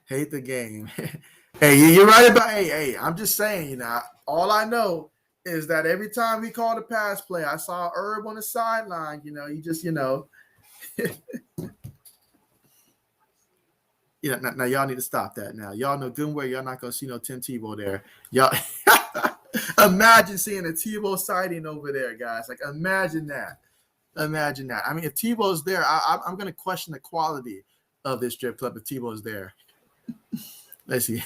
Hate the game. Hey, you're right about. Hey. I'm just saying. All I know is that every time we called a pass play, I saw Herb on the sideline. He just, Now y'all need to stop that. Now y'all know good and well y'all not gonna see no Tim Tebow there. Y'all imagine seeing a Tebow sighting over there, guys. Like imagine that. Imagine that. I mean, if Tebow's there, I'm gonna question the quality of this strip club if Tebow's there. Let's see.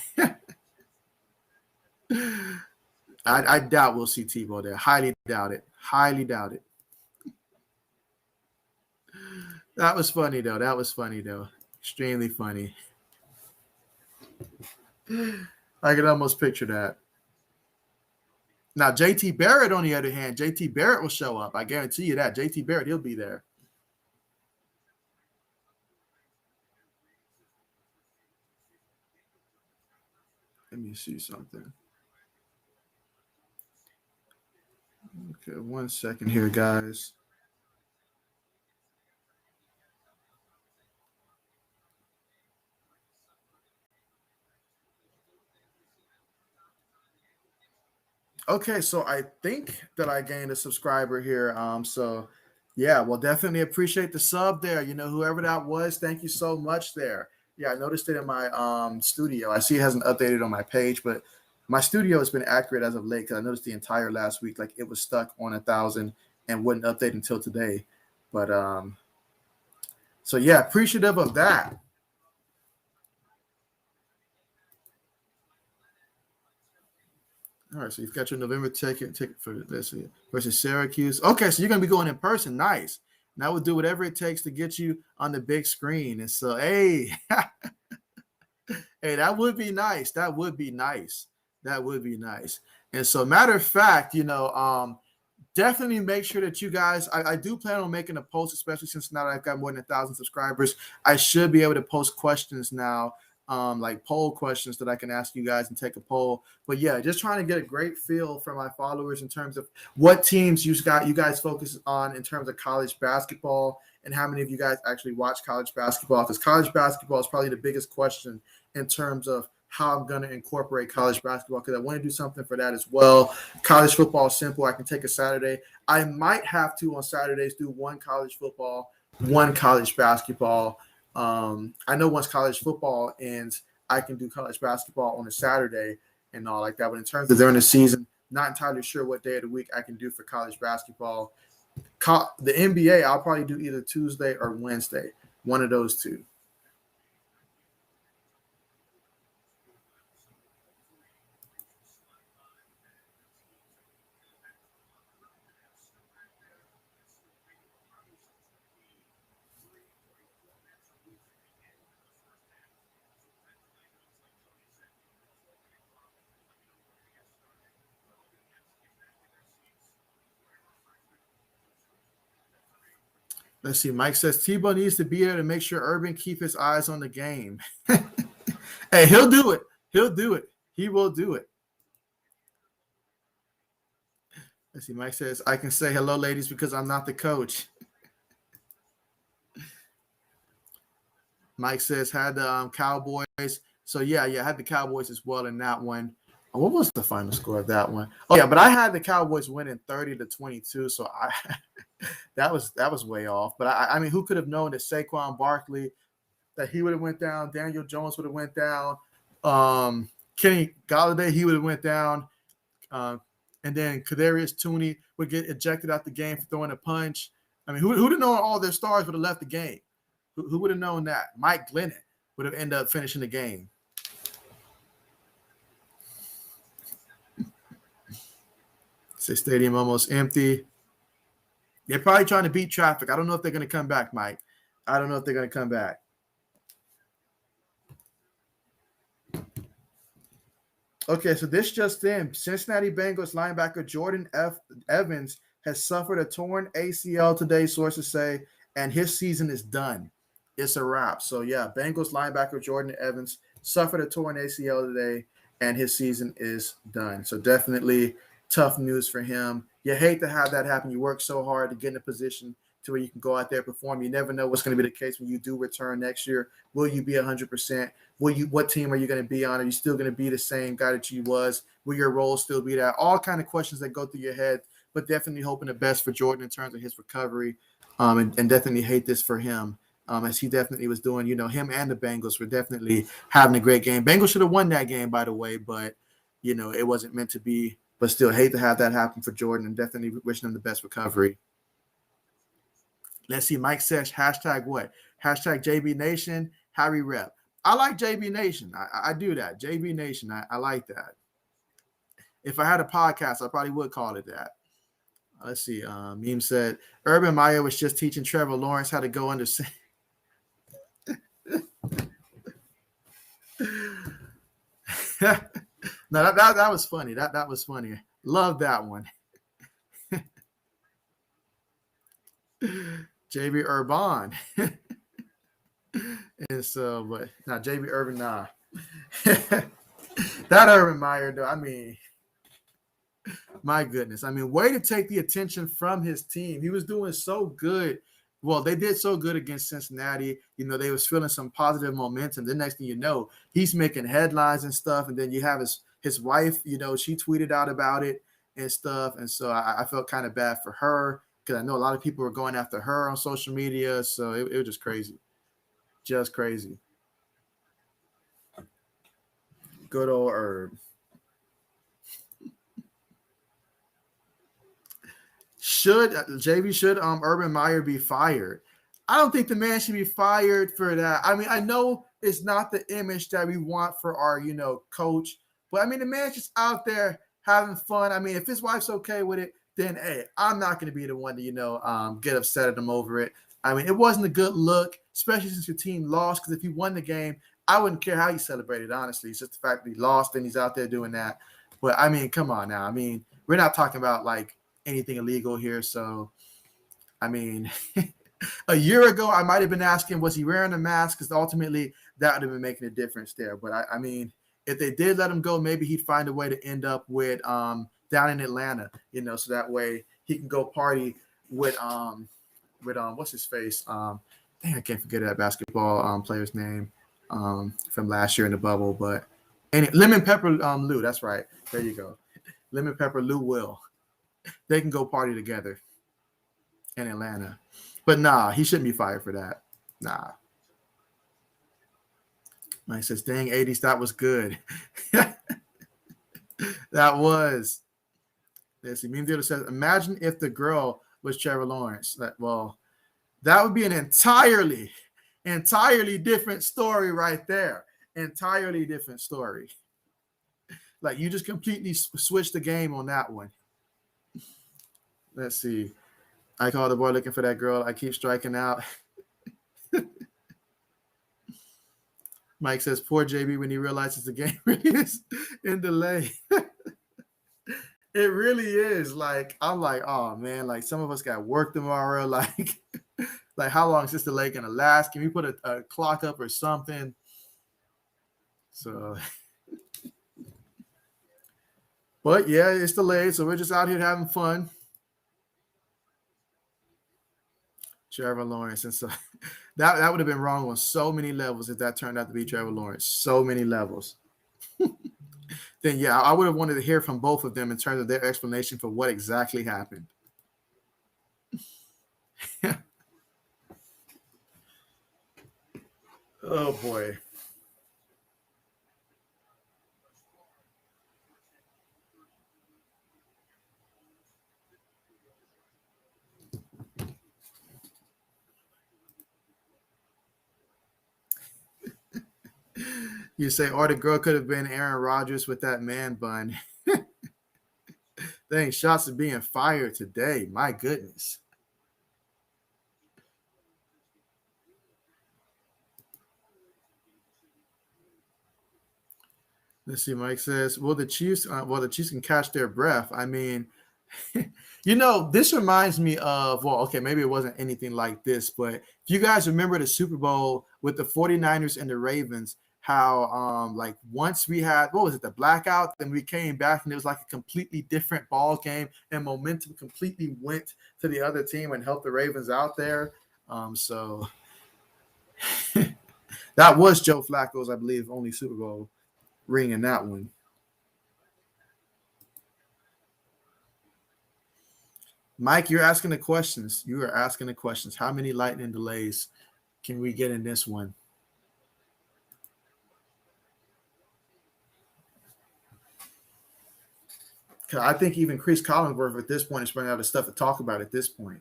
I doubt we'll see Tebow there. Highly doubt it. Highly doubt it. That was funny though. Extremely funny. I can almost picture that. Now, JT Barrett, on the other hand, JT Barrett will show up. I guarantee you that. JT Barrett, he'll be there. Let me see something. Okay, 1 second here, guys. Okay, so I think that I gained a subscriber here. So yeah, well, definitely appreciate the sub there. Whoever that was, thank you so much there. Yeah, I noticed it in my studio. I see it hasn't updated on my page, but my studio has been accurate as of late because I noticed the entire last week, like it was stuck on 1,000 and wouldn't update until today. But so yeah, appreciative of that. All right, so you've got your November ticket for this versus Syracuse. Okay, so you're gonna be going in person. Nice. Now we'll do whatever it takes to get you on the big screen. And so, hey, hey, that would be nice. That would be nice. That would be nice. And so, matter of fact, definitely make sure that you guys. I do plan on making a post, especially since now that I've got more than 1,000 subscribers. I should be able to post questions now, like poll questions that I can ask you guys and take a poll. But yeah, just trying to get a great feel from my followers in terms of what teams you guys focus on in terms of college basketball, and how many of you guys actually watch college basketball. Because college basketball is probably the biggest question in terms of how I'm going to incorporate college basketball, because I want to do something for that as well. College football is simple. I can take a Saturday. I might have to on Saturdays do one college football, one college basketball. I know once college football ends, I can do college basketball on a Saturday and all like that. But in terms of during the season, not entirely sure what day of the week I can do for college basketball. The NBA, I'll probably do either Tuesday or Wednesday, one of those two. Let's see. Mike says Tebow needs to be there to make sure Urban keep his eyes on the game. Hey, he'll do it. He'll do it. He will do it. Let's see. Mike says I can say hello, ladies, because I'm not the coach. Mike says had the Cowboys. So yeah, I had the Cowboys as well in that one. What was the final score of that one? Oh yeah, but I had the Cowboys winning 30-22. So that was way off. But I mean, who could have known that Saquon Barkley, that he would have went down, Daniel Jones would have went down, Kenny Golladay, he would have went down, and then Kadarius Toney would get ejected out the game for throwing a punch. I mean, who would have known all their stars would have left the game? Who would have known that? Mike Glennon would have ended up finishing the game. Stadium almost empty. They're probably trying to beat traffic. I don't know if they're going to come back, Mike. I don't know if they're going to come back. Okay, so this just in. Cincinnati Bengals linebacker Jordan Evans has suffered a torn ACL today, sources say, and his season is done. It's a wrap. So, yeah, Bengals linebacker Jordan Evans suffered a torn ACL today, and his season is done. So, definitely tough news for him. You hate to have that happen. You work so hard to get in a position to where you can go out there and perform. You never know what's going to be the case when you do return next year. Will you be 100%? What team are you going to be on? Are you still going to be the same guy that you was? Will your role still be that? All kind of questions that go through your head, but definitely hoping the best for Jordan in terms of his recovery, and definitely hate this for him, as he definitely was doing. Him and the Bengals were definitely having a great game. Bengals should have won that game, by the way, but, it wasn't meant to be. But still, hate to have that happen for Jordan, and definitely wishing him the best recovery. Let's see. Mike says, hashtag what? Hashtag JB Nation, Harry Rep. I like JB Nation. I do that. JB Nation. I like that. If I had a podcast, I probably would call it that. Let's see. Meme said, Urban Meyer was just teaching Trevor Lawrence how to go under. No, that was funny. That was funny. Love that one. JB Urban. And so, but now JB Urban, nah. That Urban Meyer, though, I mean, my goodness. I mean, way to take the attention from his team. He was doing so good. Well, they did so good against Cincinnati. They was feeling some positive momentum. The next thing you know, he's making headlines and stuff. And then you have his wife, she tweeted out about it and stuff. And so I felt kind of bad for her, because I know a lot of people were going after her on social media. So it was just crazy. Just crazy. Good old Herb. Should Urban Meyer be fired? I don't think the man should be fired for that. I mean, I know it's not the image that we want for our, coach, but I mean, the man's just out there having fun. I mean, if his wife's okay with it, then hey, I'm not going to be the one to, get upset at him over it. I mean, it wasn't a good look, especially since your team lost, because if you won the game, I wouldn't care how he celebrated, honestly. It's just the fact that he lost and he's out there doing that. But I mean, come on now. I mean, we're not talking about like anything illegal here. So, I mean, a year ago, I might have been asking, was he wearing a mask? Because ultimately, that would have been making a difference there. But I mean, if they did let him go, maybe he'd find a way to end up with down in Atlanta, so that way he can go party with what's his face? Dang, I can't forget that basketball player's name from last year in the bubble. But Lemon Pepper Lou, that's right. There you go. Lemon Pepper Lou Will. They can go party together in Atlanta. But nah, he shouldn't be fired for that. Nah. Mike says, dang, 80s, that was good. That was. Let's see. Meme Theater says, imagine if the girl was Trevor Lawrence. That would be an entirely different story right there. Entirely different story. Like, you just completely switched the game on that one. Let's see. I call the boy looking for that girl. I keep striking out. Mike says, poor JB when he realizes the game really is in delay. It really is. Like, I'm like, oh, man, like some of us got work tomorrow. Like how long is this delay going to last? Can we put a clock up or something? So, but yeah, it's delayed. So we're just out here having fun. Trevor Lawrence. And so that would have been wrong on so many levels if that turned out to be Trevor Lawrence. So many levels. Then, yeah, I would have wanted to hear from both of them in terms of their explanation for what exactly happened. Oh, boy. You say, or the girl could have been Aaron Rodgers with that man bun. Dang, shots are being fired today. My goodness. Let's see. Mike says, "Well, the Chiefs. Well, the Chiefs can catch their breath. I mean, this reminds me of. Well, okay, maybe it wasn't anything like this, but if you guys remember the Super Bowl with the 49ers and the Ravens, how like once we had what was it, the blackout, then we came back and it was like a completely different ball game, and momentum completely went to the other team and helped the Ravens out there. So that was Joe Flacco's, I believe, only Super Bowl ring in that one. Mike, you're asking the questions. You are asking the questions. How many lightning delays can we get in this one? 'Cause I think even Chris Collinsworth at this point is running out of stuff to talk about at this point.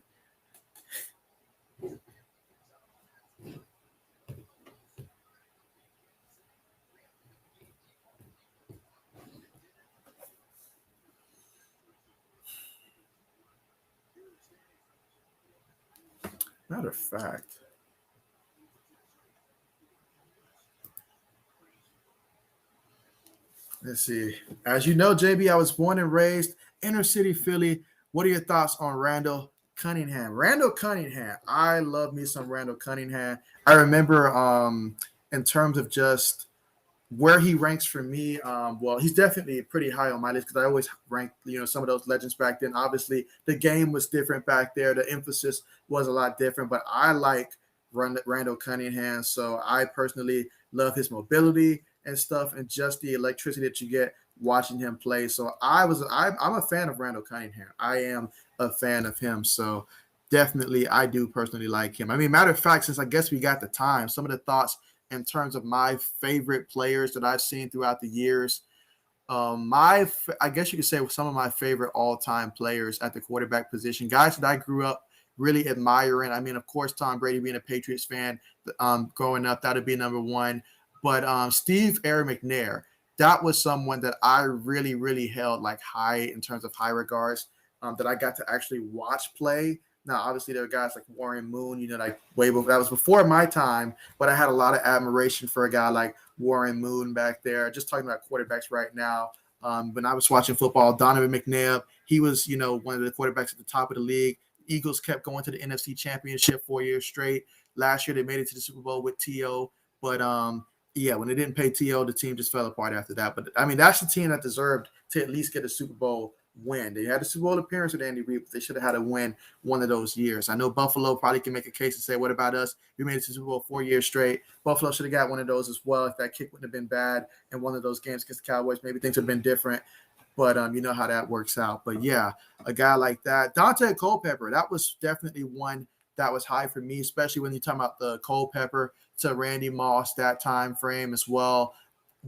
Matter of fact, let's see. As you know, JB, I was born and raised inner city Philly. What are your thoughts on Randall Cunningham? Randall Cunningham. I love me some Randall Cunningham. I remember in terms of just where he ranks for me, well, he's definitely pretty high on my list because I always ranked, some of those legends back then. Obviously, the game was different back there. The emphasis was a lot different, but I like Randall Cunningham. So I personally love his mobility and stuff and just the electricity that you get watching him play. So I'm a fan of Randall Cunningham. I am a fan of him. So definitely, I do personally like him. I mean, matter of fact, since I guess we got the time, some of the thoughts in terms of my favorite players that I've seen throughout the years. I guess you could say some of my favorite all-time players at the quarterback position, guys that I grew up really admiring. I mean, of course, Tom Brady being a Patriots fan, growing up, that would be number one. But Steve Air McNair, that was someone that I really, really held like high in terms of high regards, that I got to actually watch play. Now, obviously, there are guys like Warren Moon, like way before, that was before my time, but I had a lot of admiration for a guy like Warren Moon back there. Just talking about quarterbacks right now. When I was watching football, Donovan McNabb, he was, one of the quarterbacks at the top of the league. Eagles kept going to the NFC Championship 4 years straight. Last year, they made it to the Super Bowl with T.O., but yeah, when they didn't pay T.O., the team just fell apart after that. But I mean, that's the team that deserved to at least get a Super Bowl win. They had a Super Bowl appearance with Andy Reid, but they should have had a win one of those years. I know Buffalo probably can make a case and say, what about us? We made it to the Super Bowl 4 years straight. Buffalo should have got one of those as well if that kick wouldn't have been bad in one of those games against the Cowboys. Maybe things would have been different. But you know how that works out. But yeah, a guy like that. Dante Culpepper, that was definitely one that was high for me, especially when you're talking about the Culpepper to Randy Moss, that time frame as well,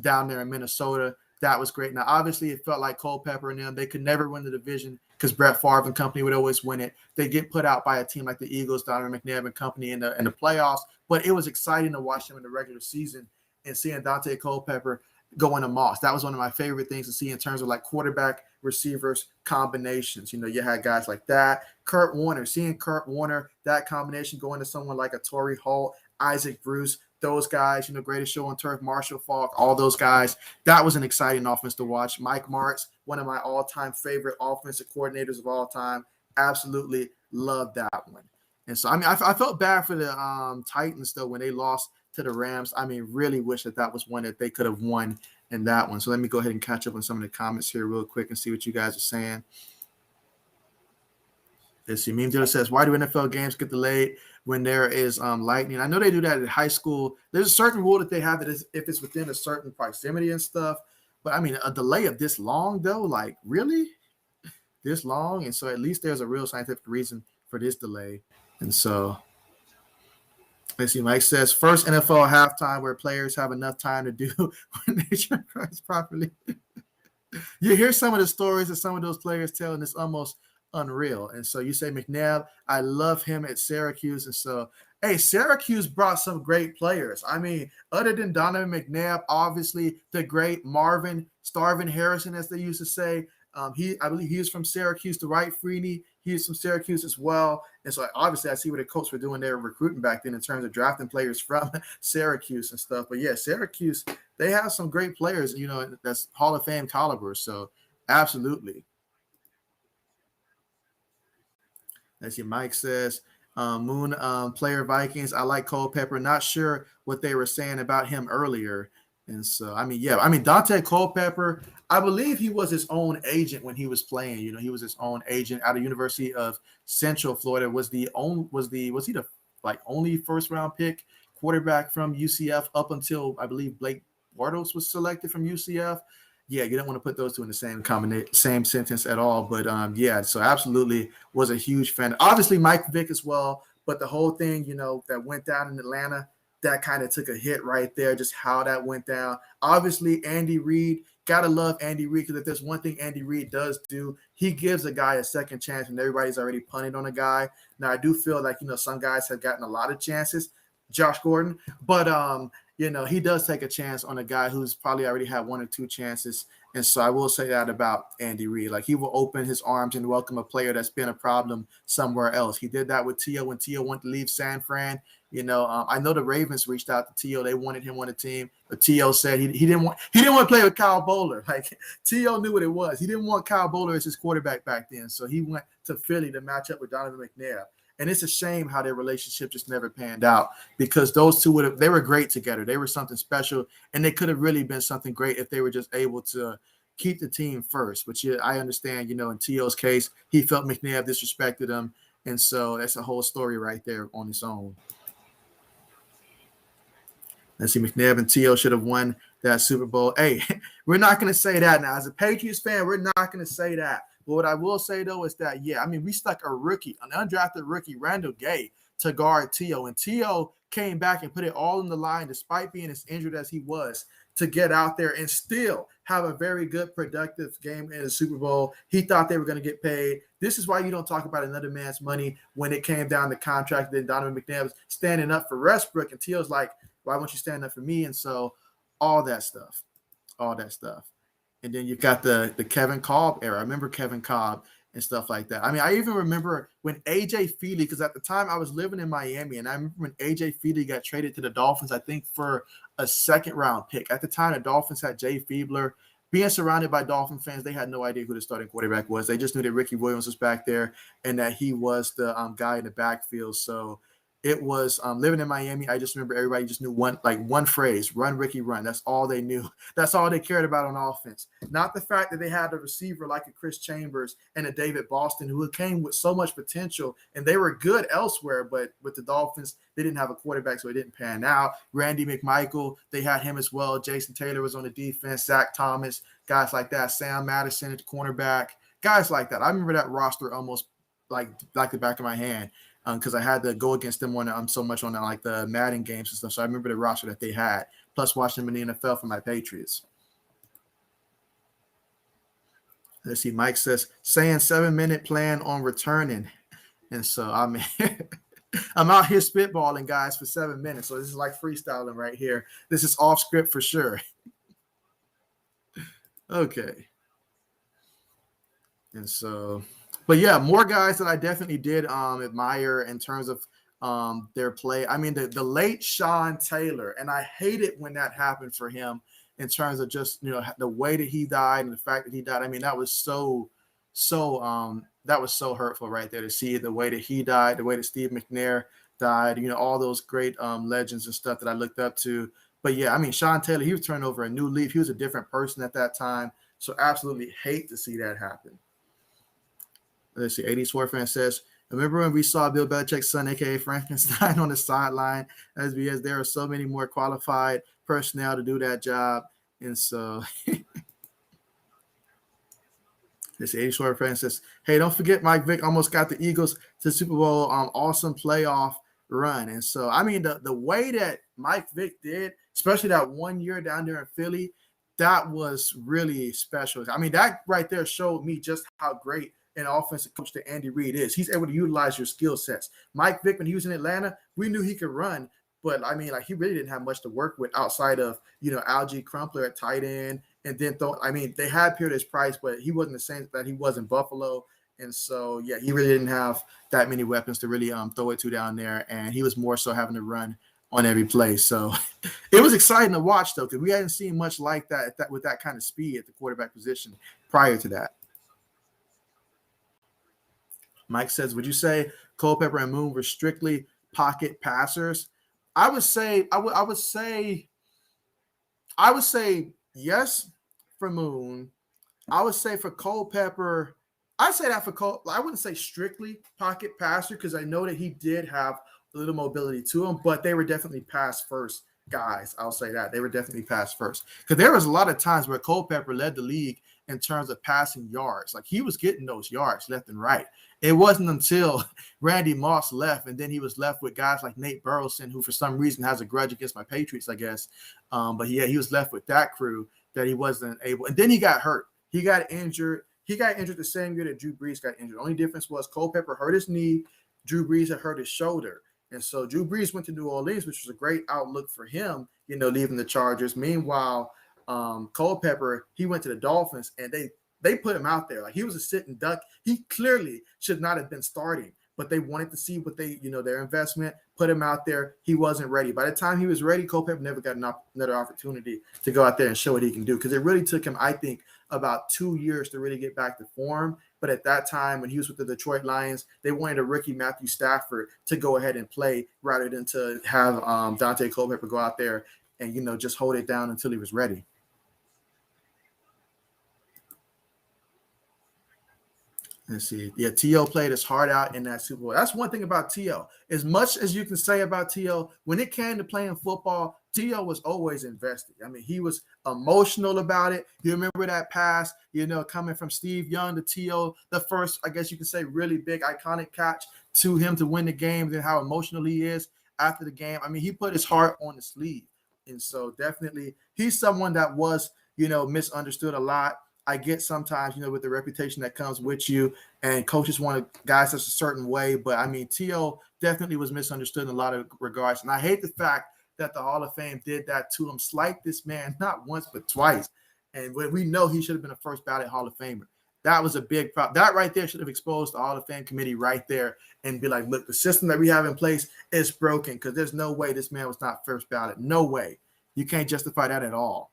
down there in Minnesota. That was great. Now, obviously, it felt like Culpepper and them, they could never win the division because Brett Favre and company would always win it. They get put out by a team like the Eagles, Donovan McNabb and company in the playoffs. But it was exciting to watch them in the regular season and seeing Dante Culpepper going to Moss. That was one of my favorite things to see in terms of like quarterback receivers combinations. You had guys like that. Kurt Warner, seeing Kurt Warner, that combination going to someone like a Torrey Holt, Isaac Bruce, those guys, Greatest Show on Turf, Marshall Faulk, all those guys. That was an exciting offense to watch. Mike Martz, one of my all-time favorite offensive coordinators of all time. Absolutely loved that one. And so, I mean, I felt bad for the Titans, though, when they lost to the Rams. I mean, really wish that was one that they could have won in that one. So let me go ahead and catch up on some of the comments here real quick and see what you guys are saying. Let's see. Meme Dealer says, why do NFL games get delayed when there is lightning? I know they do that at high school. There's a certain rule that they have that is if it's within a certain proximity and stuff. But I mean, a delay of this long though, like really this long? And so at least there's a real scientific reason for this delay. And so let's see. Mike says, first NFL halftime where players have enough time to do coordination properly. You hear some of the stories that some of those players tell, and it's almost unreal. And so you say McNabb, I love him at Syracuse. And so, hey, Syracuse brought some great players. I mean, other than Donovan McNabb, obviously the great Marvin Starvin Harrison, as they used to say. I believe he is from Syracuse. Dwight Freeney, he is from Syracuse as well. And so obviously I see what the Colts were doing there recruiting back then in terms of drafting players from Syracuse and stuff. But yeah, Syracuse, they have some great players, you know, that's Hall of Fame caliber. So absolutely. Let's see, Mike says, Moon player Vikings. I like Culpepper. Not sure what they were saying about him earlier. And so, I mean, yeah, I mean, Dante Culpepper, I believe he was his own agent when he was playing. You know, he was his own agent out of University of Central Florida. Was he the like only first round pick quarterback from UCF up until I believe Blake Bortles was selected from UCF? Yeah, you don't want to put those two in the same sentence at all. But yeah, so absolutely was a huge fan. Obviously, Mike Vick as well. But the whole thing, you know, that went down in Atlanta, that kind of took a hit right there, just how that went down. Obviously, Andy Reid, gotta love Andy Reid, because if there's one thing Andy Reid does do, he gives a guy a second chance when everybody's already punted on a guy. Now, I do feel like, you know, some guys have gotten a lot of chances, Josh Gordon, but you know, he does take a chance on a guy who's probably already had one or two chances. And so I will say that about Andy Reid. Like, he will open his arms and welcome a player that's been a problem somewhere else. He did that with T.O. when T.O. wanted to leave San Fran. You know, I know the Ravens reached out to T.O. They wanted him on the team, but T.O. said he didn't want to play with Kyle Bowler. Like, T.O. knew what it was. He didn't want Kyle Bowler as his quarterback back then. So he went to Philly to match up with Donovan McNabb. And it's a shame how their relationship just never panned out, because those two they were great together. They were something special, and they could have really been something great if they were just able to keep the team first. But yeah, I understand, you know, in T.O.'s case, he felt McNabb disrespected him. And so that's a whole story right there on its own. Let's see, McNabb and T.O. should have won that Super Bowl. Hey, we're not going to say that now. As a Patriots fan, we're not going to say that. But what I will say, though, is that, yeah, I mean, we stuck a rookie, an undrafted rookie, Randall Gay, to guard T.O. And T.O. came back and put it all in the line, despite being as injured as he was, to get out there and still have a very good, productive game in the Super Bowl. He thought they were going to get paid. This is why you don't talk about another man's money when it came down to contract. Then Donovan McNabb was standing up for Westbrook, and T.O.'s like, why won't you stand up for me? And so all that stuff. And then you've got the Kevin Kolb era. I remember Kevin Kolb and stuff like that. I mean, I even remember when A.J. Feely, because at the time I was living in Miami, and I remember when A.J. Feely got traded to the Dolphins, I think for a second-round pick. At the time, the Dolphins had Jay Fiedler. Being surrounded by Dolphin fans, they had no idea who the starting quarterback was. They just knew that Ricky Williams was back there and that he was the guy in the backfield. So it was living in Miami. I just remember everybody just knew one phrase: "Run, Ricky, run." That's all they knew. That's all they cared about on offense. Not the fact that they had a receiver like a Chris Chambers and a David Boston who came with so much potential, and they were good elsewhere. But with the Dolphins, they didn't have a quarterback, so it didn't pan out. Randy McMichael, they had him as well. Jason Taylor was on the defense. Zach Thomas, guys like that. Sam Madison at the cornerback, guys like that. I remember that roster almost like the back of my hand. Because I had to go against them on so much on like the Madden games and stuff. So I remember the roster that they had, plus watching them in the NFL for my Patriots. Let's see. Mike says, saying 7-minute plan on returning. And so, I mean, I'm out here spitballing, guys, for 7 minutes. So this is like freestyling right here. This is off script for sure. Okay. And so, but yeah, more guys that I definitely did admire in terms of their play. I mean, the late Sean Taylor, and I hate it when that happened for him in terms of just, you know, the way that he died and the fact that he died. I mean, that was so hurtful right there to see the way that he died, the way that Steve McNair died, you know, all those great legends and stuff that I looked up to. But yeah, I mean, Sean Taylor, he was turning over a new leaf. He was a different person at that time. So absolutely hate to see that happen. Let's see. 80s War fan says, Remember when we saw Bill Belichick's son, aka Frankenstein, on the sideline, as because there are so many more qualified personnel to do that job. And so this 80 short friend says, hey, don't forget Mike Vick almost got the Eagles to the Super Bowl awesome playoff run. And so, I mean, the way that Mike Vick did, especially that 1 year down there in Philly, that was really special. I mean, that right there showed me just how great an offensive coach that Andy Reid is. He's able to utilize your skill sets. Mike Vick, when he was in Atlanta, we knew he could run, but I mean, like, he really didn't have much to work with outside of, Algie Crumpler at tight end. And then, they had Paradise Price, but he wasn't the same that he was in Buffalo. And so, yeah, he really didn't have that many weapons to really throw it to down there. And he was more so having to run on every play. So it was exciting to watch, though, because we hadn't seen much like that with that kind of speed at the quarterback position prior to that. Mike says, would you say Culpepper and Moon were strictly pocket passers? I would say yes for Moon. I would say for Culpepper, I'd say that for Cole. I wouldn't say strictly pocket passer because I know that he did have a little mobility to him, but they were definitely pass first guys. I'll say that. They were definitely pass first because there was a lot of times where Culpepper led the league in terms of passing yards. Like, he was getting those yards left and right. It wasn't until Randy Moss left, and then he was left with guys like Nate Burleson, who for some reason has a grudge against my Patriots, I guess. But yeah, he was left with that crew that he wasn't able. And then he got hurt. He got injured. He got injured the same year that Drew Brees got injured. The only difference was Culpepper hurt his knee. Drew Brees had hurt his shoulder. And so Drew Brees went to New Orleans, which was a great outlook for him, leaving the Chargers. Meanwhile, Culpepper, he went to the Dolphins, and they put him out there. Like, he was a sitting duck. He clearly should not have been starting, but they wanted to see what their investment, put him out there. He wasn't ready. By the time he was ready, Culpepper never got another opportunity to go out there and show what he can do, because it really took him, I think, about 2 years to really get back to form. But at that time, when he was with the Detroit Lions, they wanted a rookie Matthew Stafford to go ahead and play rather than to have Dante Culpepper go out there and, just hold it down until he was ready. Let's see. Yeah, T.O. played his heart out in that Super Bowl. That's one thing about T.O. As much as you can say about T.O., when it came to playing football, T.O. was always invested. I mean, he was emotional about it. You remember that pass, coming from Steve Young to T.O., the first, I guess you could say, really big, iconic catch to him to win the game, and how emotional he is after the game. I mean, he put his heart on the sleeve. And so definitely he's someone that was, misunderstood a lot. I get sometimes, with the reputation that comes with you, and coaches want guys that's a certain way. But I mean, T.O. definitely was misunderstood in a lot of regards. And I hate the fact that the Hall of Fame did that to him. Slight this man not once, but twice. And we know he should have been a first ballot Hall of Famer. That was a big problem. That right there should have exposed the Hall of Fame committee right there and be like, look, the system that we have in place is broken, because there's no way this man was not first ballot. No way. You can't justify that at all.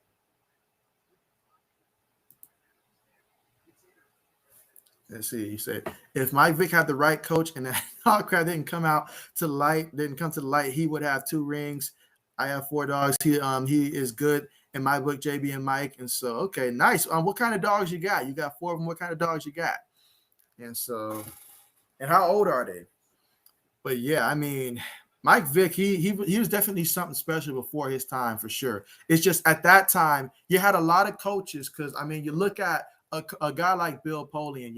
Let's see. You said if Mike Vick had the right coach and that crowd didn't come to the light, he would have 2 rings. I have 4 dogs. He is good in my book, JB and Mike. And so, okay, nice. What kind of dogs you got? You got 4 of them. What kind of dogs you got? And so, and how old are they? But yeah, I mean, Mike Vick, he was definitely something special before his time, for sure. It's just at that time you had a lot of coaches, because I mean, you look at a guy like Bill Polian,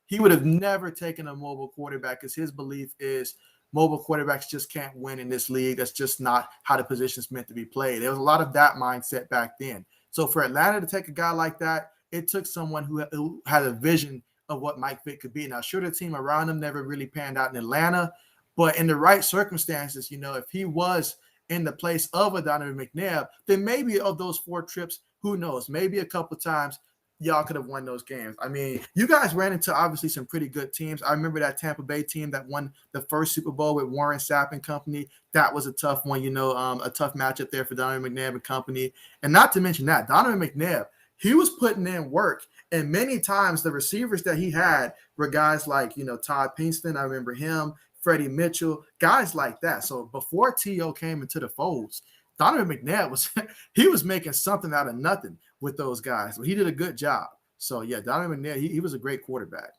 he would have never taken a mobile quarterback, because his belief is mobile quarterbacks just can't win in this league. That's just not how the position's meant to be played. There was a lot of that mindset back then. So for Atlanta to take a guy like that, it took someone who had a vision of what Mike Vick could be. Now, sure, the team around him never really panned out in Atlanta, but in the right circumstances, if he was in the place of a Donovan McNabb, then maybe of those 4 trips, who knows, maybe a couple times y'all could have won those games. I mean, you guys ran into obviously some pretty good teams. I remember that Tampa Bay team that won the first Super Bowl with Warren Sapp and company. That was a tough one, a tough matchup there for Donovan McNabb and company. And not to mention that, Donovan McNabb, he was putting in work. And many times the receivers that he had were guys like, Todd Pinkston. I remember him, Freddie Mitchell, guys like that. So before T.O. came into the folds, Donovan McNabb was making something out of nothing with those guys. He did a good job. So yeah, Donovan McNabb, he was a great quarterback.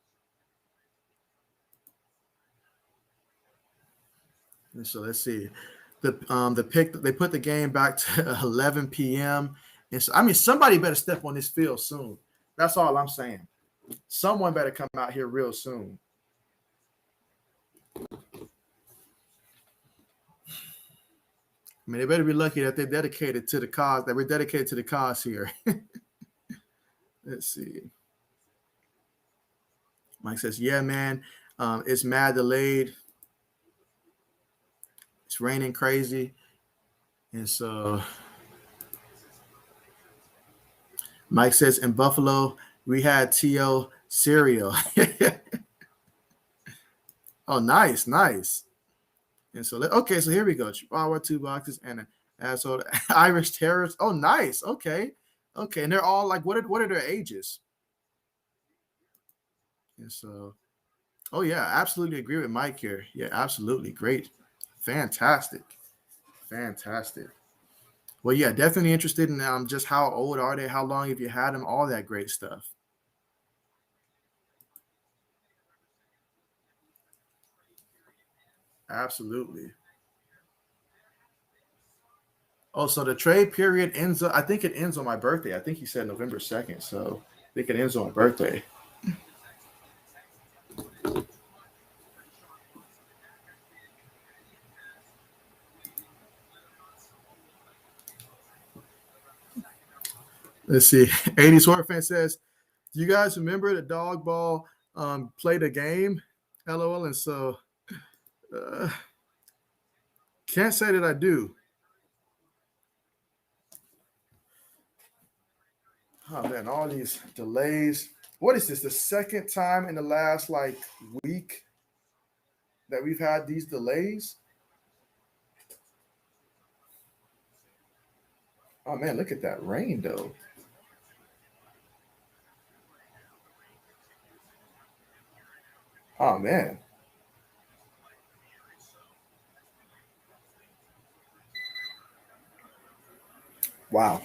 So let's see. The pick, they put the game back to 11 p.m. And so I mean somebody better step on this field soon. That's all I'm saying. Someone better come out here real soon. I mean, they better be lucky that they're dedicated to the cause, that we're dedicated to the cause here. Let's see. Mike says, yeah, man, it's mad delayed. It's raining crazy. And so Mike says, in Buffalo, we had T.O. cereal. Oh, nice, nice. And so, okay, so here we go. Chihuahua, 2 boxes, and an asshole Irish Terriers. Oh, nice. Okay. Okay. And they're all like, what are their ages? And so, oh, yeah, absolutely agree with Mike here. Yeah, absolutely. Great. Fantastic. Fantastic. Well, yeah, definitely interested in just how old are they? How long have you had them? All that great stuff. Absolutely. Oh, so the trade period ends up, I think it ends on my birthday. I think he said November 2nd. So I think it ends on my birthday. Let's see. 80s horror fan says, do you guys remember the dog ball play the game? LOL. And so uh, can't say that I do. Oh man, all these delays. What is this? The second time in the last like week that we've had these delays? Oh man, look at that rain though. Oh man. Wow.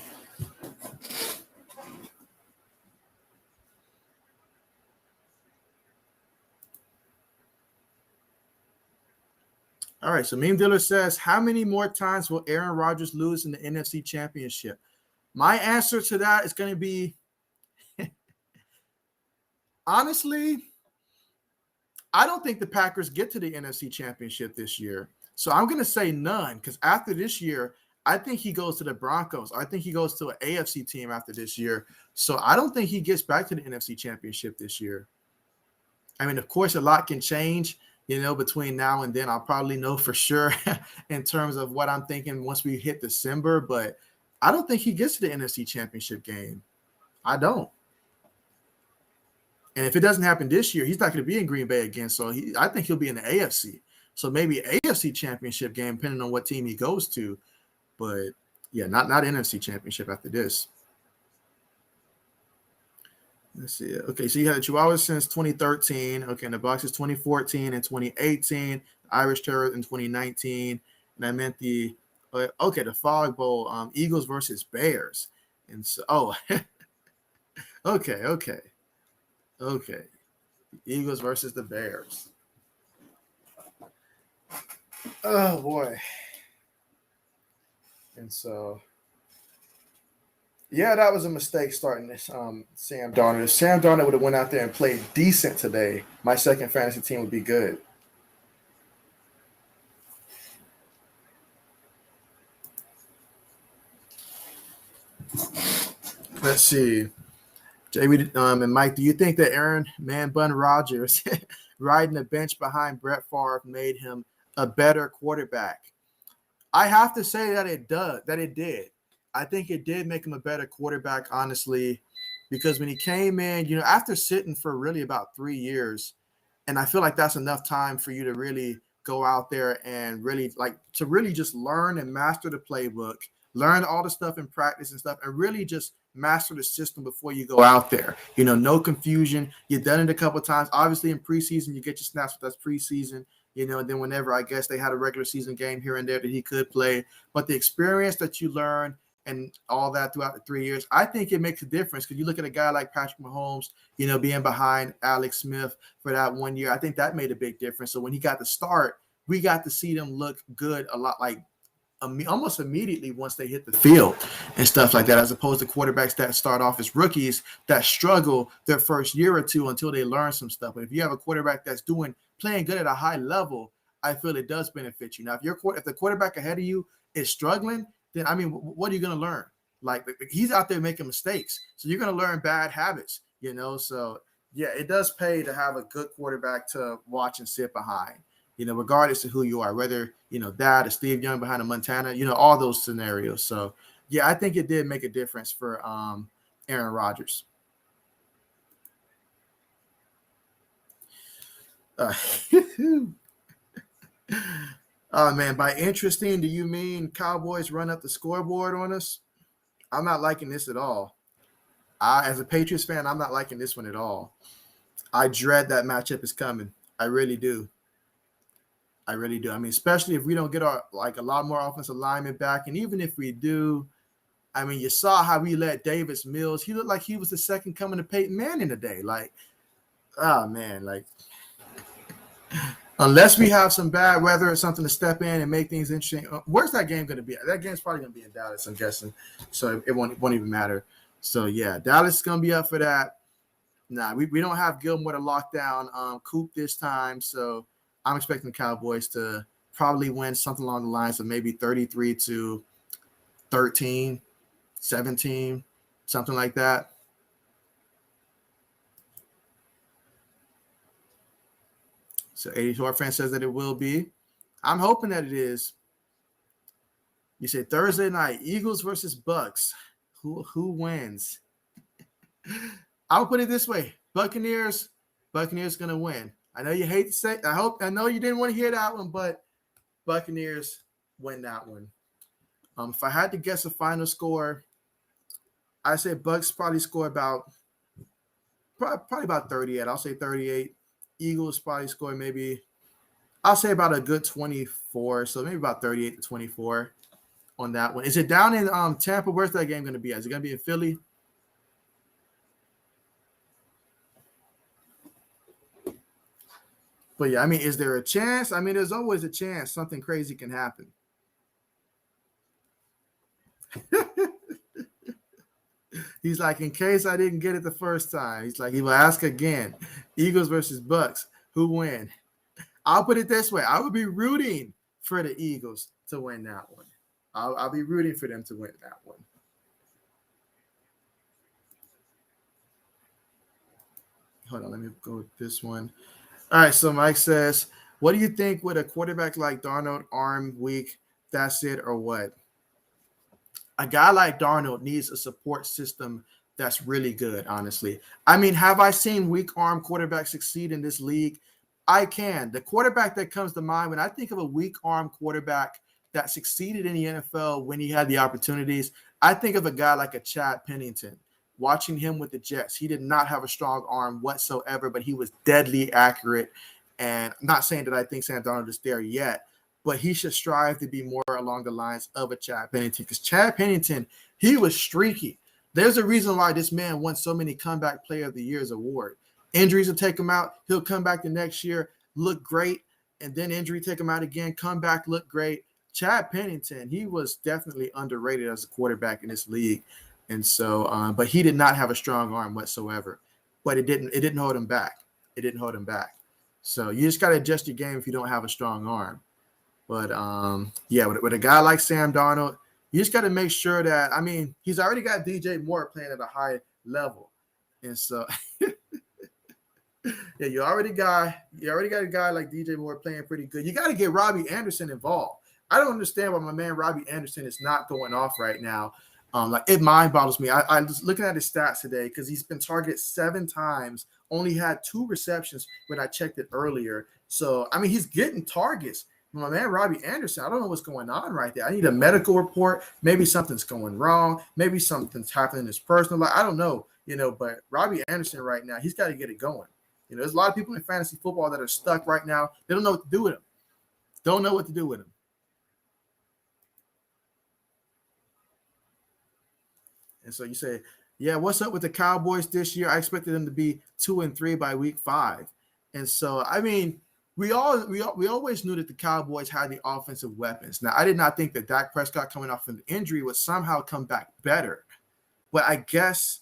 All right. So Meme Dealer says, how many more times will Aaron Rodgers lose in the NFC Championship? My answer to that is going to be honestly, I don't think the Packers get to the NFC Championship this year. So I'm going to say none because after this year, I think he goes to the Broncos. I think he goes to an AFC team after this year. So I don't think he gets back to the NFC Championship this year. I mean, of course, a lot can change, between now and then. I'll probably know for sure in terms of what I'm thinking once we hit December. But I don't think he gets to the NFC Championship game. I don't. And if it doesn't happen this year, he's not going to be in Green Bay again. So I think he'll be in the AFC. So maybe AFC Championship game, depending on what team he goes to. But yeah, not NFC Championship after this. Let's see. Okay, so you had the Chihuahuas since 2013. Okay, and the Bucs is 2014 and 2018. Irish Terror in 2019. And I meant the the Fog Bowl, Eagles versus Bears. And so, okay. Okay. Eagles versus the Bears. Oh boy. And so yeah, that was a mistake starting this Sam Darnold. If Sam Darnold would have went out there and played decent today, my second fantasy team would be good. Let's see. JB and Mike, do you think that Aaron Man Bun Rodgers riding the bench behind Brett Favre made him a better quarterback? I have to say that it did. I think it did make him a better quarterback, honestly, because when he came in, after sitting for really about 3 years, and I feel like that's enough time for you to really go out there and really to really just learn and master the playbook, learn all the stuff in practice and stuff, and really just master the system before you go out there. No confusion. You've done it a couple of times. Obviously, in preseason, you get your snaps, but that's preseason. And then whenever I guess they had a regular season game here and there that he could play, but the experience that you learn and all that throughout the 3 years, I think it makes a difference because you look at a guy like Patrick Mahomes, being behind Alex Smith for that 1 year. I think that made a big difference. So when he got the start, we got to see them look good a lot, like almost immediately once they hit the field and stuff like that, as opposed to quarterbacks that start off as rookies that struggle their first year or two until they learn some stuff. But if you have a quarterback that's playing good at a high level, I feel it does benefit you. Now, if the quarterback ahead of you is struggling, then I mean, what are you going to learn? Like, he's out there making mistakes, so you're going to learn bad habits, So yeah, it does pay to have a good quarterback to watch and sit behind. Regardless of who you are, whether, Dad or Steve Young behind a Montana, all those scenarios. So, yeah, I think it did make a difference for Aaron Rodgers. Oh, man, by interesting, do you mean Cowboys run up the scoreboard on us? I'm not liking this at all. As a Patriots fan, I'm not liking this one at all. I dread that matchup is coming. I really do. I really do. I mean, especially if we don't get a lot more offensive linemen back. And even if we do, I mean, you saw how we let Davis Mills. He looked like he was the second coming to Peyton Manning today. Like, oh, man. Like, unless we have some bad weather or something to step in and make things interesting. Where's that game going to be? That game's probably going to be in Dallas, I'm guessing. So it won't even matter. So, yeah, Dallas is going to be up for that. Nah, we don't have Gilmore to lock down Coop this time. So I'm expecting the Cowboys to probably win something along the lines of maybe 33-13, 17, something like that. So 84 fan says that it will be. I'm hoping that it is. You say Thursday night, Eagles versus Bucks. Who wins? I'll put it this way. Buccaneers gonna win. I know you hate to say. I know you didn't want to hear that one, but Buccaneers win that one. If I had to guess a final score, I say Bucks probably score probably about 38. I'll say 38. Eagles probably score I'll say about a good 24. So maybe about 38-24 on that one. Is it down in Tampa? Where's that game going to be? Is it going to be in Philly? But yeah, I mean, is there a chance? I mean, there's always a chance something crazy can happen. He's like, in case I didn't get it the first time, he's like, he will ask again. Eagles versus Bucks, who win? I'll put it this way. I would be rooting for the Eagles to win that one. I'll be rooting for them to win that one. Hold on, let me go with this one. All right, so Mike says, what do you think with a quarterback like Darnold, arm weak, that's it or what? A guy like Darnold needs a support system that's really good, honestly. I mean, have I seen weak arm quarterbacks succeed in this league? I can. The quarterback that comes to mind when I think of a weak arm quarterback that succeeded in the NFL when he had the opportunities, I think of a guy like a Chad Pennington. Watching him with the Jets, he did not have a strong arm whatsoever, but he was deadly accurate. And I'm not saying that I think Sam Darnold is there yet, but he should strive to be more along the lines of a Chad Pennington, because Chad Pennington, he was streaky. There's a reason why this man won so many Comeback Player of the Year's award. Injuries will take him out. He'll come back the next year, look great, and then injury take him out again, come back, look great. Chad Pennington, he was definitely underrated as a quarterback in this league. And so, but he did not have a strong arm whatsoever. But it didn't hold him back. It didn't hold him back. So you just got to adjust your game if you don't have a strong arm. But yeah, with a guy like Sam Darnold, you just got to make sure that, I mean, he's already got DJ Moore playing at a high level. And so yeah, you already got a guy like DJ Moore playing pretty good. You got to get Robbie Anderson involved. I don't understand why my man Robbie Anderson is not going off right now. Like, it mind boggles me. I was looking at his stats today because he's been targeted 7 times, only had 2 receptions when I checked it earlier. So, I mean, he's getting targets. My man Robbie Anderson, I don't know what's going on right there. I need a medical report. Maybe something's going wrong. Maybe something's happening in his personal life. I don't know, but Robbie Anderson right now, he's got to get it going. There's a lot of people in fantasy football that are stuck right now. They don't know what to do with him. Don't know what to do with him. And so you say, yeah, what's up with the Cowboys this year? I expected them to be 2-3 by week 5. And so, I mean, we always knew that the Cowboys had the offensive weapons. Now, I did not think that Dak Prescott coming off an injury would somehow come back better, but I guess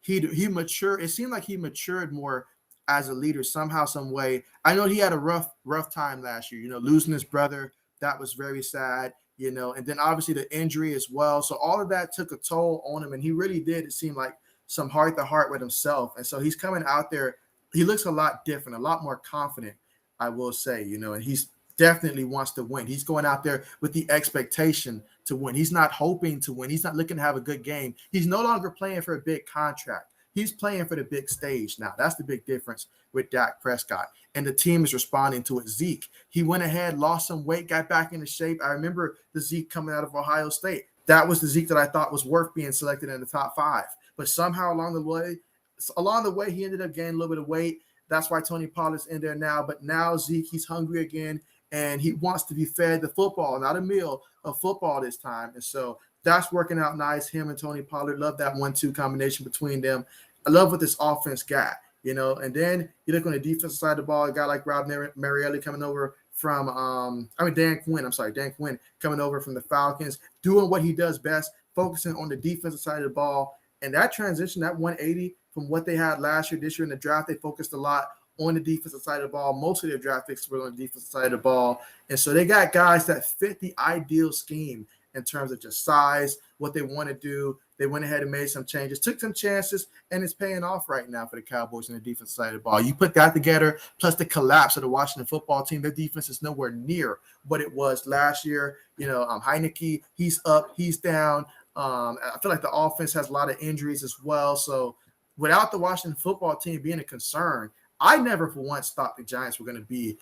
he matured. It seemed like he matured more as a leader somehow, some way. I know he had a rough time last year. Losing his brother, that was very sad. And then obviously the injury as well. So all of that took a toll on him, and he really did. It seemed like some heart to heart with himself, and so he's coming out there. He looks a lot different, a lot more confident, I will say. And he's definitely wants to win. He's going out there with the expectation to win. He's not hoping to win. He's not looking to have a good game. He's no longer playing for a big contract. He's playing for the big stage now. That's the big difference with Dak Prescott. And the team is responding to it. Zeke, he went ahead, lost some weight, got back into shape. I remember the Zeke coming out of Ohio State. That was the Zeke that I thought was worth being selected in the top 5. But somehow along the way, he ended up gaining a little bit of weight. That's why Tony Pollard's in there now. But now Zeke, he's hungry again, and he wants to be fed the football, not a meal, of football this time. And so that's working out nice. Him and Tony Pollard, love that 1-2 combination between them. I love what this offense got, And then you look on the defensive side of the ball, a guy like Rob Marielli coming over from Dan Quinn coming over from the Falcons, doing what he does best, focusing on the defensive side of the ball. And that transition, that 180 from what they had last year, this year in the draft, they focused a lot on the defensive side of the ball. Most of their draft picks were on the defensive side of the ball. And so they got guys that fit the ideal scheme in terms of just size, what they want to do. They went ahead and made some changes, took some chances, and it's paying off right now for the Cowboys on the defensive side of the ball. You put that together, plus the collapse of the Washington football team, their defense is nowhere near what it was last year. Heineke, he's up, he's down. I feel like the offense has a lot of injuries as well. So without the Washington football team being a concern, I never for once thought the Giants were going to be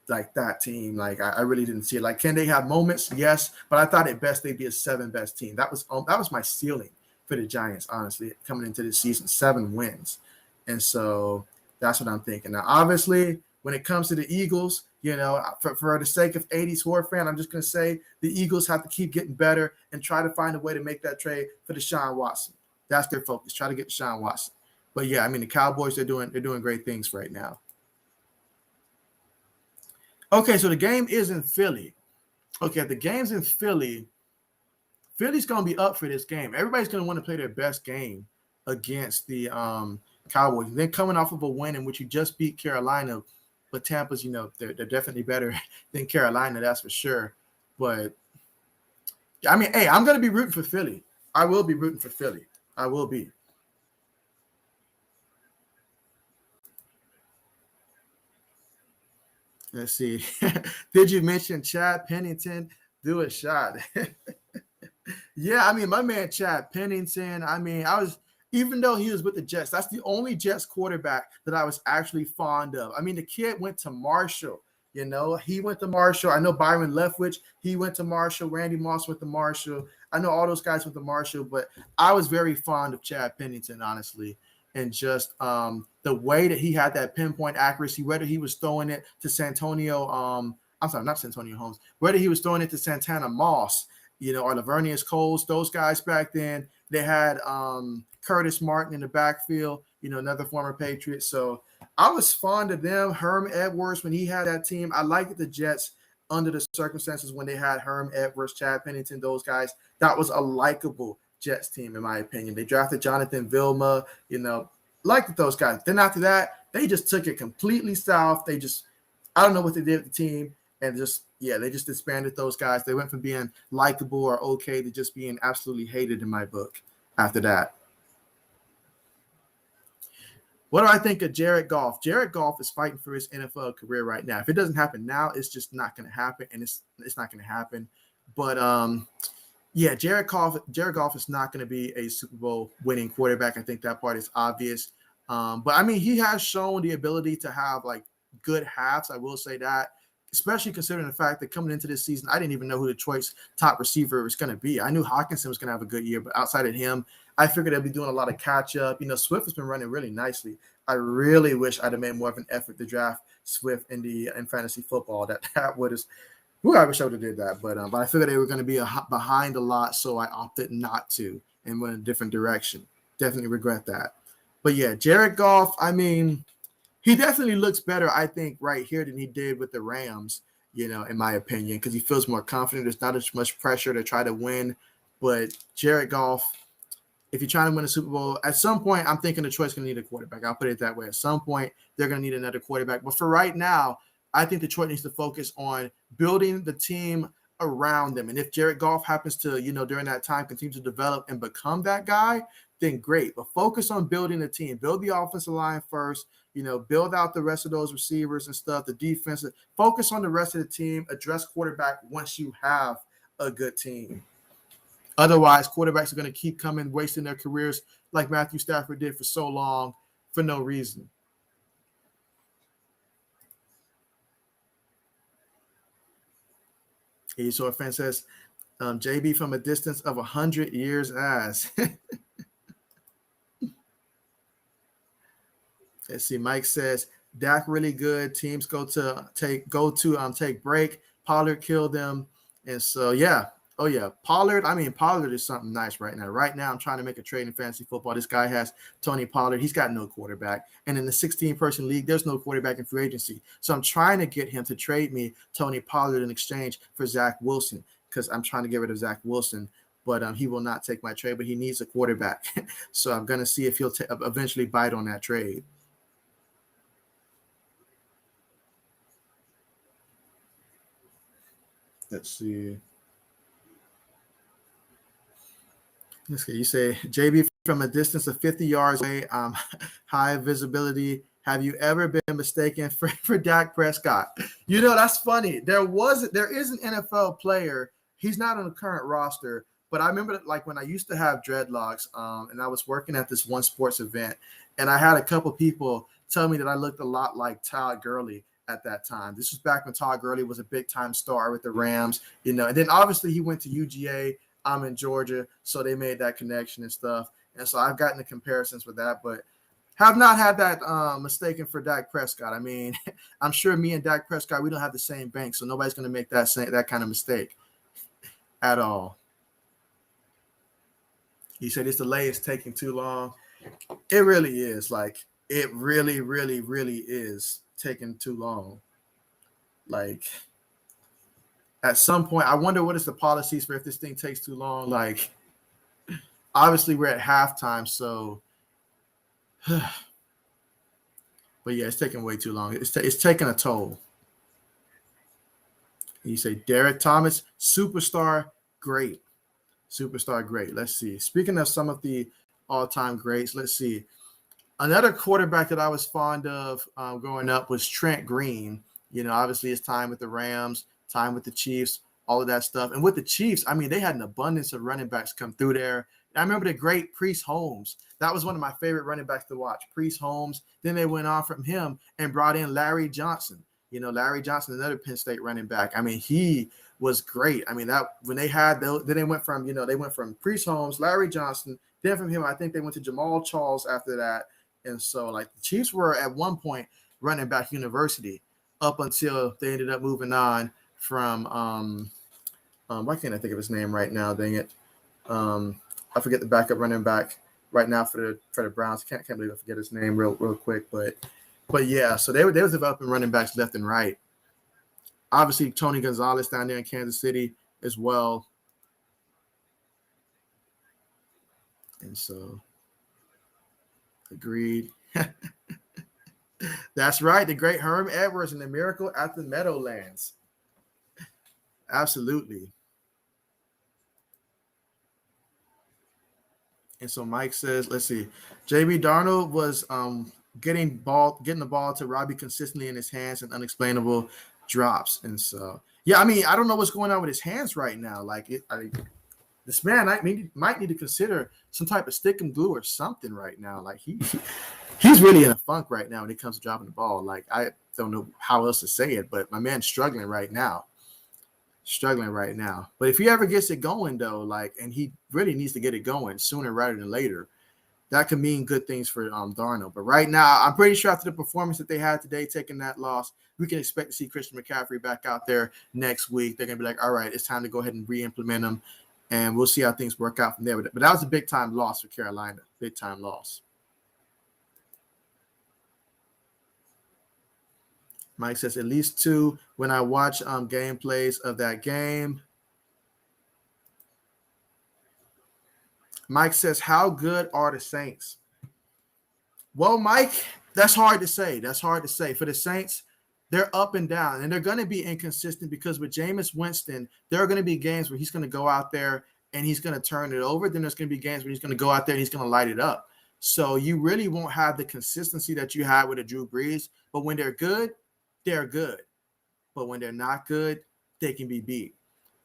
like that team. Like I really didn't see it. Like, can they have moments? Yes, but I thought at best they'd be a 7 best team. That was my ceiling for the Giants, honestly, coming into this season, 7 wins. And so that's what I'm thinking. Now, obviously, when it comes to the Eagles, for the sake of 80s horror fan, I'm just going to say the Eagles have to keep getting better and try to find a way to make that trade for Deshaun Watson. That's their focus. Try to get Deshaun Watson. But yeah, I mean, the Cowboys, they're doing great things right now. Okay, so the game is in Philly. Okay, if the game's in Philly, Philly's going to be up for this game. Everybody's going to want to play their best game against the Cowboys. Then coming off of a win in which you just beat Carolina, but Tampa's, they're definitely better than Carolina, that's for sure. But, I mean, hey, I'm going to be rooting for Philly. I will be rooting for Philly. I will be. Let's see. Did you mention Chad Pennington? Do a shot. Yeah, I mean, my man Chad Pennington, even though he was with the Jets, that's the only Jets quarterback that I was actually fond of. I mean, the kid went to Marshall, he went to Marshall. I know Byron Leftwich, he went to Marshall. Randy Moss went to Marshall. I know all those guys went to Marshall, but I was very fond of Chad Pennington, honestly. And just the way that he had that pinpoint accuracy, whether he was throwing it to Santonio, not Santonio Holmes, whether he was throwing it to Santana Moss, or Lavernius Coles, those guys back then. They had Curtis Martin in the backfield, another former Patriot. So I was fond of them. Herm Edwards, when he had that team, I liked the Jets under the circumstances when they had Herm Edwards, Chad Pennington, those guys. That was a likable Jets team, in my opinion. They drafted Jonathan Vilma, liked those guys. Then after that, they just took it completely south. I don't know what they did with the team, and they just disbanded those guys. They went from being likable or okay to just being absolutely hated in my book after that. What do I think of Jared Goff? Jared Goff is fighting for his NFL career right now. If it doesn't happen now, it's just not going to happen, and it's not going to happen. But yeah, Jared Goff is not going to be a Super Bowl winning quarterback. I think that part is obvious. But I mean, he has shown the ability to have like good halves. I will say that, especially considering the fact that coming into this season, I didn't even know who Detroit's top receiver was going to be. I knew Hawkinson was going to have a good year, but outside of him, I figured they'd be doing a lot of catch up. Swift has been running really nicely. I really wish I'd have made more of an effort to draft Swift in fantasy football. That would have. I wish I would have did that, but I figured they were going to be behind a lot, so I opted not to and went in a different direction. Definitely regret that. But yeah, Jared Goff, I mean, he definitely looks better, I think, right here than he did with the Rams, in my opinion, because he feels more confident. There's not as much pressure to try to win. But Jared Goff, if you're trying to win a Super Bowl, at some point, I'm thinking Detroit's going to need a quarterback. I'll put it that way. At some point, they're going to need another quarterback. But for right now, I think Detroit needs to focus on building the team around them. And if Jared Goff happens to, during that time, continue to develop and become that guy, then great. But focus on building the team. Build the offensive line first. Build out the rest of those receivers and stuff, the defense. Focus on the rest of the team. Address quarterback once you have a good team. Otherwise, quarterbacks are going to keep coming, wasting their careers like Matthew Stafford did for so long for no reason. So a fan says, JB from a distance of 100 years as. Let's see. Mike says, Dak really good. Teams take break. Pollard killed them. And so, yeah. Oh, yeah. Pollard is something nice right now. Right now, I'm trying to make a trade in fantasy football. This guy has Tony Pollard. He's got no quarterback. And in the 16-person league, there's no quarterback in free agency. So I'm trying to get him to trade me Tony Pollard in exchange for Zach Wilson, because I'm trying to get rid of Zach Wilson. But he will not take my trade, but he needs a quarterback. So I'm going to see if he'll eventually bite on that trade. Let's see. You say, JB from a distance of 50 yards away, high visibility. Have you ever been mistaken for Dak Prescott? That's funny. There is an NFL player. He's not on the current roster, but I remember like when I used to have dreadlocks, and I was working at this one sports event, and I had a couple people tell me that I looked a lot like Todd Gurley at that time. This was back when Todd Gurley was a big time star with the Rams, and then obviously he went to UGA. I'm in Georgia, so they made that connection and stuff. And so I've gotten the comparisons with that, but have not had that mistaken for Dak Prescott. I mean, I'm sure me and Dak Prescott, we don't have the same bank, so nobody's going to make that kind of mistake at all. He said this delay is taking too long. It really is. Like, it really, really, really is taking too long. Like, at some point, I wonder what is the policies for if this thing takes too long. Like, obviously, we're at halftime, so. But yeah, it's taking way too long. It's taking a toll. You say Derek Thomas, superstar, great. Superstar, great. Let's see. Speaking of some of the all-time greats, let's see. Another quarterback that I was fond of growing up was Trent Green. Obviously, his time with the Rams, time with the Chiefs, all of that stuff. And with the Chiefs, I mean, they had an abundance of running backs come through there. I remember the great Priest Holmes. That was one of my favorite running backs to watch, Priest Holmes. Then they went on from him and brought in Larry Johnson. Larry Johnson, another Penn State running back. I mean, he was great. I mean, that when they had then they went from Priest Holmes, Larry Johnson. Then from him, I think they went to Jamal Charles after that. And so, like, the Chiefs were at one point running back university up until they ended up moving on from why can't I think of his name right now? Dang it. I forget the backup running back right now for the Browns. Can't believe I forget his name real quick. But yeah, so they was developing running backs left and right. Obviously, Tony Gonzalez down there in Kansas City as well. And so, agreed. That's right. The great Herm Edwards and the miracle at the Meadowlands. Absolutely. And so Mike says, let's see. JB Darnold was getting the ball to Robbie consistently in his hands and unexplainable drops. And so, yeah, I mean, I don't know what's going on with his hands right now. Like, this man might need to consider some type of stick and glue or something right now. Like, he's really in a funk right now when it comes to dropping the ball. Like, I don't know how else to say it, but my man's struggling right now. But if he ever gets it going, though, like, and he really needs to get it going sooner rather than later, that could mean good things for Darnold. But right now, I'm pretty sure after the performance that they had today, taking that loss, we can expect to see Christian McCaffrey back out there next week. They're going to be like, all right, it's time to go ahead and re-implement him, and we'll see how things work out from there. But that was a big-time loss for Carolina, big-time loss. Mike says at least 2 when I watch gameplays of that game. Mike says, how good are the Saints? Well, Mike, that's hard to say. That's hard to say. For the Saints, they're up and down, and they're going to be inconsistent because with Jameis Winston, there are going to be games where he's going to go out there and he's going to turn it over. Then there's going to be games where he's going to go out there and he's going to light it up. So you really won't have the consistency that you had with a Drew Brees. But when they're good, they're good. But when they're not good, they can be beat.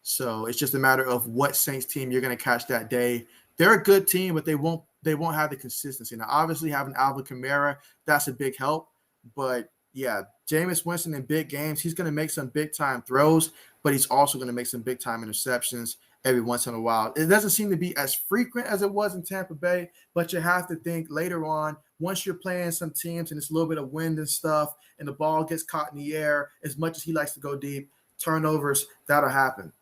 So it's just a matter of what Saints team you're going to catch that day. They're a good team, but they won't have the consistency. Now, obviously, having Alvin Kamara, that's a big help. But, yeah, Jameis Winston in big games, he's going to make some big-time throws, but he's also going to make some big-time interceptions every once in a while. It doesn't seem to be as frequent as it was in Tampa Bay, but you have to think later on, once you're playing some teams and it's a little bit of wind and stuff and the ball gets caught in the air, as much as he likes to go deep, turnovers, that'll happen.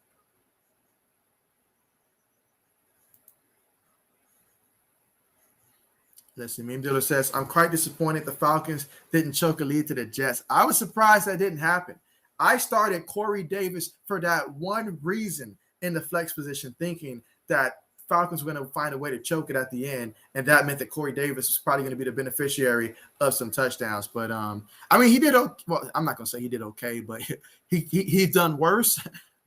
Listen, Meme Dealer says, I'm quite disappointed the Falcons didn't choke a lead to the Jets. I was surprised that didn't happen. I started Corey Davis for that one reason in the flex position, thinking that Falcons were going to find a way to choke it at the end, and that meant that Corey Davis was probably going to be the beneficiary of some touchdowns. But, I mean, he did okay. Well, I'm not going to say he did okay, but he's done worse.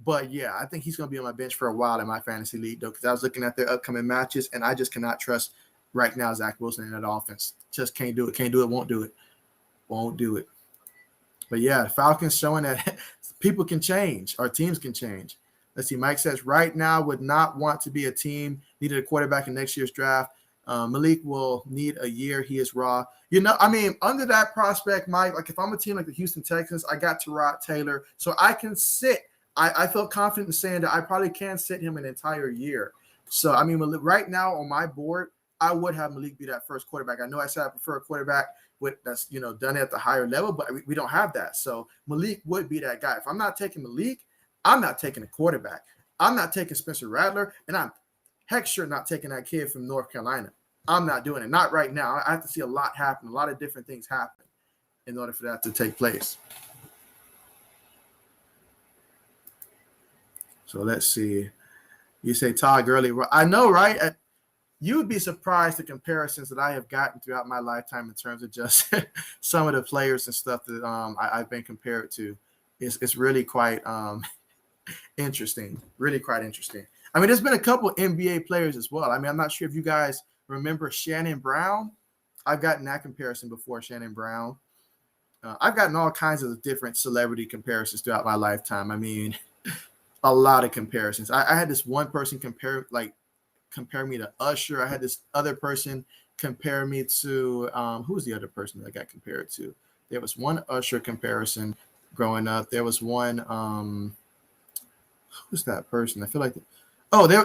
But, yeah, I think he's going to be on my bench for a while in my fantasy league, though, because I was looking at their upcoming matches, and I just cannot trust right now Zach Wilson in that offense. Just can't do it. Can't do it. Won't do it. Won't do it. But, yeah, Falcons showing that people can change or teams can change. Let's see. Mike says, right now would not want to be a team. Needed a quarterback in next year's draft. Malik will need a year. He is raw. You know, I mean, under that prospect, Mike, like if I'm a team like the Houston Texans, I got Tyrod Taylor. So I can sit. I felt confident in saying that I probably can sit him an entire year. So, I mean, right now on my board, I would have Malik be that first quarterback. I know I said I prefer a quarterback that's, done at the higher level, but we don't have that. So Malik would be that guy. If I'm not taking Malik, I'm not taking a quarterback. I'm not taking Spencer Rattler, and I'm heck sure not taking that kid from North Carolina. I'm not doing it. Not right now. I have to see a lot happen, a lot of different things happen in order for that to take place. So let's see. You say Todd Gurley. I know, right? You would be surprised the comparisons that I have gotten throughout my lifetime in terms of just some of the players and stuff that I've been compared to. It's really quite interesting. Really quite interesting. I mean, there's been a couple NBA players as well. I mean, I'm not sure if you guys remember Shannon Brown. I've gotten that comparison before, Shannon Brown. I've gotten all kinds of different celebrity comparisons throughout my lifetime. I mean, a lot of comparisons. I had this one person compare me to Usher. I had this other person compare me to who was the other person that I got compared to? There was one Usher comparison growing up. There was one who's that person? I feel like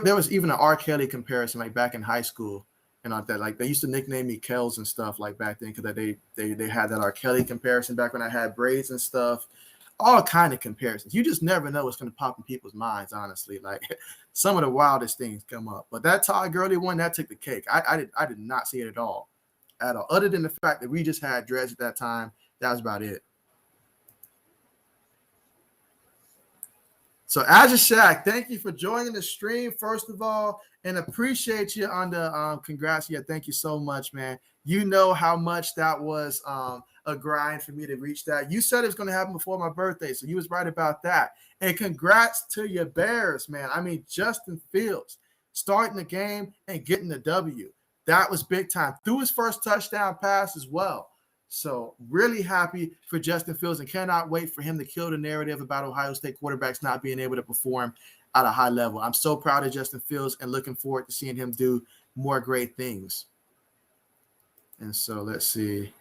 there was even an R. Kelly comparison like back in high school and all that. Like they used to nickname me Kels and stuff like back then because they had that R. Kelly comparison back when I had braids and stuff. All kind of comparisons. You just never know what's going to pop in people's minds, honestly. Like some of the wildest things come up. But that Todd Gurley one, that took the cake. I did not see it at all. Other than the fact that we just had dreads at that time, that was about it. So Azure Shack, thank you for joining the stream, first of all, and appreciate you on the congrats. Yeah, thank you so much, man. You know how much that was a grind for me to reach that. You said it was going to happen before my birthday, so you was right about that. And congrats to your Bears, man. I mean, Justin Fields starting the game and getting the W. That was big time. Threw his first touchdown pass as well. So really happy for Justin Fields and cannot wait for him to kill the narrative about Ohio State quarterbacks not being able to perform at a high level. I'm so proud of Justin Fields and looking forward to seeing him do more great things. And so let's see.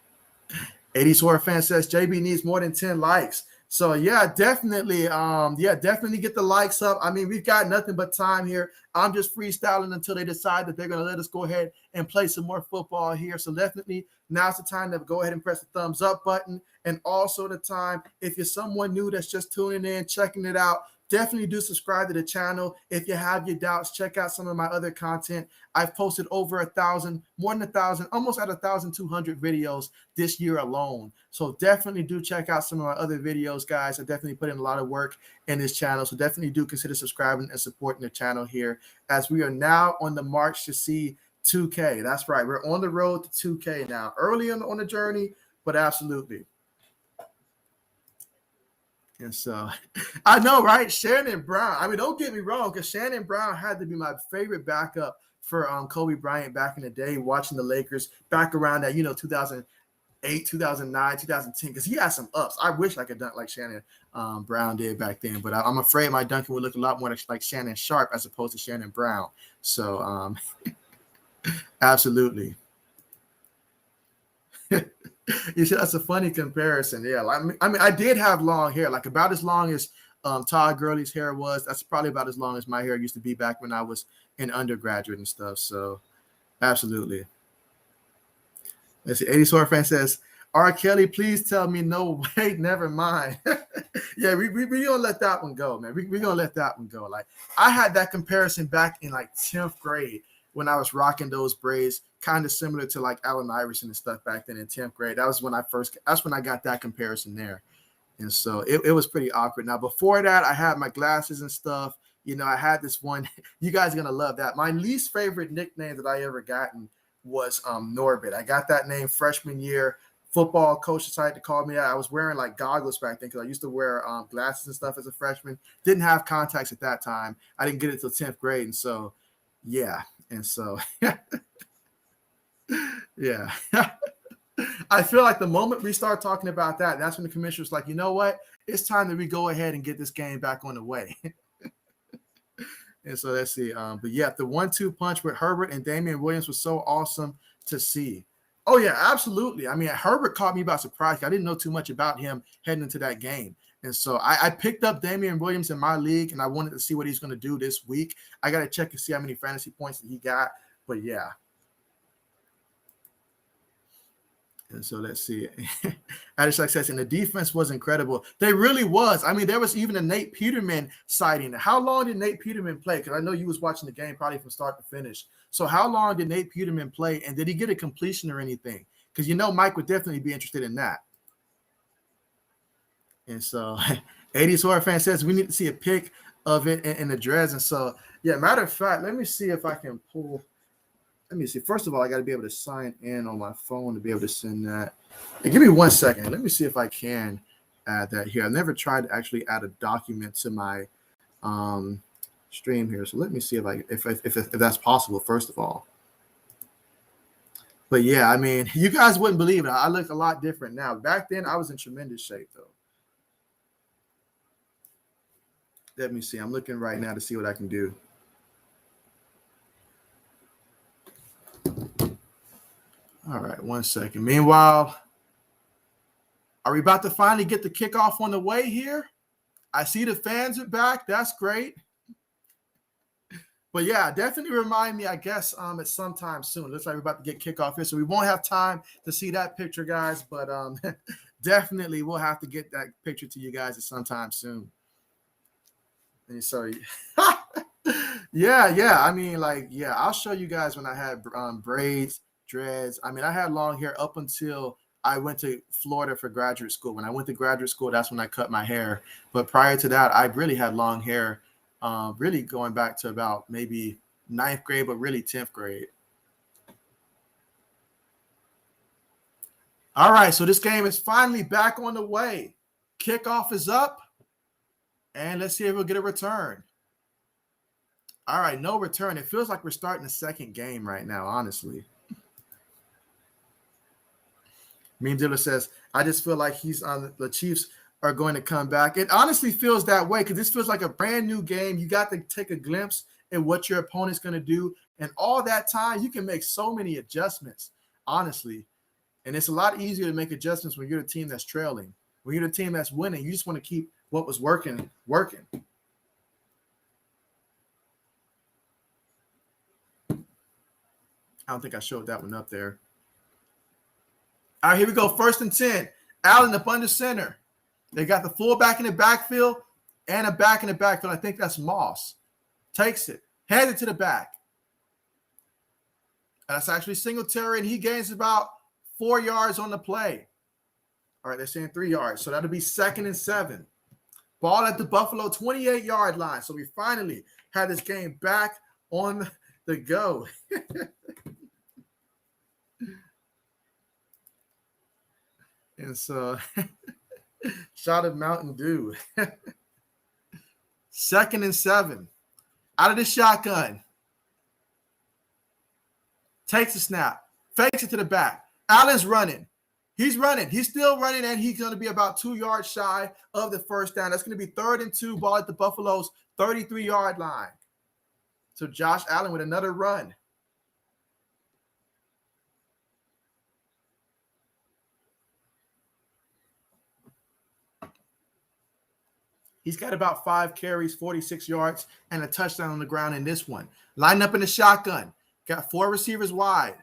80s Horror Fan says JB needs more than 10 likes. So yeah, definitely get the likes up. I mean, we've got nothing but time here. I'm just freestyling until they decide that they're going to let us go ahead and play some more football here. So definitely now's the time to go ahead and press the thumbs up button. And also the time, if you're someone new that's just tuning in, checking it out, Definitely do subscribe to the channel. If you have your doubts, check out some of my other content. I've posted over 1,000, more than 1,000, almost at 1,200 videos this year alone. So definitely do check out some of my other videos, guys. I definitely put in a lot of work in this channel. So definitely do consider subscribing and supporting the channel here, as we are now on the march to see 2K. That's right. We're on the road to 2K now. Early on the journey, but absolutely. And so I know, right? Shannon Brown. I mean, don't get me wrong, because Shannon Brown had to be my favorite backup for Kobe Bryant back in the day, watching the Lakers back around that, 2008, 2009, 2010, because he had some ups. I wish I could dunk like Shannon Brown did back then, but I'm afraid my dunking would look a lot more like Shannon Sharp as opposed to Shannon Brown. So absolutely. You said that's a funny comparison. Yeah, I did have long hair, like about as long as Todd Gurley's hair was. That's probably about as long as my hair used to be back when I was in undergraduate and stuff. So, absolutely. Let's see. 80 Sword fan says, R. Kelly, please tell me no. Wait, never mind. Yeah, we gonna let that one go, man. We gonna let that one go. Like, I had that comparison back in like 10th grade when I was rocking those braids, kind of similar to like Allen Iverson and stuff back then in 10th grade. That's when I got that comparison there. And so it was pretty awkward. Now, before that, I had my glasses and stuff. I had this one. You guys are going to love that. My least favorite nickname that I ever gotten was Norbit. I got that name freshman year. Football coach decided to call me out. I was wearing like goggles back then because I used to wear glasses and stuff as a freshman. Didn't have contacts at that time. I didn't get it till 10th grade. And so, yeah. And so, yeah. I feel like the moment we start talking about that, that's when the commissioner's like, you know what? It's time that we go ahead and get this game back on the way. And so let's see. But yeah, the 1-2 punch with Herbert and Damian Williams was so awesome to see. Oh, yeah, absolutely. I mean, Herbert caught me by surprise. I didn't know too much about him heading into that game. And so I picked up Damian Williams in my league, and I wanted to see what he's going to do this week. I got to check and see how many fantasy points that he got. But yeah. And so let's see. Adishak says, and the defense was incredible. They really was. I mean, there was even a Nate Peterman sighting. How long did Nate Peterman play? Because I know you was watching the game probably from start to finish. So how long did Nate Peterman play, and did he get a completion or anything? Because Mike would definitely be interested in that. And so 80s Horror Fan says we need to see a pic of it in the dreads. And so, yeah, matter of fact, let me see if I can pull. Let me see. First of all, I got to be able to sign in on my phone to be able to send that. And give me 1 second. Let me see if I can add that here. I've never tried to actually add a document to my stream here. So let me see if that's possible, first of all. But yeah, I mean, you guys wouldn't believe it. I look a lot different now. Back then, I was in tremendous shape, though. Let me see. I'm looking right now to see what I can do. All right, 1 second. Meanwhile, are we about to finally get the kickoff on the way here? I see the fans are back. That's great. But yeah, definitely remind me, I guess, at some time soon. Looks like we're about to get kickoff here, so we won't have time to see that picture, guys. But definitely we'll have to get that picture to you guys at some time soon. And so, yeah. I mean, like, yeah, I'll show you guys when I had braids, dreads. I mean, I had long hair up until I went to Florida for graduate school. When I went to graduate school, that's when I cut my hair. But prior to that, I really had long hair, really going back to about maybe 9th grade, but really 10th grade. All right, so this game is finally back on the way. Kickoff is up. And let's see if we'll get a return. All right, no return. It feels like we're starting the second game right now, honestly. Meme Dealer says, I just feel like the Chiefs are going to come back. It honestly feels that way because this feels like a brand new game. You got to take a glimpse at what your opponent's going to do. And all that time, you can make so many adjustments, honestly. And it's a lot easier to make adjustments when you're the team that's trailing. When you're the team that's winning, you just want to keep what was working. I don't think I showed that one up there. All right, here we go. 1st and 10. Allen up under center. They got the fullback in the backfield. and a back in the backfield. I think that's Moss. Takes it, hands it to the back. That's actually Singletary, and he gains about 4 yards on the play. All right, they're saying 3 yards. So that'll be 2nd and 7. Ball at the Buffalo 28-yard line. So we finally had this game back on the go. And so, shot of Mountain Dew. 2nd and 7. Out of the shotgun. Takes a snap. Fakes it to the back. Allen's running. He's running. He's still running, and he's going to be about 2 yards shy of the first down. That's going to be 3rd and 2, ball at the Buffalo's 33-yard line. So Josh Allen with another run. He's got about 5 carries, 46 yards, and a touchdown on the ground in this one. Lined up in the shotgun. Got 4 receivers wide.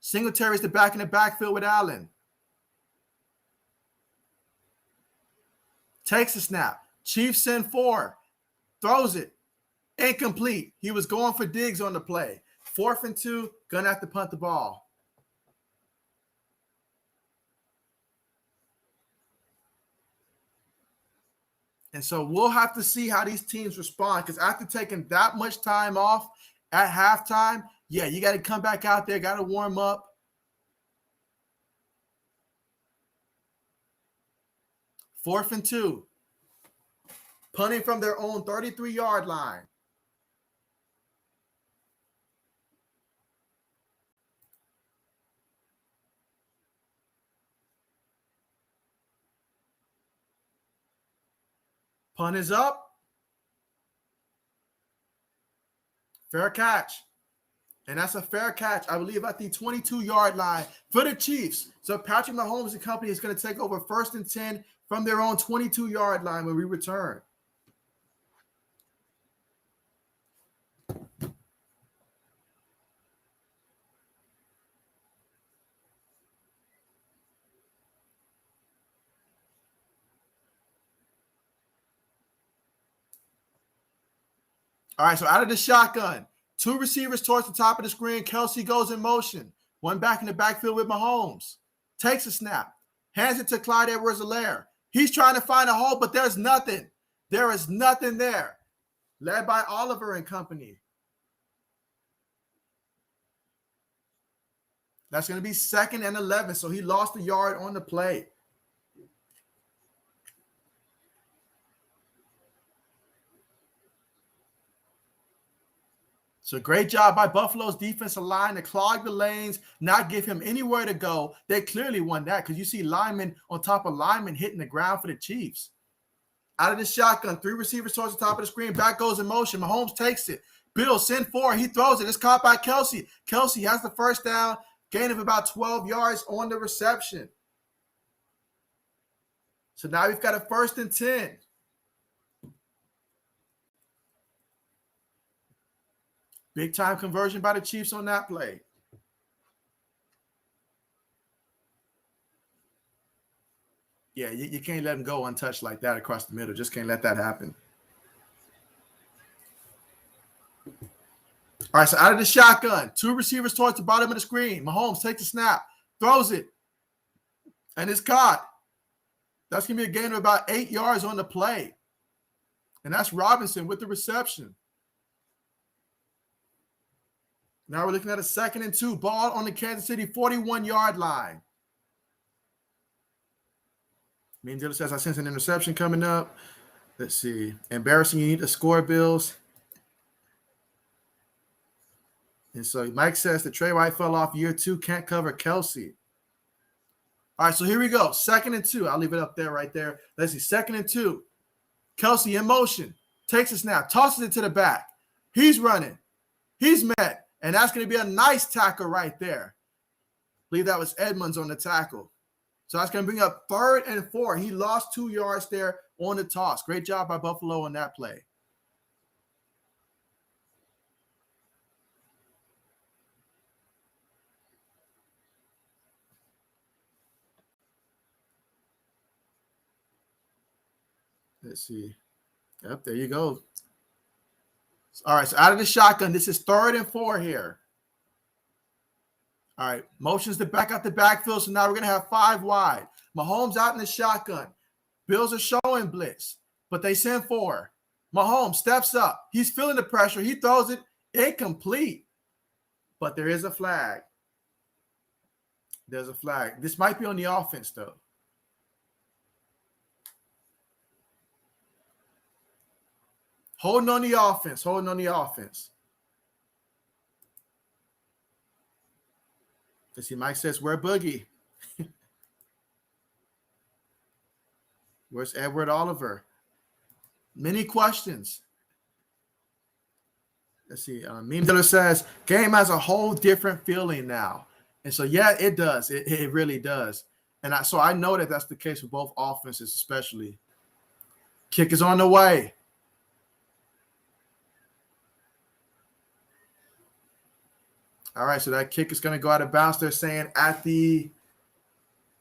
Singletary's the back in the backfield with Allen. Takes a snap. Chiefs send 4. Throws it. Incomplete. He was going for Diggs on the play. 4th and 2. Gonna have to punt the ball. And so we'll have to see how these teams respond, because after taking that much time off at halftime, yeah, you got to come back out there, got to warm up. 4th and 2. Punting from their own 33-yard line. Punt is up. Fair catch. And that's a fair catch, I believe, at the 22-yard line for the Chiefs. So Patrick Mahomes and company is going to take over 1st and 10 from their own 22-yard line when we return. All right, so out of the shotgun, 2 receivers towards the top of the screen. Kelsey goes in motion. 1 back in the backfield with Mahomes. Takes a snap. Hands it to Clyde Edwards-Helaire. He's trying to find a hole, but there's nothing. There is nothing there. Led by Oliver and company. That's going to be 2nd and 11. So he lost a yard on the play. So great job by Buffalo's defensive line to clog the lanes, not give him anywhere to go. They clearly won that, because you see linemen on top of linemen hitting the ground for the Chiefs. Out of the shotgun, 3 receivers towards the top of the screen. Back goes in motion. Mahomes takes it. Bill, send 4. He throws it. It's caught by Kelsey. Kelsey has the first down, gain of about 12 yards on the reception. So now we've got a 1st and 10. Big time conversion by the Chiefs on that play. Yeah, you can't let them go untouched like that across the middle. Just can't let that happen. All right, so out of the shotgun, 2 receivers towards the bottom of the screen. Mahomes takes a snap, throws it, and it's caught. That's going to be a gain of about 8 yards on the play. And that's Robinson with the reception. Now we're looking at a 2nd and 2. Ball on the Kansas City 41-yard line. Mean Dilla says, I sense an interception coming up. Let's see. Embarrassing, you need to score, Bills. And so Mike says that Trey White fell off year 2, can't cover Kelsey. All right, so here we go. 2nd and 2. I'll leave it up there right there. Let's see. 2nd and 2. Kelsey in motion. Takes a snap. Tosses it to the back. He's running. He's met. And that's going to be a nice tackle right there. I believe that was Edmonds on the tackle. So that's going to bring up 3rd and 4. He lost 2 yards there on the toss. Great job by Buffalo on that play. Let's see. Yep, there you go. All right, so out of the shotgun, this is 3rd and 4 here. All right, motions to back out the backfield. So now we're going to have 5 wide. Mahomes out in the shotgun. Bills are showing blitz, but they send 4. Mahomes steps up. He's feeling the pressure. He throws it incomplete, but there is a flag. There's a flag. This might be on the offense, though. Holding on the offense. Holding on the offense. Let's see, Mike says, where Boogie? Where's Edward Oliver? Many questions. Let's see. Meme Dealer says, game has a whole different feeling now. And so, yeah, it does. It really does. And so I know that that's the case for both offenses, especially. Kick is on the way. All right, so that kick is going to go out of bounds. They're saying at the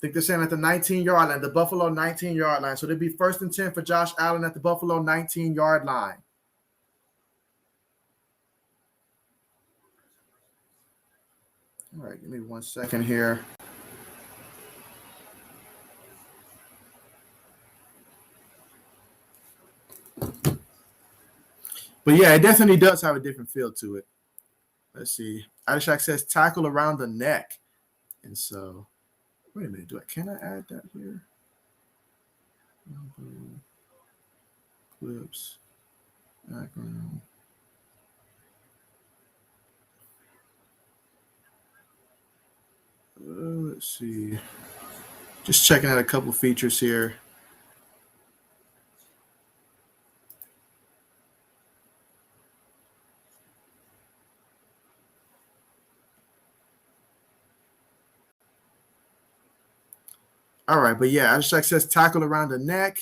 19-yard line, the Buffalo 19-yard line. So it'll be 1st and 10 for Josh Allen at the Buffalo 19-yard line. All right, give me 1 second here. But yeah, it definitely does have a different feel to it. Let's see. Adishak says tackle around the neck. And so, wait a minute. Can I add that here? Clips. Background. Let's see. Just checking out a couple features here. All right, but yeah, Adishak says tackle around the neck.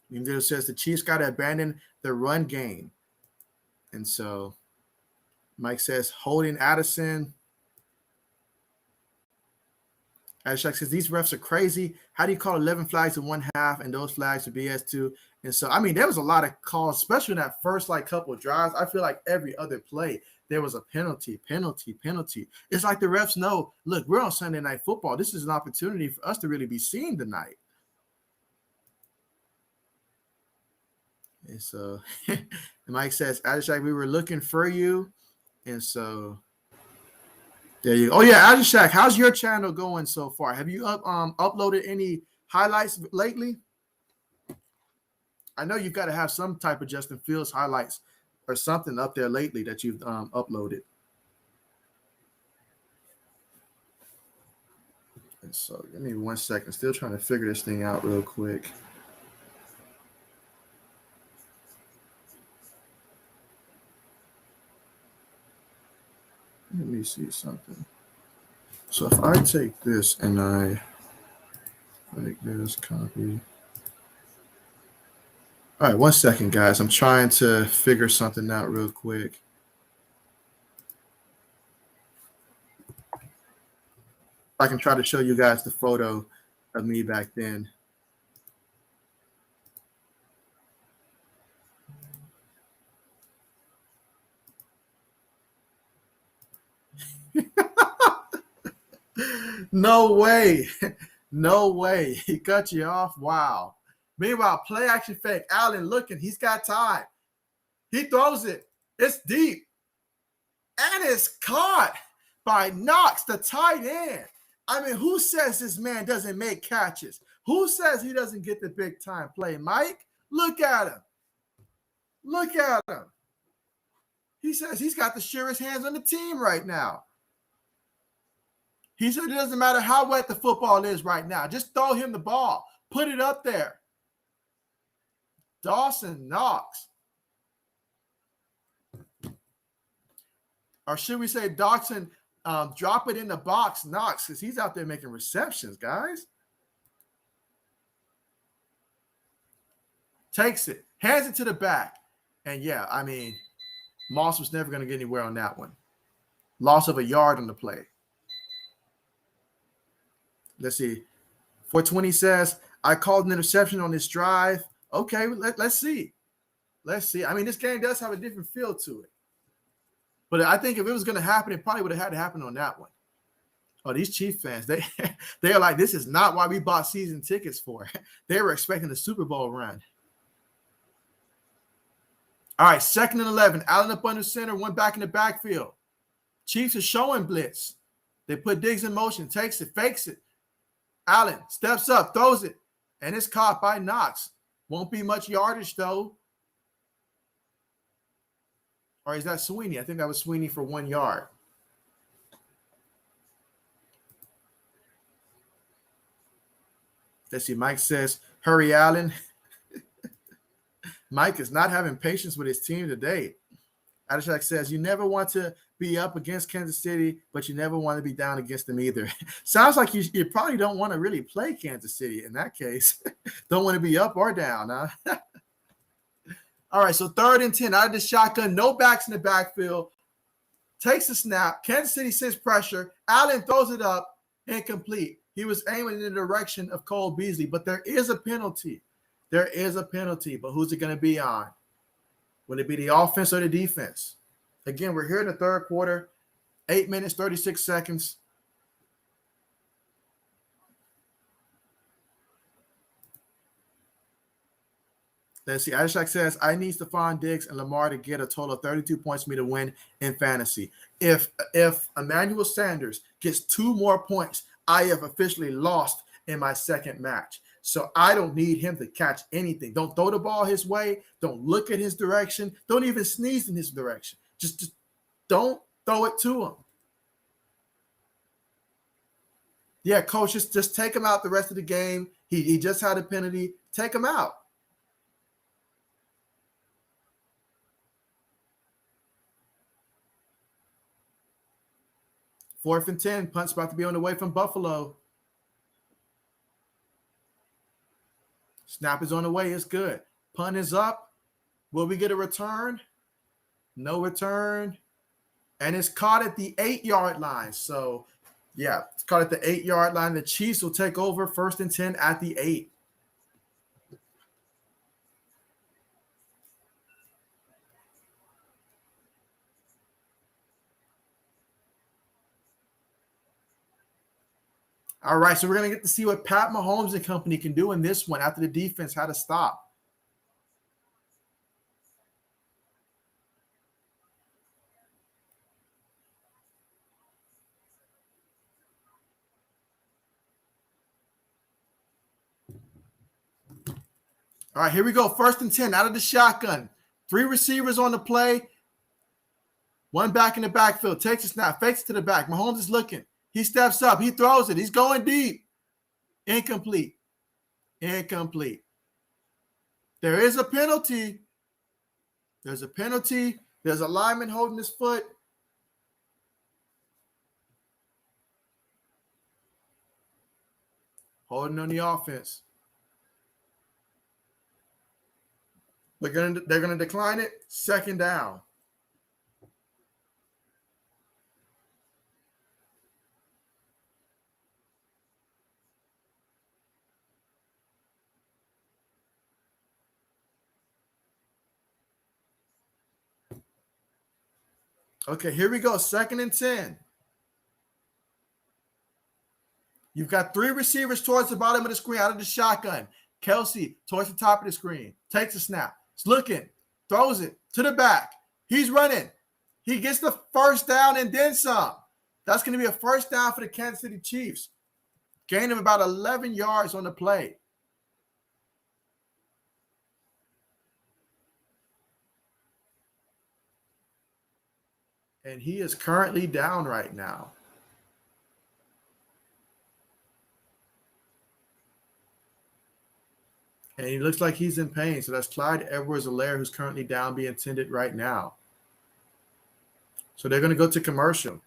It says the Chiefs got to abandon the run game. And so Mike says holding Addison. Adishak says these refs are crazy. How do you call 11 flags in 1/2 and those flags are BS too? And so, I mean, there was a lot of calls, especially in that first couple of drives. I feel like every other play, there was a penalty. It's like the refs know, look, we're on Sunday Night Football. This is an opportunity for us to really be seen tonight. And so Mike says, Adishak, we were looking for you. And so there you go. Oh, yeah, Adishak, how's your channel going so far? Have you uploaded any highlights lately? I know you've got to have some type of Justin Fields highlights or something up there lately that you've uploaded. And so give me 1 second. Still trying to figure this thing out real quick. Let me see something. So if I take this and I make this copy. All right, 1 second, guys. I'm trying to figure something out real quick. I can try to show you guys the photo of me back then. No way. No way. He cut you off. Wow. Meanwhile, play action fake. Allen looking. He's got time. He throws it. It's deep. And it's caught by Knox, the tight end. I mean, who says this man doesn't make catches? Who says he doesn't get the big time play? Mike, look at him. Look at him. He says he's got the surest hands on the team right now. He said it doesn't matter how wet the football is right now. Just throw him the ball. Put it up there. Dawson Knox. Or should we say Dawson, drop it in the box Knox, because he's out there making receptions, guys. Takes it. Hands it to the back. And, yeah, I mean, Moss was never going to get anywhere on that one. Loss of a yard on the play. Let's see. 420 says, I called an interception on this drive. Okay, let's see. Let's see. I mean, this game does have a different feel to it. But I think if it was going to happen, it probably would have had to happen on that one. Oh, these Chiefs fans, they are like, this is not why we bought season tickets for. They were expecting the Super Bowl run. All right, 2nd and 11. Allen up under center, one back in the backfield. Chiefs are showing blitz. They put Diggs in motion, takes it, fakes it. Allen steps up, throws it, and it's caught by Knox. Won't be much yardage, though. Or is that Sweeney? I think that was Sweeney for 1 yard. Let's see. Mike says, hurry, Allen. Mike is not having patience with his team today. Adishak says, you never want to be up against Kansas City, but you never want to be down against them either. Sounds like you probably don't want to really play Kansas City in that case. Don't want to be up or down, huh? All right, so 3rd and 10 out of the shotgun, no backs in the backfield. Takes a snap. Kansas City sends pressure. Allen throws it up, incomplete. He was aiming in the direction of Cole Beasley, but there is a penalty. There is a penalty, but who's it going to be on? Will it be the offense or the defense? Again, we're here in the 3rd quarter, 8 minutes, 36 seconds. Let's see. Adishak says, I need Stephon Diggs and Lamar to get a total of 32 points for me to win in fantasy. If Emmanuel Sanders gets 2 more points, I have officially lost in my 2nd match. So I don't need him to catch anything. Don't throw the ball his way. Don't look at his direction. Don't even sneeze in his direction. Just don't throw it to him. Yeah, coach, just take him out the rest of the game. He just had a penalty. Take him out. Fourth and 10. Punt's about to be on the way from Buffalo. Snap is on the way. It's good. Punt is up. Will we get a return? No return. And it's caught at the 8-yard line. So, yeah, it's caught at the 8-yard line. The Chiefs will take over 1st and 10 at the 8. All right, so we're going to get to see what Pat Mahomes and company can do in this one after the defense had to stop. All right, here we go. 1st and 10 out of the shotgun. 3 receivers on the play. 1 back in the backfield. Takes a snap. Fakes it to the back. Mahomes is looking. He steps up. He throws it. He's going deep. Incomplete. Incomplete. There is a penalty. There's a penalty. There's a lineman holding his foot. Holding on the offense. They're gonna decline it. 2nd down. Okay, here we go. 2nd and 10. You've got 3 receivers towards the bottom of the screen out of the shotgun. Kelsey towards the top of the screen. Takes a snap. He's looking. Throws it to the back. He's running. He gets the 1st down and then some. That's going to be a 1st down for the Kansas City Chiefs. Gain of about 11 yards on the play. And he is currently down right now. And he looks like he's in pain. So that's Clyde Edwards-Helaire, who's currently down, being tended right now. So they're going to go to commercial.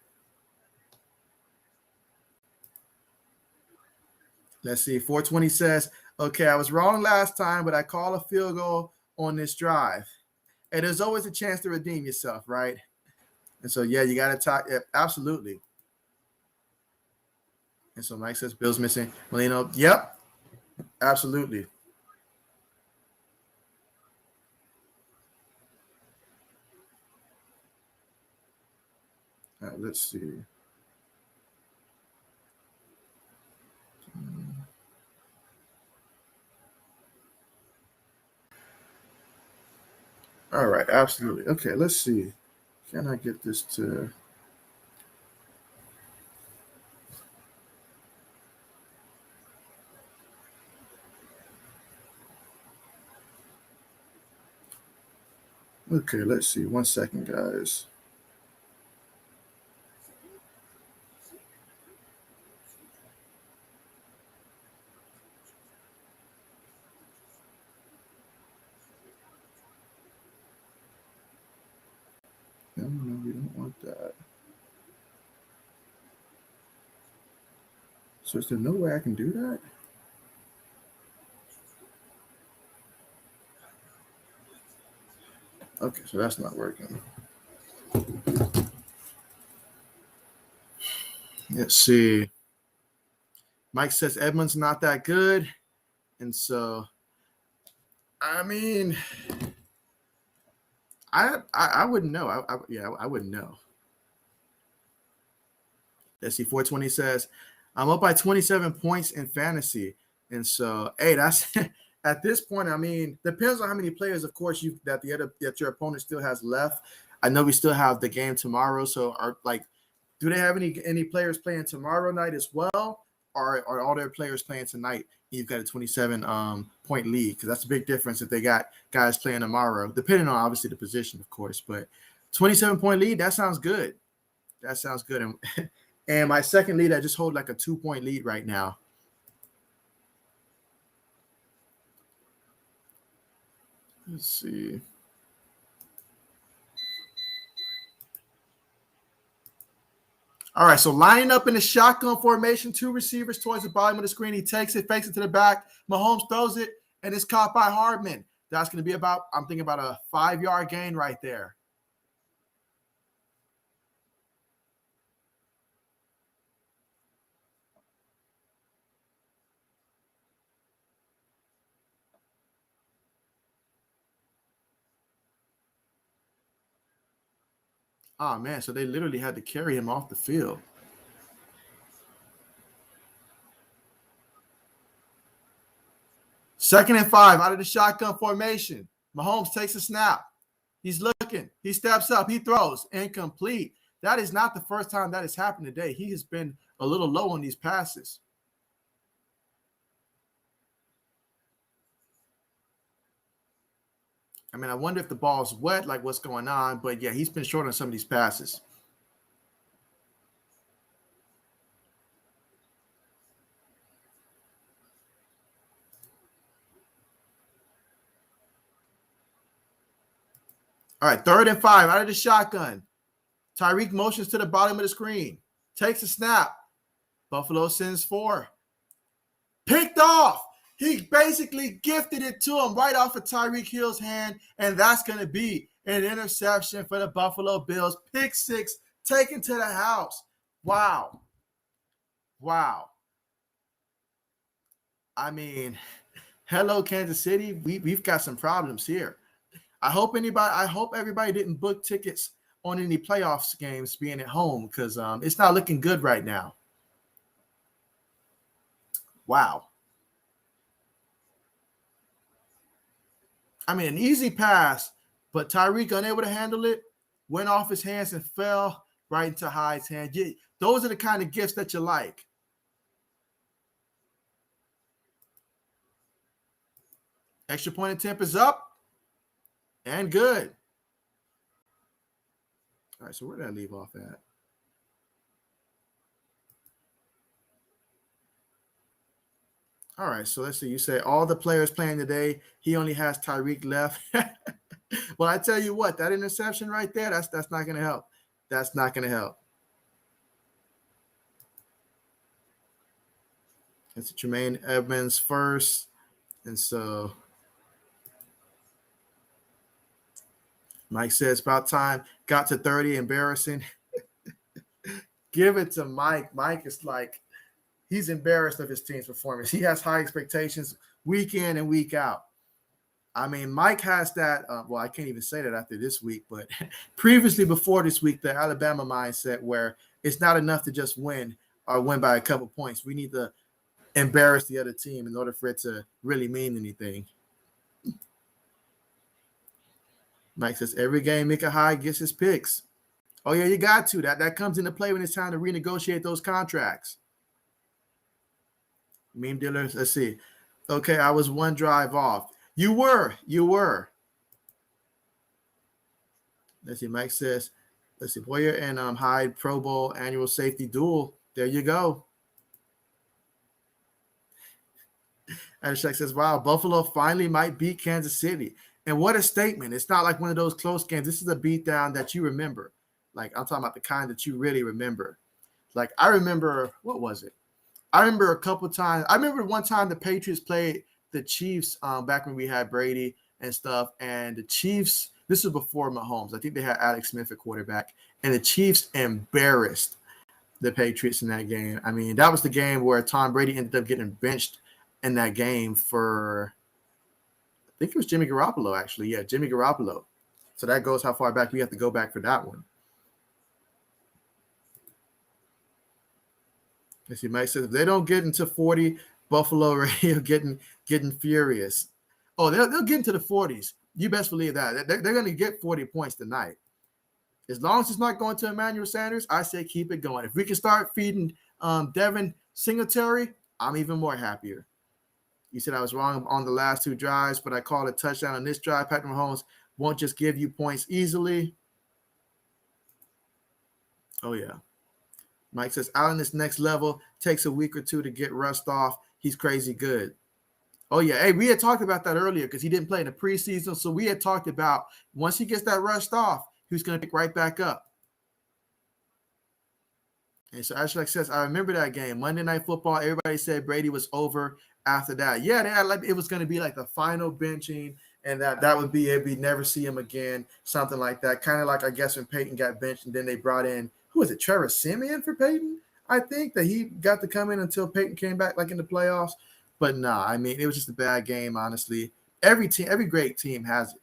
Let's see. 420 says, okay, I was wrong last time, but I call a field goal on this drive. And there's always a chance to redeem yourself, right? And so, yeah, you got to talk. Yeah, absolutely. And so Mike says, Bill's missing. Molino, yep. Absolutely. Let's see. All right, absolutely. Okay, let's see. Can I get this to? Okay, let's see. 1 second, guys. No, no, we don't want that. So is there no way I can do that? Okay, so that's not working. Let's see. Mike says Edmonds not that good, and so I mean, I wouldn't know. I wouldn't know. Let's see. 420 says I'm up by 27 points in fantasy, and so hey, that's at this point. I mean, depends on how many players, of course, you that your opponent still has left. I know we still have the game tomorrow, so are like, do they have any players playing tomorrow night as well, or are all their players playing tonight? You've got a 27 point lead, because that's a big difference if they got guys playing tomorrow, depending on obviously the position, of course. But 27-point lead, that sounds good. That sounds good. And my second lead, I just hold like a 2-point lead right now. Let's see. All right, so lining up in the shotgun formation, 2 receivers towards the bottom of the screen. He takes it, fakes it to the back. Mahomes throws it, and it's caught by Hardman. That's going to be about, I'm thinking about a 5-yard gain right there. Oh, man, so they literally had to carry him off the field. Second and 5 out of the shotgun formation. Mahomes takes a snap. He's looking. He steps up. He throws. Incomplete. That is not the first time that has happened today. He has been a little low on these passes. I mean, I wonder if the ball's wet, like what's going on. But yeah, he's been short on some of these passes. All right, 3rd and 5 out of the shotgun. Tyreek motions to the bottom of the screen. Takes a snap. Buffalo sends 4. Picked off. He basically gifted it to him right off of Tyreek Hill's hand, and that's going to be an interception for the Buffalo Bills. Pick 6 taken to the house. Wow. Wow. I mean, hello, Kansas City. We've got some problems here. I hope everybody didn't book tickets on any playoffs games being at home, because it's not looking good right now. Wow. I mean, an easy pass, but Tyreek unable to handle it, went off his hands and fell right into Hyde's hand. Those are the kind of gifts that you like. Extra point attempt is up and good. All right, so where did I leave off at? All right, so let's see. You say all the players playing today, he only has Tyreek left. Well, I tell you what, that interception right there, that's not going to help. That's not going to help. It's Jermaine Edmonds first, and so Mike says about time. Got to 30, embarrassing. Give it to Mike. Mike is like, he's embarrassed of his team's performance. He has high expectations week in and week out. I mean, Mike has that. Well, I can't even say that after this week, but previously before this week, the Alabama mindset where it's not enough to just win or win by a couple points. We need to embarrass the other team in order for it to really mean anything. Mike says every game Micah Hyde gets his picks. Oh yeah, you got to. That comes into play when it's time to renegotiate those contracts. Meme dealers, let's see. Okay, I was one drive off. You were. Let's see. Mike says, let's see. Boyer and Hyde Pro Bowl annual safety duel. There you go. And Shaq says, wow, Buffalo finally might beat Kansas City. And what a statement. It's not like one of those close games. This is a beatdown that you remember. Like, I'm talking about the kind that you really remember. Like, I remember, what was it? I remember a couple times. I remember one time the Patriots played the Chiefs back when we had Brady and stuff. And the Chiefs, this was before Mahomes. I think they had Alex Smith at quarterback. And the Chiefs embarrassed the Patriots in that game. I mean, that was the game where Tom Brady ended up getting benched in that game for, I think it was Jimmy Garoppolo, actually. Yeah, Jimmy Garoppolo. So that goes how far back we have to go back for that one. Let's see, Mike says, if they don't get into 40, Buffalo Radio getting furious. Oh, they'll get into the 40s. You best believe that. They're going to get 40 points tonight. As long as it's not going to Emmanuel Sanders, I say keep it going. If we can start feeding Devin Singletary, I'm even more happier. You said I was wrong on the last two drives, but I called a touchdown on this drive. Patrick Mahomes won't just give you points easily. Oh, yeah. Mike says, out on this next level, takes a week or two to get rust off. He's crazy good. Oh, yeah. Hey, we had talked about that earlier because he didn't play in the preseason. So we had talked about once he gets that rust off, he's going to pick right back up. And so Ashley says, I remember that game. Monday Night Football, everybody said Brady was over after that. Yeah, they had like it was going to be like the final benching, and that would be it. We'd never see him again, something like that. Kind of like, I guess, when Peyton got benched, and then they brought in, who was it, Trevor Siemian for Peyton? I think that he got to come in until Peyton came back like in the playoffs. But nah, I mean, it was just a bad game, honestly. Every great team has it.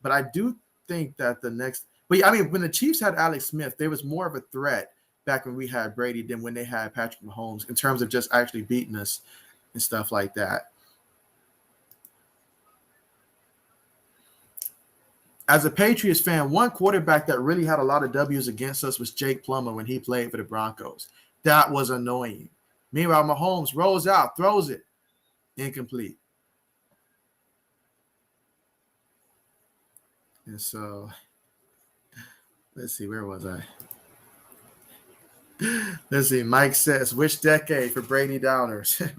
But I do think that the next – but I mean, when the Chiefs had Alex Smith, there was more of a threat back when we had Brady than when they had Patrick Mahomes in terms of just actually beating us and stuff like that. As a Patriots fan, one quarterback that really had a lot of W's against us was Jake Plummer when he played for the Broncos. That was annoying. Meanwhile, Mahomes rolls out, throws it, incomplete. And so, let's see, where was I? Let's see, Mike says, which decade for Brady Downers?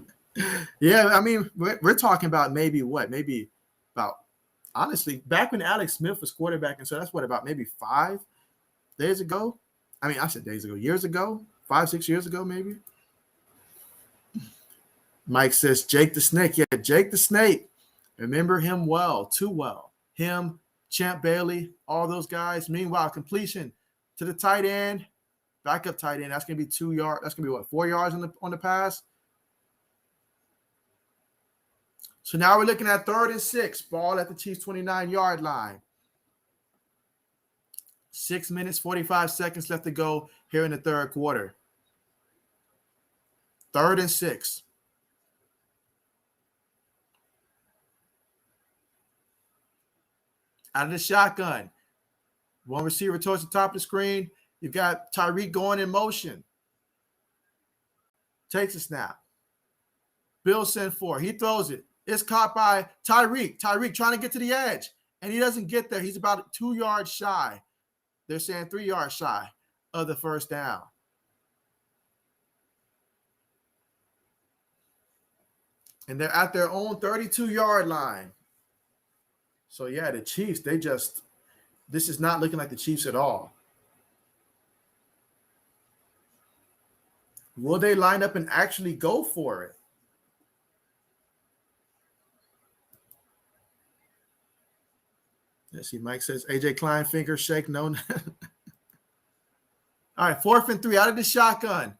Yeah, I mean, we're talking about maybe about, honestly, back when Alex Smith was quarterback, and so that's what, about maybe 5 days ago? I mean, I said days ago, years ago, 5-6 years ago, maybe. Mike says, Jake the Snake. Yeah, Jake the Snake. Remember him well, too well. Him, Champ Bailey, all those guys. Meanwhile, completion to the tight end, backup tight end. That's going to be 2 yards. That's going to be, what, 4 yards on the pass? So now we're looking at 3rd and 6, ball at the Chiefs' 29-yard line. 6 minutes, 45 seconds left to go here in the third quarter. 3rd and 6. Out of the shotgun. One receiver towards the top of the screen. You've got Tyreek going in motion. Takes a snap. Bill sent 4. He throws it. It's caught by Tyreek. Tyreek trying to get to the edge, and he doesn't get there. He's about 2 yards shy. They're saying 3 yards shy of the first down. And they're at their own 32-yard line. So, yeah, the Chiefs, this is not looking like the Chiefs at all. Will they line up and actually go for it? Let's see. Mike says, AJ Klein finger shake. No. All right, 4th and 3 out of the shotgun.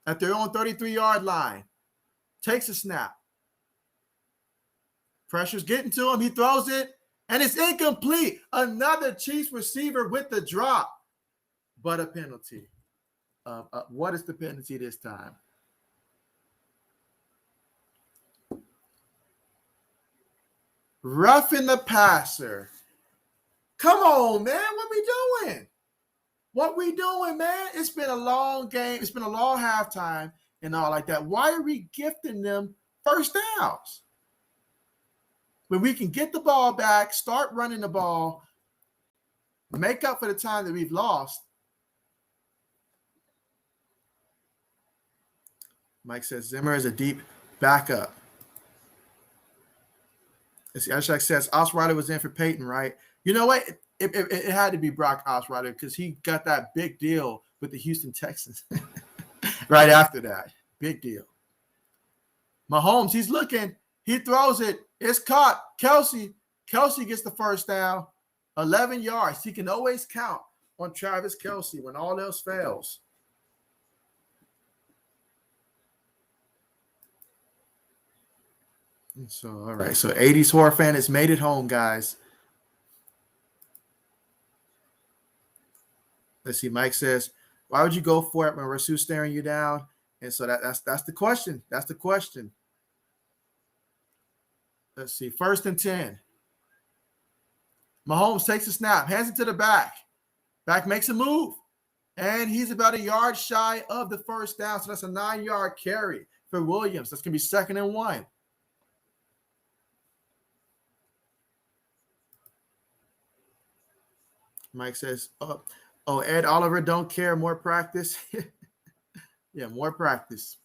at their own 33-yard line. Takes a snap. Pressure's getting to him. He throws it, and it's incomplete. Another Chiefs receiver with the drop, but a penalty. What is the penalty this time? Roughing the passer. Come on, man. What we doing? What we doing, man? It's been a long game. It's been a long halftime and all like that. Why are we gifting them first downs? When we can get the ball back, start running the ball, make up for the time that we've lost. Mike says Zimmer is a deep backup. As Ashak says, Osweiler was in for Peyton, right? You know what? It had to be Brock Osweiler because he got that big deal with the Houston Texans right after that. Big deal. Mahomes, he's looking. He throws it. It's caught. Kelsey gets the first down. 11 yards. He can always count on Travis Kelsey when all else fails. So, all right. So, 80s horror fan has made it home, guys. Let's see. Mike says, why would you go for it when Rasu's staring you down? And so that's the question. That's the question. Let's see. 1st and 10. Mahomes takes a snap, hands it to the back. Back makes a move. And he's about a yard shy of the first down. So that's a 9-yard carry for Williams. That's going to be 2nd and 1. Mike says, Ed Oliver don't care. More practice. Yeah, more practice.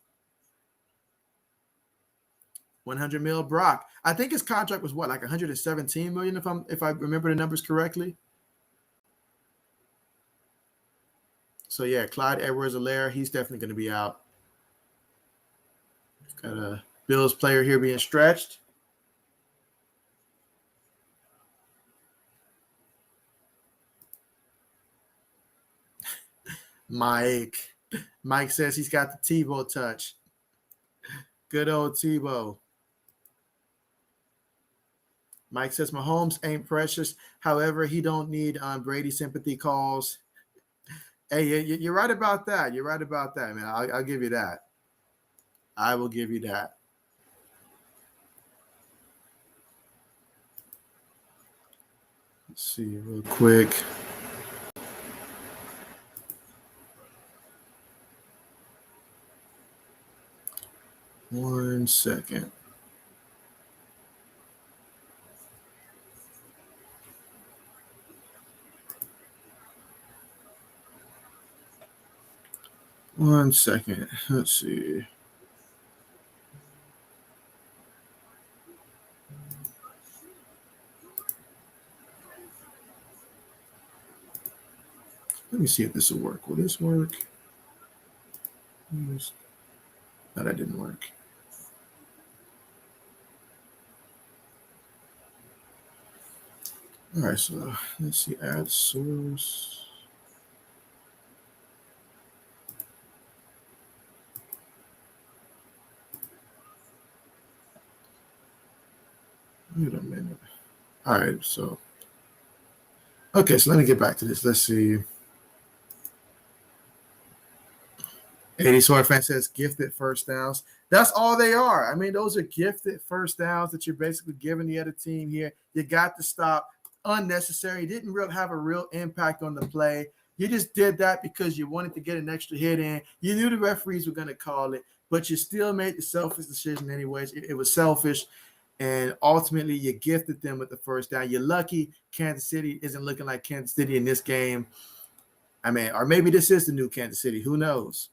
100 mil Brock. I think his contract was what, like 117 million if I remember the numbers correctly. So yeah, Clyde Edwards-Helaire, he's definitely going to be out. Got a Bills player here being stretched. Mike says he's got the Tebow touch. Good old Tebow. Mike says Mahomes ain't precious. However, he don't need Brady sympathy calls. Hey, you're right about that. You're right about that, man. I'll give you that. I will give you that. Let's see real quick. One second. One second. Let's see. Let me see if this will work. Will this work? No, that didn't work. All right, so let's see. Add source. Wait a minute. All right, so. Okay, so let me get back to this. Let's see. 80 Sword fan says gifted first downs. That's all they are. I mean, those are gifted first downs that you're basically giving the other team here. You got to stop. Unnecessary. Didn't really have a real impact on the play. You just did that because you wanted to get an extra hit in. You knew the referees were going to call it, but you still made the selfish decision anyways. It was selfish, and ultimately you gifted them with the first down. You're lucky Kansas City isn't looking like Kansas City in this game. I mean, or maybe this is the new Kansas City. Who knows?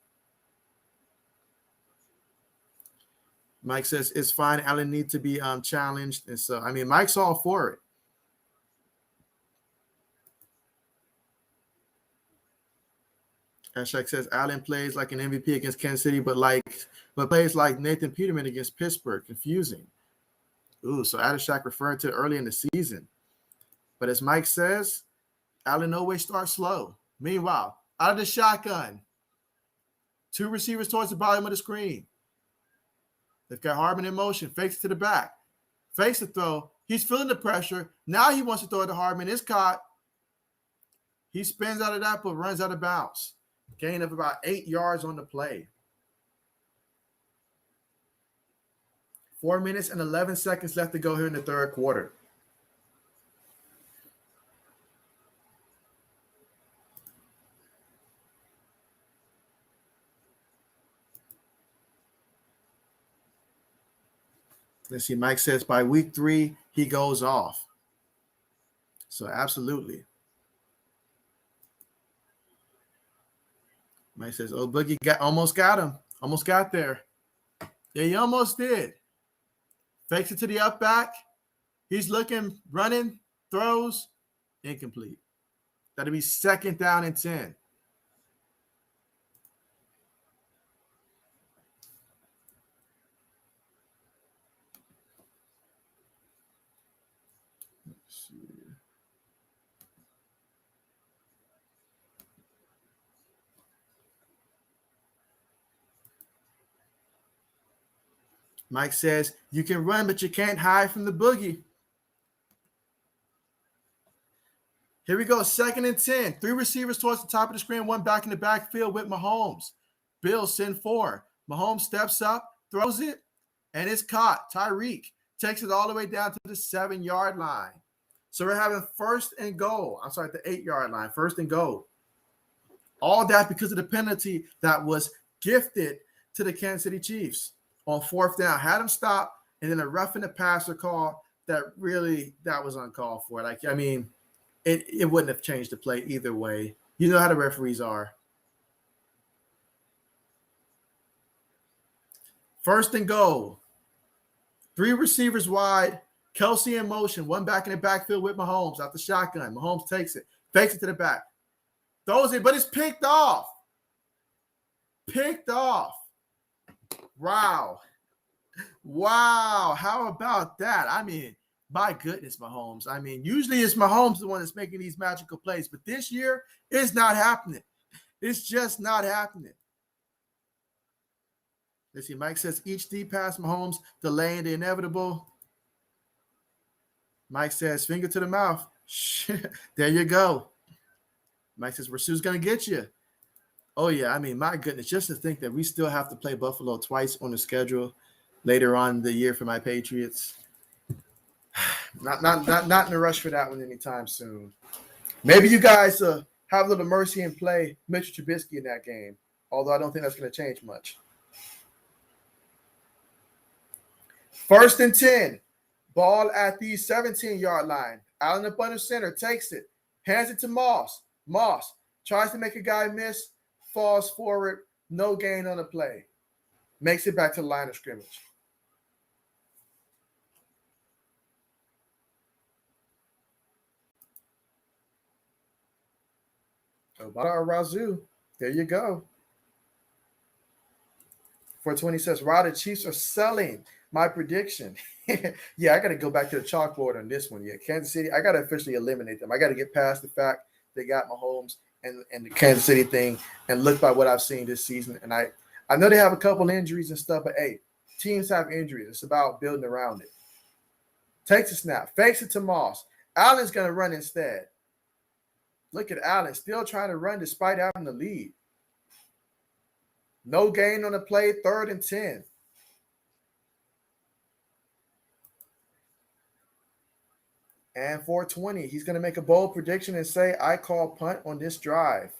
Mike says it's fine. Allen needs to be challenged. And so, I mean, Mike's all for it. Ashak says Allen plays like an MVP against Kansas City, but plays like Nathan Peterman against Pittsburgh. Confusing. Ooh, so Ashak referring to early in the season. But as Mike says, Allen always starts slow. Meanwhile, out of the shotgun. Two receivers towards the bottom of the screen. They've got Hardman in motion, fakes it to the back. Fakes the throw. He's feeling the pressure. Now he wants to throw it to Hardman. It's caught. He spins out of that, but runs out of bounds. Gain of about 8 yards on the play. 4 minutes and 11 seconds left to go here in the third quarter. Let's see. Mike says by week 3, he goes off. So absolutely. Mike says, oh, Boogie almost got him. Almost got there. Yeah, he almost did. Fakes it to the up back. He's looking, running, throws, incomplete. That'll be 2nd down and 10. Let's see. Mike says, you can run, but you can't hide from the boogie. Here we go, 2nd and 10. 3 receivers towards the top of the screen, 1 back in the backfield with Mahomes. Bills send 4. Mahomes steps up, throws it, and it's caught. Tyreek takes it all the way down to the 7-yard line. So we're having 1st and goal. I'm sorry, the 8-yard line, 1st and goal. All that because of the penalty that was gifted to the Kansas City Chiefs on 4th down. Had him stop, and then a roughing the passer call that was uncalled for. Like, I mean, it wouldn't have changed the play either way. You know how the referees are. 1st and goal. 3 receivers wide. Kelsey in motion. 1 back in the backfield with Mahomes out the shotgun. Mahomes takes it. Fakes it to the back. Throws it, but it's picked off. Picked off. Wow. Wow. How about that? I mean, my goodness, Mahomes. I mean, usually it's Mahomes the one that's making these magical plays, but this year it's not happening. It's just not happening. Let's see. Mike says each deep pass, Mahomes delaying the inevitable. Mike says finger to the mouth. There you go. Mike says Rasu's going to get you. Oh, yeah. I mean, my goodness, just to think that we still have to play Buffalo twice on the schedule later on in the year for my Patriots. Not in a rush for that one anytime soon. Maybe you guys have a little mercy and play Mitchell Trubisky in that game, although I don't think that's going to change much. 1st and 10. Ball at the 17-yard line. Allen up under center, takes it, hands it to Moss. Moss tries to make a guy miss, falls forward, no gain on the play. Makes it back to the line of scrimmage. Obata Razu. There you go. 420 says, Rod, the Chiefs are selling. My prediction. Yeah, I got to go back to the chalkboard on this one. Yeah, Kansas City, I got to officially eliminate them. I got to get past the fact they got Mahomes and the Kansas City thing and look by what I've seen this season. And I know they have a couple injuries and stuff, but, hey, teams have injuries. It's about building around it. Takes a snap, fakes it to Moss. Allen's going to run instead. Look at Allen still trying to run despite having the lead. No gain on the play, 3rd and 10. And 420, he's going to make a bold prediction and say, I call punt on this drive.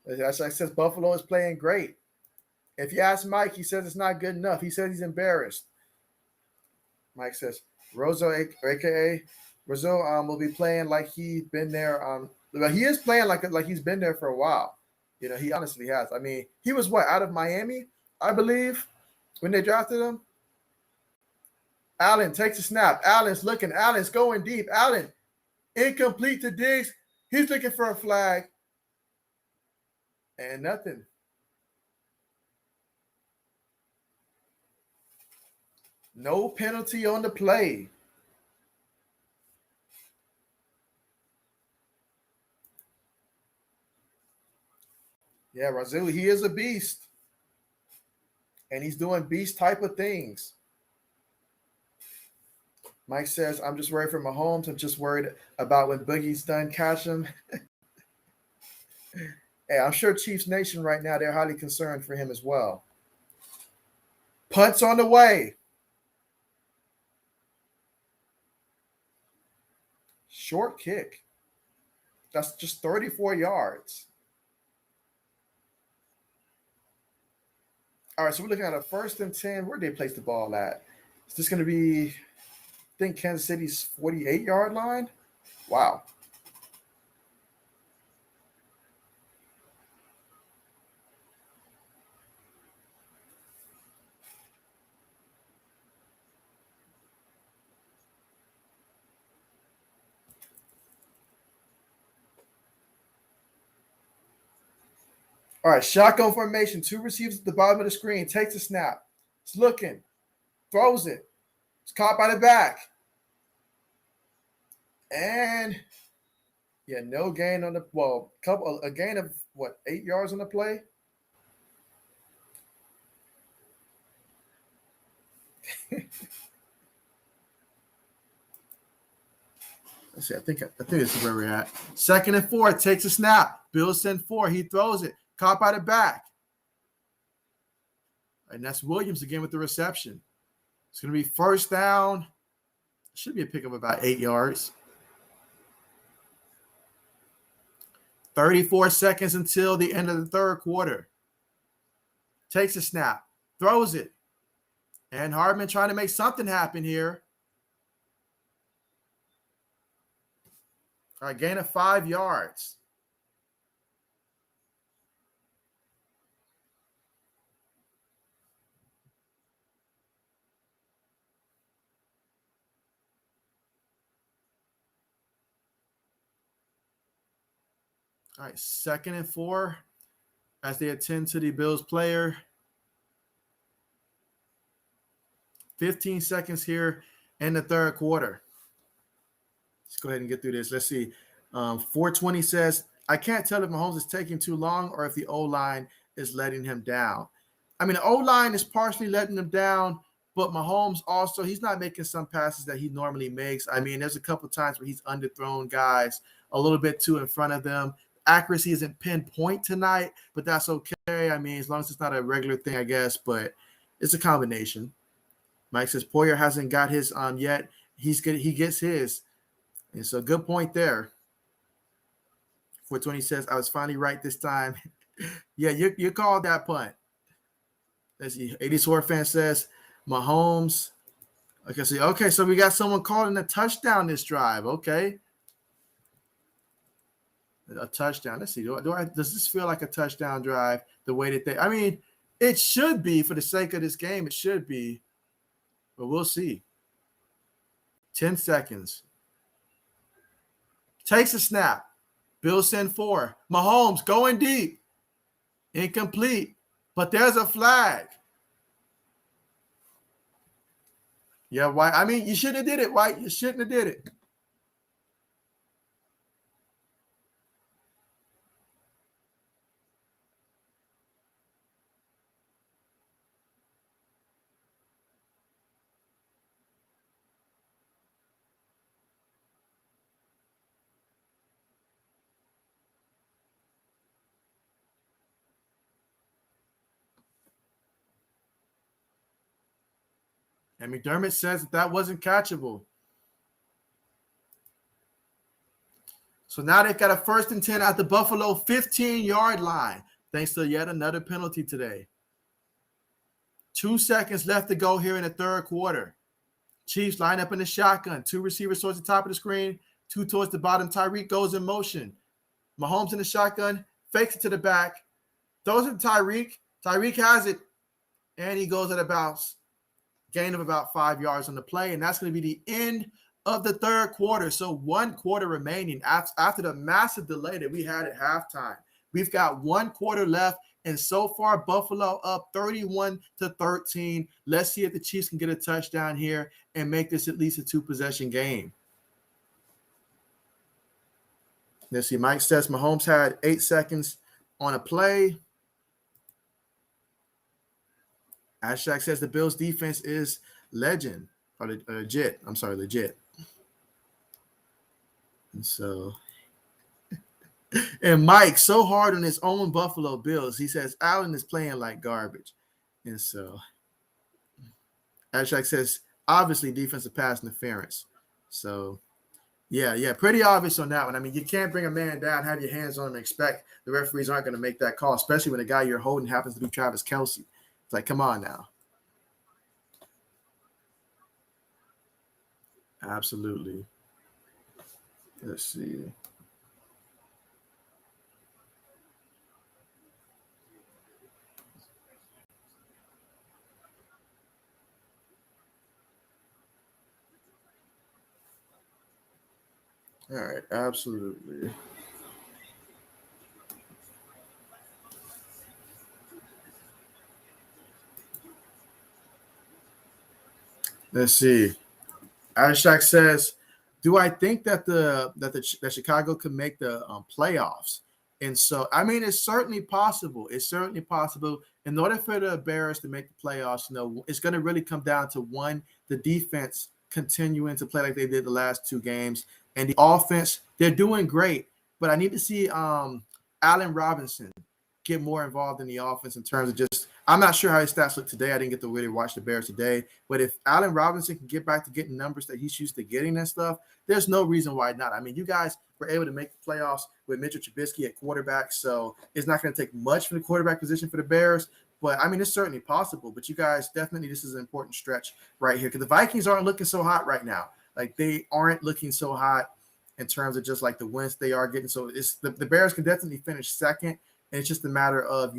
As I said, Buffalo is playing great. If you ask Mike, he says it's not good enough. He says he's embarrassed. Mike says, Rozo, a.k.a. Rozo, will be playing like he's been there. He is playing like he's been there for a while. You know, he honestly has. I mean, he was out of Miami, I believe, when they drafted him. Allen takes a snap. Allen's looking. Allen's going deep. Allen, incomplete to Diggs. He's looking for a flag. And nothing. No penalty on the play. Yeah, Razoo, he is a beast. And he's doing beast type of things. Mike says, I'm just worried for Mahomes. I'm just worried about when Boogie's done catch him. Hey, I'm sure Chiefs Nation right now, they're highly concerned for him as well. Punts on the way. Short kick. That's just 34 yards. All right, so we're looking at a 1st and 10. Where did they place the ball at? Is this going to be, I think, Kansas City's 48-yard line? Wow. All right, shotgun formation. 2 receivers at the bottom of the screen. Takes a snap. It's looking. Throws it. It's caught by the back. And yeah, no gain on the a gain of 8 yards on the play. Let's see. I think this is where we're at. 2nd and 4. Takes a snap. Bills send 4. He throws it. Caught by the back. And that's Williams again with the reception. It's going to be 1st down. Should be a pick of about 8 yards. 34 seconds until the end of the 3rd quarter. Takes a snap. Throws it. And Hardman trying to make something happen here. All right, gain of 5 yards. All right, 2nd and 4 as they attend to the Bills player. 15 seconds here in the 3rd quarter. Let's go ahead and get through this. Let's see. 420 says, I can't tell if Mahomes is taking too long or if the O-line is letting him down. I mean, the O-line is partially letting him down, but Mahomes also, he's not making some passes that he normally makes. I mean, there's a couple times where he's underthrown guys a little bit too in front of them. Accuracy isn't pinpoint tonight, but that's okay. I mean, as long as it's not a regular thing, I guess, but it's a combination. Mike says Poyer hasn't got his yet. He gets his. And so good point there. 420 says, I was finally right this time. Yeah, you called that punt. Let's see. 80s Horror fan says Mahomes. Okay, so we got someone calling a touchdown this drive. Okay. A touchdown. Let's see. Does this feel like a touchdown drive the way that I mean, it should be for the sake of this game. It should be, but we'll see. 10 seconds. Takes a snap. Bills send 4. Mahomes going deep. Incomplete. But there's a flag. Yeah, White. I mean, you shouldn't have did it, White. You shouldn't have did it. And McDermott says that wasn't catchable. So now they've got a 1st and 10 at the Buffalo 15-yard line, thanks to yet another penalty today. 2 seconds left to go here in the 3rd quarter. Chiefs line up in the shotgun. 2 receivers towards the top of the screen, 2 towards the bottom. Tyreek goes in motion. Mahomes in the shotgun, fakes it to the back, throws it to Tyreek. Tyreek has it, and he goes at about gain of about 5 yards on the play, and that's going to be the end of the 3rd quarter. So 1 quarter remaining after the massive delay that we had at halftime. We've got 1 quarter left, and so far Buffalo up 31-13. Let's see if the Chiefs can get a touchdown here and make this at least a 2-possession game. Let's see. Mike says Mahomes had 8 seconds on a play. Ashak says the Bills defense is legend or legit. I'm sorry, legit. And so, and Mike so hard on his own Buffalo Bills. He says Allen is playing like garbage. And so, Ashak says obviously defensive pass interference. So, yeah, pretty obvious on that one. I mean, you can't bring a man down, have your hands on him, and expect the referees aren't going to make that call, especially when the guy you're holding happens to be Travis Kelce. It's like, come on now. Absolutely. Let's see. All right, absolutely. Let's see. Ashak says, "Do I think that that Chicago could make the playoffs?" And so, I mean, it's certainly possible. It's certainly possible. In order for the Bears to make the playoffs, it's going to really come down to one, the defense continuing to play like they did the last two games, and the offense. They're doing great, but I need to see Allen Robinson get more involved in the offense in terms of just. I'm not sure how his stats look today. I didn't get to really watch the Bears today. But if Allen Robinson can get back to getting numbers that he's used to getting and stuff, there's no reason why not. I mean, you guys were able to make the playoffs with Mitchell Trubisky at quarterback, so it's not going to take much from the quarterback position for the Bears. But, I mean, it's certainly possible. But you guys, definitely this is an important stretch right here because the Vikings aren't looking so hot right now. Like, they aren't looking so hot in terms of just like the wins they are getting. So it's the Bears can definitely finish second, and it's just a matter of,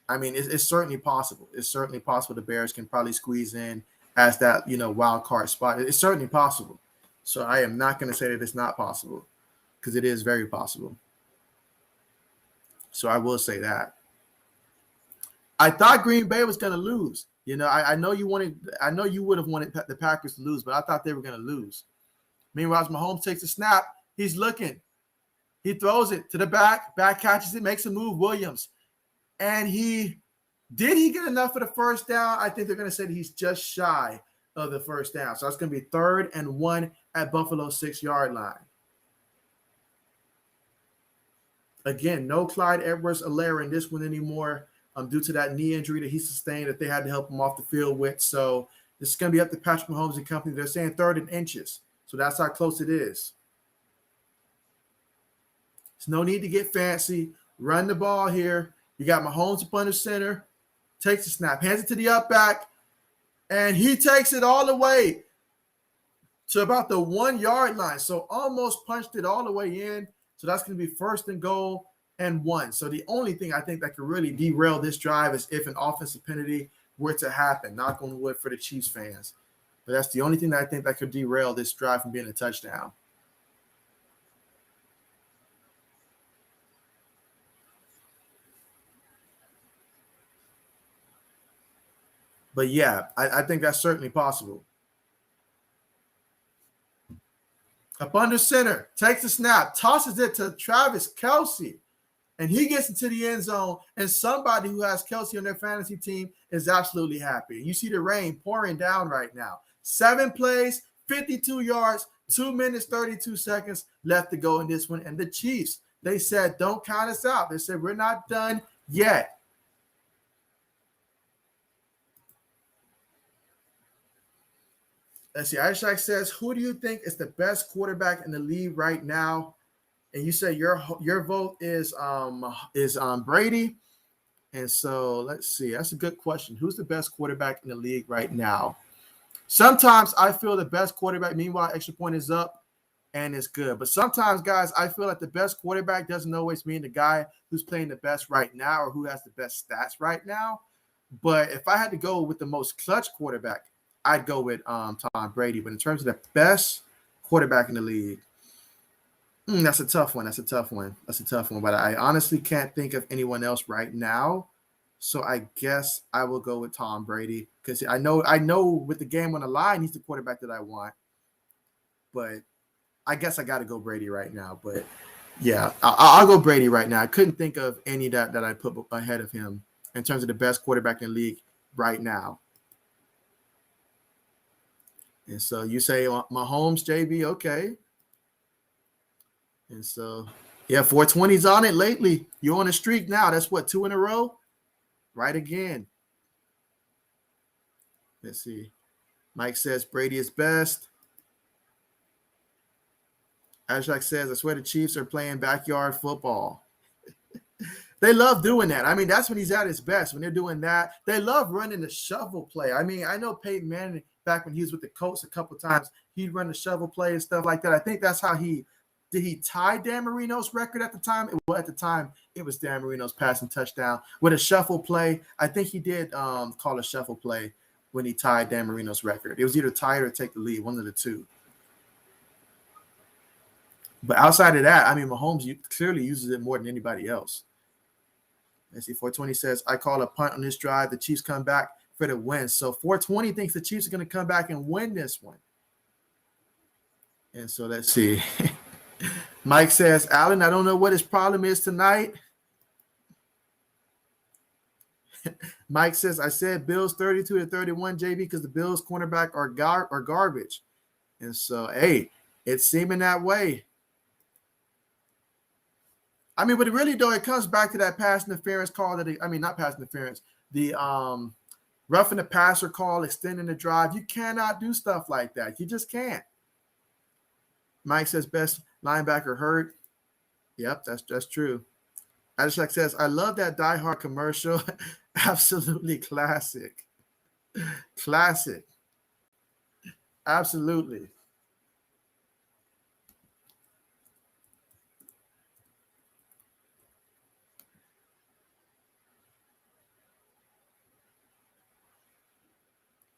I mean, it's certainly possible. It's certainly possible the Bears can probably squeeze in as that, wild card spot. It's certainly possible. So I am not going to say that it's not possible because it is very possible. So I will say that. I thought Green Bay was going to lose. I know you would have wanted the Packers to lose, but I thought they were going to lose. Meanwhile, as Mahomes takes a snap, he's looking. He throws it to the back catches it, makes a move, Williams. And he get enough for the first down? I think they're going to say that he's just shy of the first down. So it's going to be 3rd and 1 at Buffalo's 6-yard line. Again, no Clyde Edwards-Helaire in this one anymore due to that knee injury that he sustained that they had to help him off the field with. So this is going to be up to Patrick Mahomes and company. They're saying 3rd and inches. So that's how close it is. There's no need to get fancy. Run the ball here. You got Mahomes up under center, takes the snap, hands it to the up back, and he takes it all the way to about the 1-yard line. So almost punched it all the way in. So that's going to be 1st and goal and 1. So the only thing I think that could really derail this drive is if an offensive penalty were to happen. Knock on wood for the Chiefs fans. But that's the only thing that I think that could derail this drive from being a touchdown. But yeah, I think that's certainly possible. Up under center, takes the snap, tosses it to Travis Kelce, and he gets into the end zone. And somebody who has Kelce on their fantasy team is absolutely happy. You see the rain pouring down right now. 7 plays, 52 yards, 2 minutes, 32 seconds left to go in this one. And the Chiefs, they said, don't count us out. They said, we're not done yet. Let's see. Ishak says, who do you think is the best quarterback in the league right now? And you say your vote is Brady. And so let's see. That's a good question. Who's the best quarterback in the league right now? Sometimes I feel the best quarterback, meanwhile, extra point is up and it's good. But sometimes, guys, I feel like the best quarterback doesn't always mean the guy who's playing the best right now or who has the best stats right now. But if I had to go with the most clutch quarterback, I'd go with Tom Brady. But in terms of the best quarterback in the league, that's a tough one. That's a tough one. But I honestly can't think of anyone else right now. So I guess I will go with Tom Brady because I know with the game on the line, he's the quarterback that I want. But I guess I got to go Brady right now. But Yeah, I'll go Brady right now. I couldn't think of any that I put ahead of him in terms of the best quarterback in the league right now. And so you say Mahomes, JB, okay. And so, yeah, 420's on it lately. You're on a streak now. That's what, 2 in a row? Right again. Let's see. Mike says Brady is best. Ashak says, I swear the Chiefs are playing backyard football. They love doing that. I mean, that's when he's at his best, when they're doing that. They love running the shovel play. I mean, I know Peyton Manning, back when he was with the Colts a couple of times, he'd run the shovel play and stuff like that. I think that's how he tie Dan Marino's record at the time? Well, at the time, it was Dan Marino's passing touchdown with a shuffle play. I think he did call a shuffle play when he tied Dan Marino's record. It was either tie or take the lead, one of the two. But outside of that, I mean, Mahomes clearly uses it more than anybody else. Let's see, 420 says, I call a punt on this drive. The Chiefs come back for the win. So 420 thinks the Chiefs are going to come back and win this one. And so let's see. Mike says, Allen, I don't know what his problem is tonight. Mike says, I said Bills 32-31, JB, because the Bills cornerback are garbage. And so, hey, it's seeming that way. I mean, but really, though, it comes back to that pass interference call not pass interference, the roughing the passer call, extending the drive. You cannot do stuff like that. You just can't. Mike says best linebacker hurt. Yep, that's true. Adishak says, I love that Die Hard commercial. Absolutely classic. Classic. Absolutely.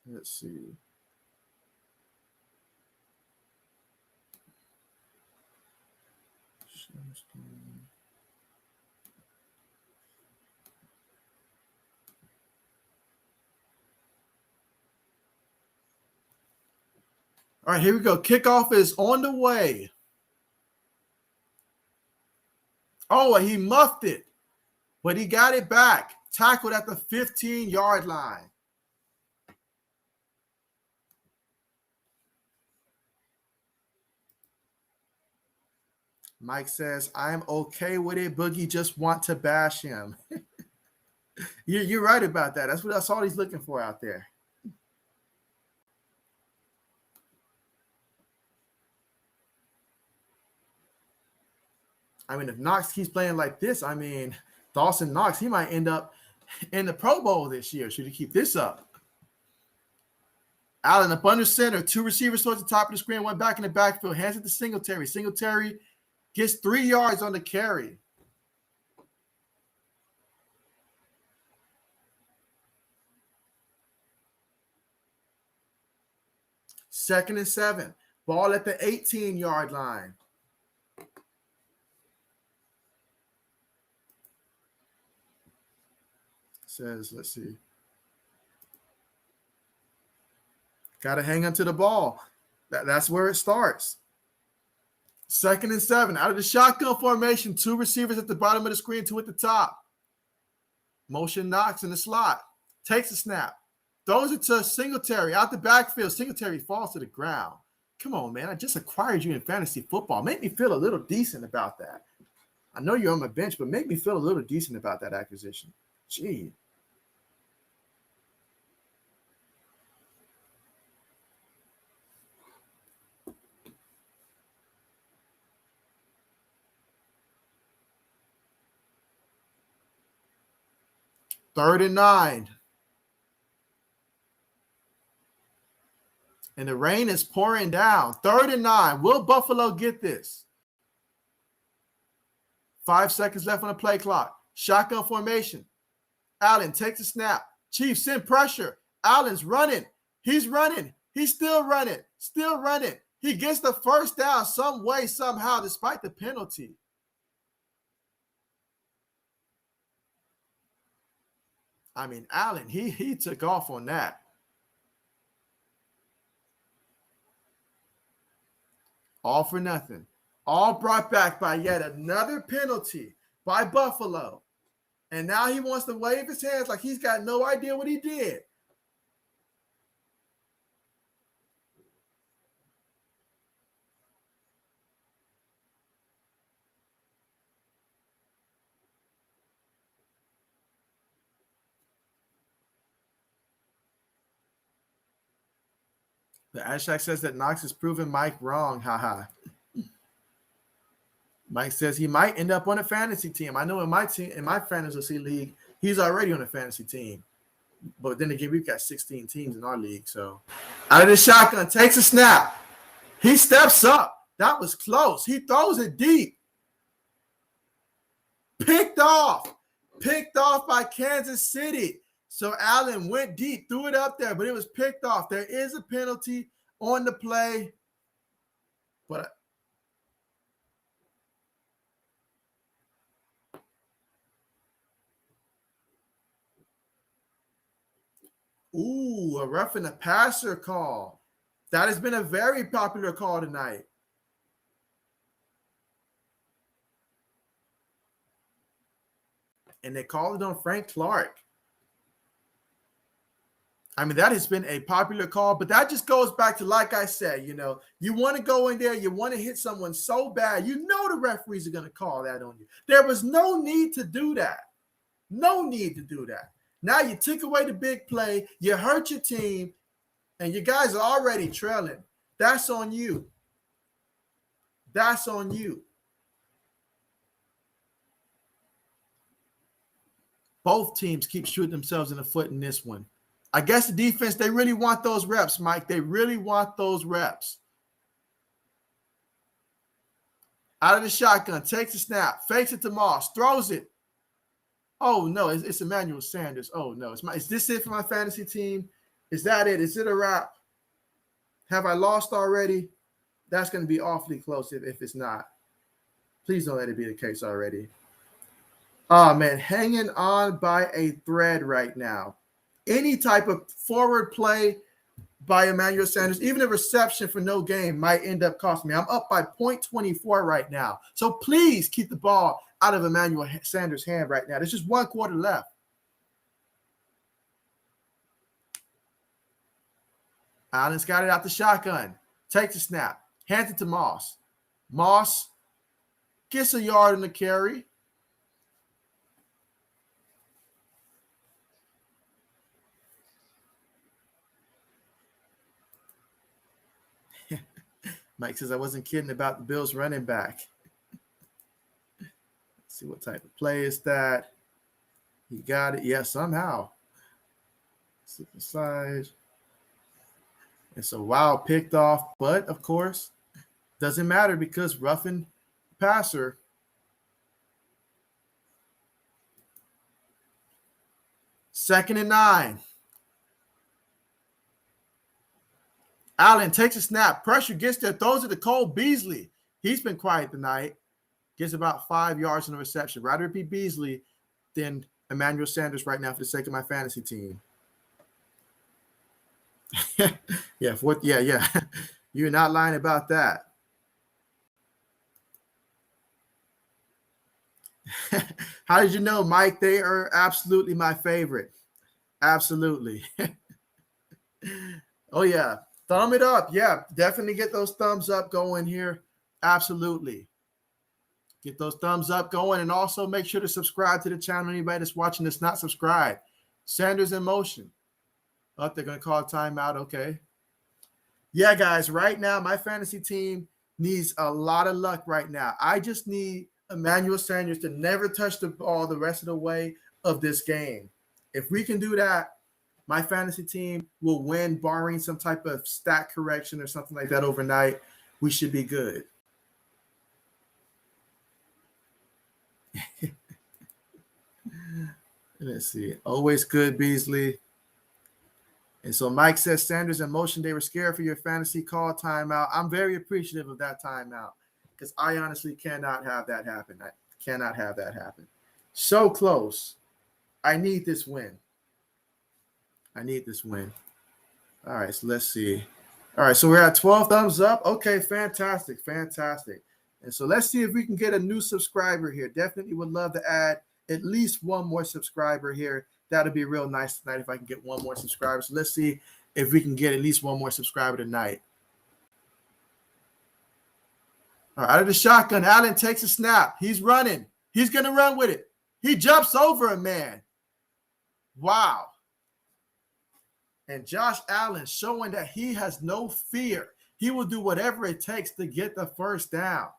Let's see. All right, here we go. Kickoff is on the way. Oh, he muffed it, but he got it back. Tackled at the 15-yard line. Mike says, I'm okay with it. Boogie just want to bash him. You're right about that. That's all he's looking for out there. I mean, if Knox keeps playing like this, I mean, Dawson Knox, he might end up in the Pro Bowl this year. Should he keep this up? Allen up under center, 2 receivers towards the top of the screen, 1 back in the backfield, hands it to Singletary. Singletary gets 3 yards on the carry. Second and 7. Ball at the 18-yard line. Says, let's see. Got to hang onto the ball. That's where it starts. Second and 7. Out of the shotgun formation, 2 receivers at the bottom of the screen, 2 at the top. Motion Knox in the slot. Takes a snap. Throws it to Singletary out the backfield. Singletary falls to the ground. Come on, man. I just acquired you in fantasy football. Make me feel a little decent about that. I know you're on my bench, but make me feel a little decent about that acquisition. Gee. Third and 9. And the rain is pouring down. 3rd and 9. Will Buffalo get this? 5 seconds left on the play clock. Shotgun formation. Allen takes a snap. Chiefs send pressure. Allen's running. He's running. He's still running. Still running. He gets the first down some way, somehow, despite the penalty. I mean, Allen, he took off on that. All for nothing. All brought back by yet another penalty by Buffalo. And now he wants to wave his hands like he's got no idea what he did. The Ashak says that Knox has proven Mike wrong. Haha. Mike says he might end up on a fantasy team. I know in my fantasy league, he's already on a fantasy team. But then again, we've got 16 teams in our league. So out of the shotgun, takes a snap. He steps up. That was close. He throws it deep. Picked off by Kansas City. So Allen went deep, threw it up there, but it was picked off. There is a penalty on the play, but a roughing the passer call. That has been a very popular call tonight. And they called it on Frank Clark. I mean, that has been a popular call, but that just goes back to, like I said, you want to go in there, you want to hit someone so bad, the referees are going to call that on you. There was no need to do that. No need to do that. Now you took away the big play, you hurt your team, and you guys are already trailing. That's on you. That's on you. Both teams keep shooting themselves in the foot in this one. I guess the defense, they really want those reps, Mike. They really want those reps. Out of the shotgun, takes a snap, fakes it to Moss, throws it. Oh, no, it's Emmanuel Sanders. Oh, no. Is this it for my fantasy team? Is that it? Is it a wrap? Have I lost already? That's going to be awfully close if it's not. Please don't let it be the case already. Oh, man, hanging on by a thread right now. Any type of forward play by Emmanuel Sanders, even a reception for no gain, might end up costing me. I'm up by 0.24 right now. So please keep the ball out of Emmanuel Sanders' hand right now. There's just one quarter left. Allen's got it out the shotgun. Takes a snap. Hands it to Moss. Moss gets a yard in the carry. Mike says, I wasn't kidding about the Bills running back. Let's see what type of play is that. He got it. Yeah, somehow. Super side. And so, wow, picked off. But, of course, doesn't matter because roughing passer. Second and 9. Allen takes a snap. Pressure gets there. Throws it to Cole Beasley. He's been quiet tonight. Gets about 5 yards in the reception. Rather it be Beasley than Emmanuel Sanders right now for the sake of my fantasy team. Yeah. You're not lying about that. How did you know, Mike? They are absolutely my favorite. Absolutely. Oh, yeah. Thumb it up. Yeah, definitely get those thumbs up going here. Absolutely. Get those thumbs up going, and also make sure to subscribe to the channel. Anybody that's watching that's not subscribed. Sanders in motion. Oh, they're going to call a timeout. Okay. Yeah, guys, right now my fantasy team needs a lot of luck right now. I just need Emmanuel Sanders to never touch the ball the rest of the way of this game. If we can do that, my fantasy team will win, barring some type of stat correction or something like that overnight. We should be good. Let's see. Always good, Beasley. And so Mike says Sanders in motion. They were scared for your fantasy call timeout. I'm very appreciative of that timeout because I honestly cannot have that happen. I cannot have that happen. So close. I need this win. I need this win. All right, so let's see. All right, so we're at 12 thumbs up. Okay, fantastic, fantastic. And so let's see if we can get a new subscriber here. Definitely would love to add at least one more subscriber here. That'd be real nice tonight if I can get one more subscriber. So let's see if we can get at least one more subscriber tonight. All right, out of the shotgun, Allen takes a snap. He's running. He's going to run with it. He jumps over a man. Wow. And Josh Allen showing that he has no fear. He will do whatever it takes to get the first down.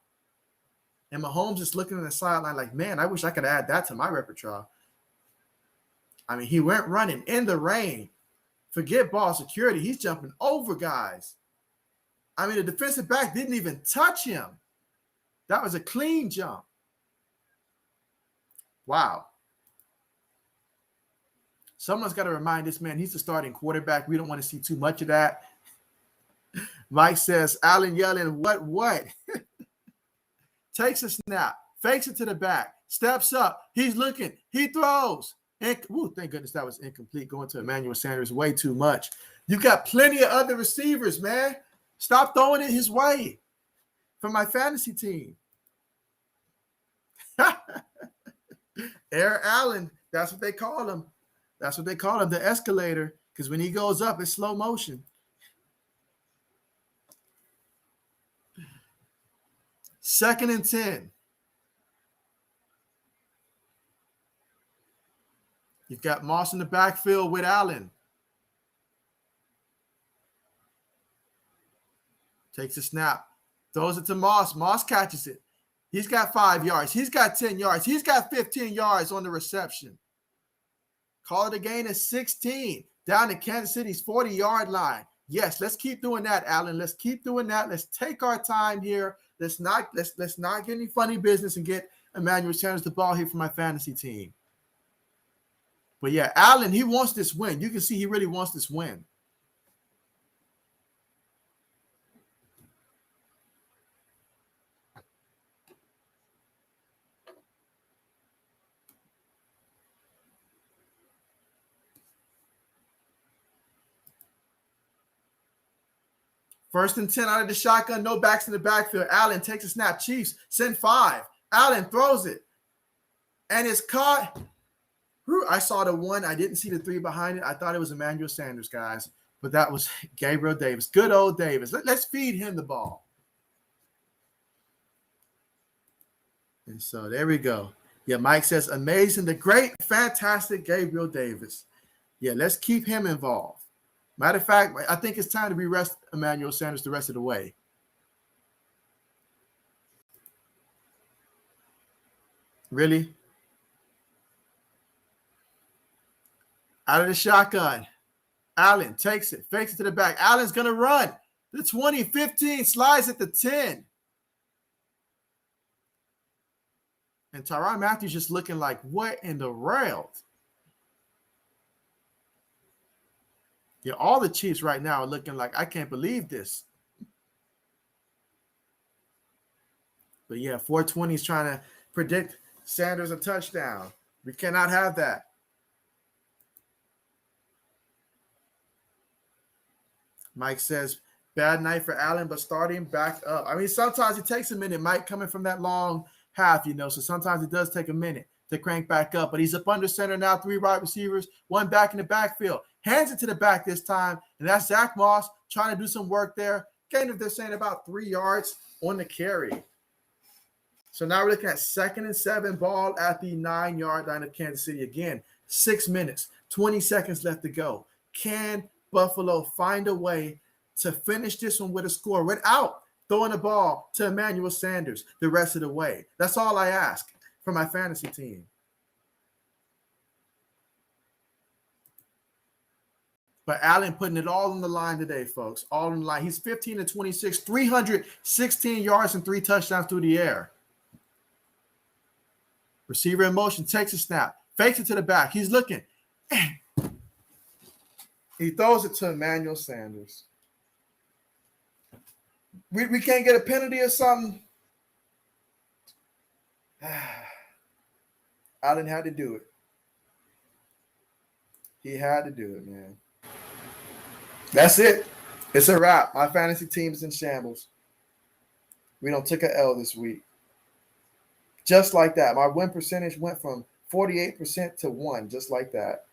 And Mahomes is looking at the sideline like, man, I wish I could add that to my repertoire. I mean, he went running in the rain. Forget ball security. He's jumping over guys. I mean, the defensive back didn't even touch him. That was a clean jump. Wow. Someone's got to remind this man he's the starting quarterback. We don't want to see too much of that. Mike says, Allen yelling, what? Takes a snap, fakes it to the back, steps up. He's looking. He throws. And thank goodness that was incomplete. Going to Emmanuel Sanders way too much. You got plenty of other receivers, man. Stop throwing it his way for my fantasy team. Air Allen, that's what they call him. That's what they call him, the escalator, because when he goes up, it's slow motion. Second and 10. You've got Moss in the backfield with Allen. Takes a snap. Throws it to Moss. Moss catches it. He's got 5 yards. He's got 10 yards. He's got 15 yards on the reception. Call it a gain of 16 down to Kansas City's 40-yard line. Yes, let's keep doing that, Allen. Let's keep doing that. Let's take our time here. Let's not get any funny business and get Emmanuel Sanders the ball here for my fantasy team. But yeah, Allen, he wants this win. You can see he really wants this win. First and 10 out of the shotgun, no backs in the backfield. Allen takes a snap. Chiefs send 5. Allen throws it. And it's caught. I saw the 1. I didn't see the 3 behind it. I thought it was Emmanuel Sanders, guys. But that was Gabriel Davis. Good old Davis. Let's feed him the ball. And so there we go. Yeah, Mike says, amazing. The great, fantastic Gabriel Davis. Yeah, let's keep him involved. Matter of fact, I think it's time to re-rest Emmanuel Sanders the rest of the way. Really? Out of the shotgun. Allen takes it, fakes it to the back. Allen's going to run. The 20, 15, slides at the 10. And Tyrann Mathieu just looking like, what in the world? Yeah, all the Chiefs right now are looking like, I can't believe this. But yeah, 420 is trying to predict Sanders a touchdown. We cannot have that. Mike says, bad night for Allen, but starting back up. I mean, sometimes it takes a minute, Mike, coming from that long half, so sometimes it does take a minute to crank back up. But he's up under center now, 3 wide receivers, 1 back in the backfield. Hands it to the back this time, and that's Zach Moss trying to do some work there. Gain of, they're saying, about 3 yards on the carry. So now we're looking at 2nd and 7, ball at the 9-yard line of Kansas City. Again, 6 minutes, 20 seconds left to go. Can Buffalo find a way to finish this one with a score without throwing the ball to Emmanuel Sanders the rest of the way? That's all I ask for my fantasy team. But Allen putting it all on the line today, folks. All on the line. He's 15 and 26, 316 yards and 3 touchdowns through the air. Receiver in motion, takes a snap, fakes it to the back. He's looking. He throws it to Emmanuel Sanders. We can't get a penalty or something. Allen had to do it. He had to do it, man. That's it. It's a wrap. My fantasy team is in shambles. We don't took an L this week. Just like that. My win percentage went from 48% to 1, just like that.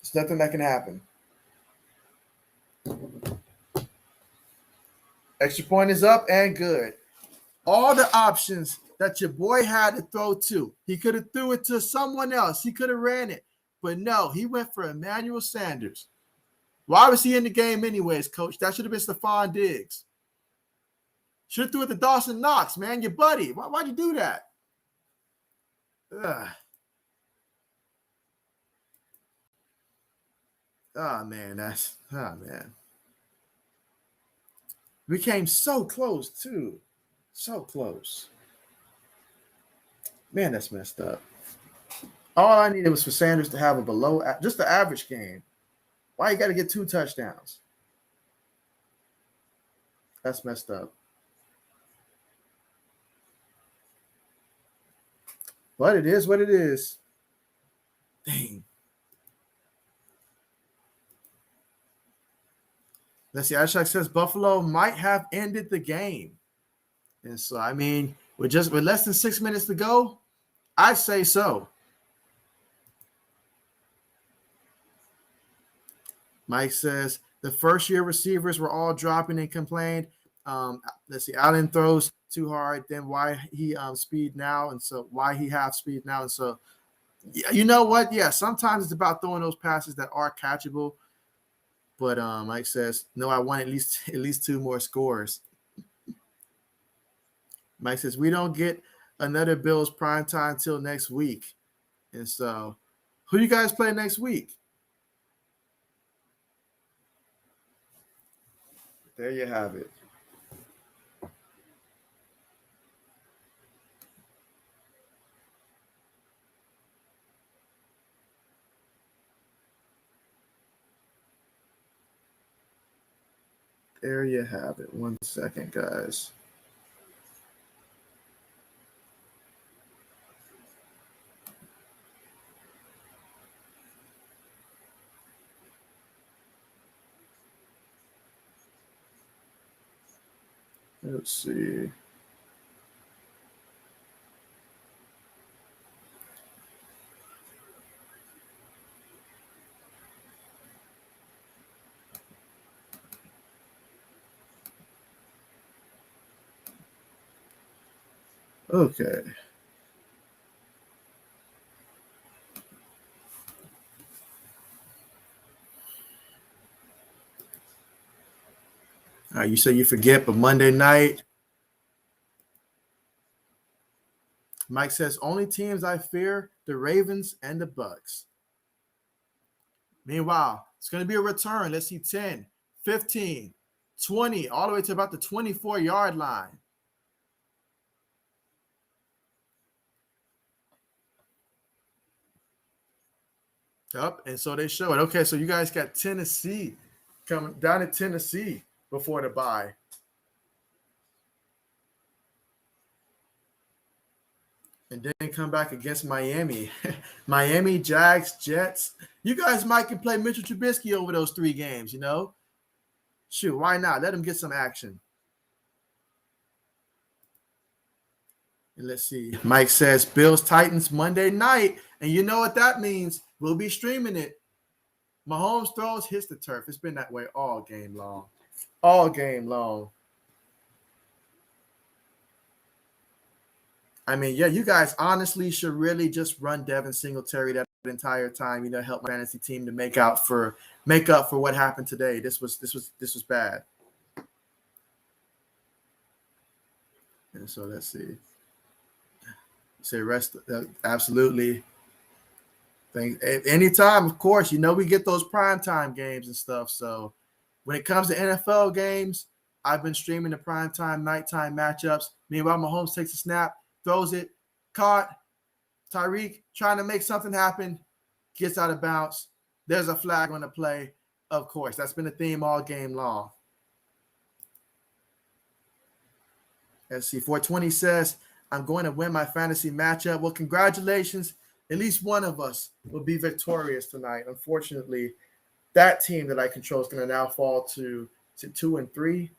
There's nothing that can happen. Extra point is up and good. All the options that your boy had to throw to. He could have threw it to someone else. He could have ran it. But no, he went for Emmanuel Sanders. Why was he in the game anyways, coach? That should have been Stephon Diggs. Should have threw it to Dawson Knox, man, your buddy. Why'd you do that? Ugh. Oh, man. We came so close, too. So close. Man, that's messed up. All I needed was for Sanders to have just the average game. Why you got to get 2 touchdowns? That's messed up. But it is what it is. Dang. Let's see. Ashak says Buffalo might have ended the game. And so, I mean, with less than 6 minutes to go, I say so. Mike says the first-year receivers were all dropping and complained. Let's see. Allen throws too hard. Then why he speed now, and so why he half speed now, and so you know what? Yeah, sometimes it's about throwing those passes that are catchable. But Mike says no. I want at least 2 more scores. Mike says we don't get another Bills primetime until next week, and so who you guys play next week? There you have it. There you have it. 1 second, guys. Let's see. Okay. All right, you say you forget, but Monday night, Mike says only teams I fear, the Ravens and the Bucks. Meanwhile, it's going to be a return. Let's see 10, 15, 20, all the way to about the 24-yard line. Yep, and so they show it. Okay, so you guys got Tennessee coming down to Tennessee before the bye. And then come back against Miami. Miami, Jags, Jets. You guys might can play Mitchell Trubisky over those 3 games, you know? Shoot, why not? Let him get some action. And let's see. Mike says Bills Titans Monday night. And you know what that means. We'll be streaming it. Mahomes throws, hits the turf. It's been that way all game long. All game long. I mean, yeah, you guys honestly should really just run Devin Singletary that entire time, you know, help my fantasy team to make up for what happened today. This was bad. And so let's see. Say rest absolutely. Anytime, of course, you know we get those primetime games and stuff. So when it comes to NFL games, I've been streaming the primetime, nighttime matchups. Meanwhile, Mahomes takes a snap, throws it, caught. Tyreek trying to make something happen, gets out of bounds. There's a flag on the play. Of course, that's been the theme all game long. Let's see. 420 says, I'm going to win my fantasy matchup. Well, congratulations. At least one of us will be victorious tonight. Unfortunately, that team that I control is going to now fall to 2 and 3.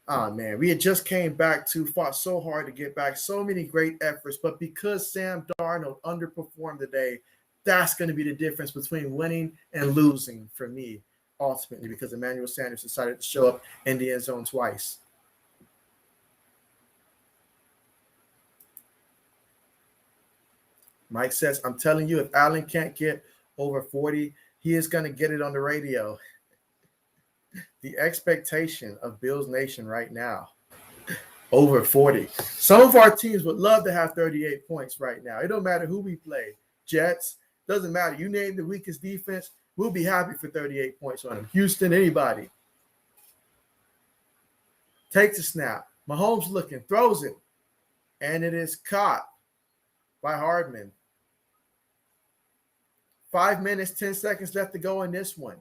Oh man, we had just came back to fought so hard to get back, so many great efforts, but because Sam Darnold underperformed today, that's going to be the difference between winning and losing for me, ultimately, because Emmanuel Sanders decided to show up in the end zone twice. Mike says, I'm telling you, if Allen can't get over 40, he is going to get it on the radio. The expectation of Bills Nation right now, over 40. Some of our teams would love to have 38 points right now. It don't matter who we play. Jets, doesn't matter. You name the weakest defense, we'll be happy for 38 points on them. Houston, anybody. Takes a snap. Mahomes looking, throws it, and it is caught by Hardman. 5 minutes, 10 seconds left to go in this one.